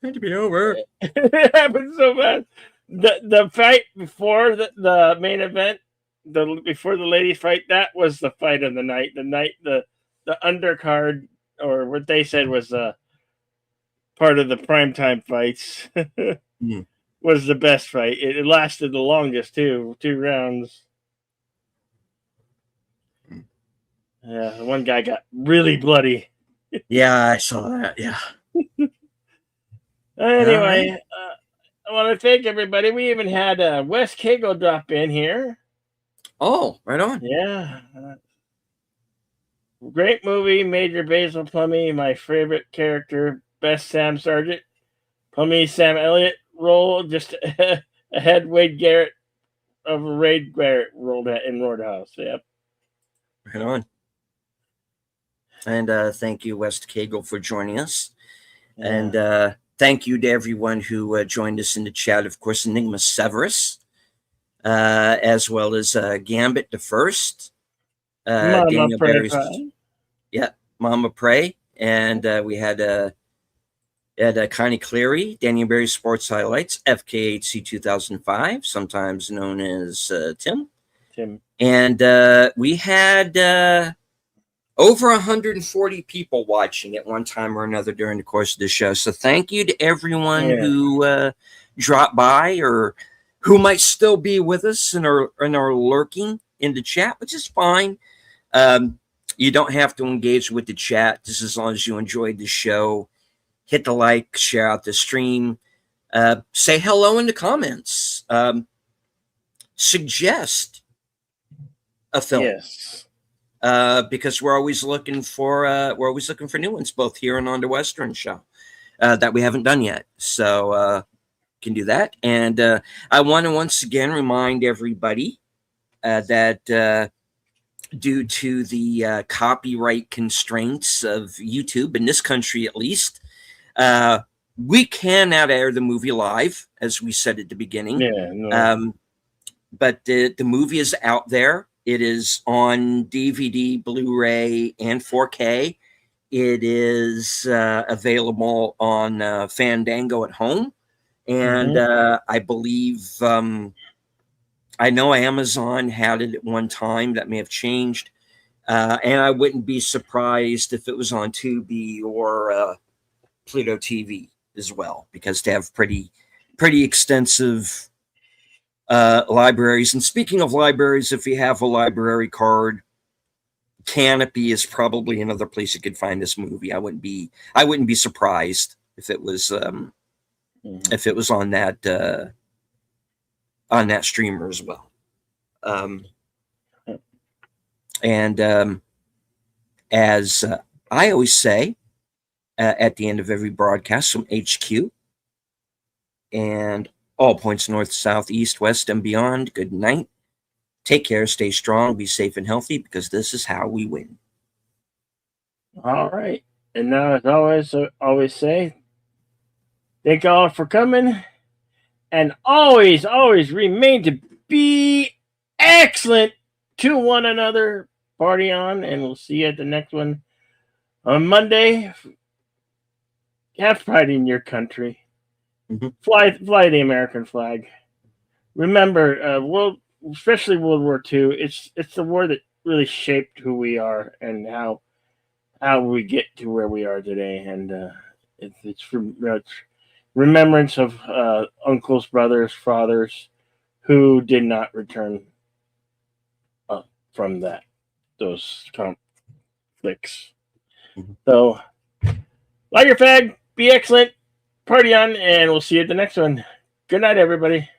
Speaker 3: Had to be over.
Speaker 1: It happened so fast. The fight before the main event, before the ladies fight, that was the fight of the night. The undercard, or what they said was part of the primetime fights, was the best fight. It lasted the longest too, 2 rounds. Yeah, one guy got really bloody.
Speaker 3: Yeah, I saw that. Yeah.
Speaker 1: Anyway, I want to thank everybody. We even had Wes Cagle drop in here.
Speaker 3: Oh, right on.
Speaker 1: Yeah. Great movie, Major Basil Plummy, my favorite character, best Sam Sargent. Plummy, Sam Elliott role, just ahead Wade Garrett of Wade Garrett rolled in Roadhouse. Yep.
Speaker 3: Right on. And thank you, West Cagle, for joining us. Yeah. And thank you to everyone who joined us in the chat. Of course, Enigma Severus, as well as Gambit the First, Daniel Barry's, yeah, Mama Pray, and we had Connie Cleary, Daniel Barry Sports Highlights, FKHC 2005, sometimes known as Tim. And we had over 140 people watching at one time or another during the course of the show. So thank you to everyone who dropped by or who might still be with us and are lurking in the chat, which is fine. You don't have to engage with the chat just as long as you enjoyed the show. Hit the like, share out the stream, say hello in the comments, suggest a film.
Speaker 1: Yes.
Speaker 3: Because we're always looking for new ones, both here and on the Western show that we haven't done yet. So can do that. And I want to once again remind everybody that due to the copyright constraints of YouTube in this country, at least, we cannot air the movie live, as we said at the beginning.
Speaker 1: Yeah. No.
Speaker 3: But the movie is out there. It is on DVD, Blu-ray, and 4K. It is available on Fandango at home. And I believe, I know Amazon had it at one time. That may have changed. And I wouldn't be surprised if it was on Tubi or Pluto TV as well, because they have pretty extensive libraries. And speaking of libraries, if you have a library card, Canopy is probably another place you could find this movie. I wouldn't be surprised if it was on that streamer as well. And as I always say at the end of every broadcast from HQ and all points north, south, east, west, and beyond, good night. Take care, stay strong, be safe and healthy, because this is how we win.
Speaker 1: All right. And now, as always say, thank all for coming, and always remain to be excellent to one another. Party on, and we'll see you at the next one on Monday. Have pride in your country. Fly the American flag. Remember, especially World War II. It's the war that really shaped who we are and how we get to where we are today. And it's remembrance of uncles, brothers, fathers who did not return from those conflicts. So, light your flag, be excellent, party on, and we'll see you at the next one. Good night, everybody.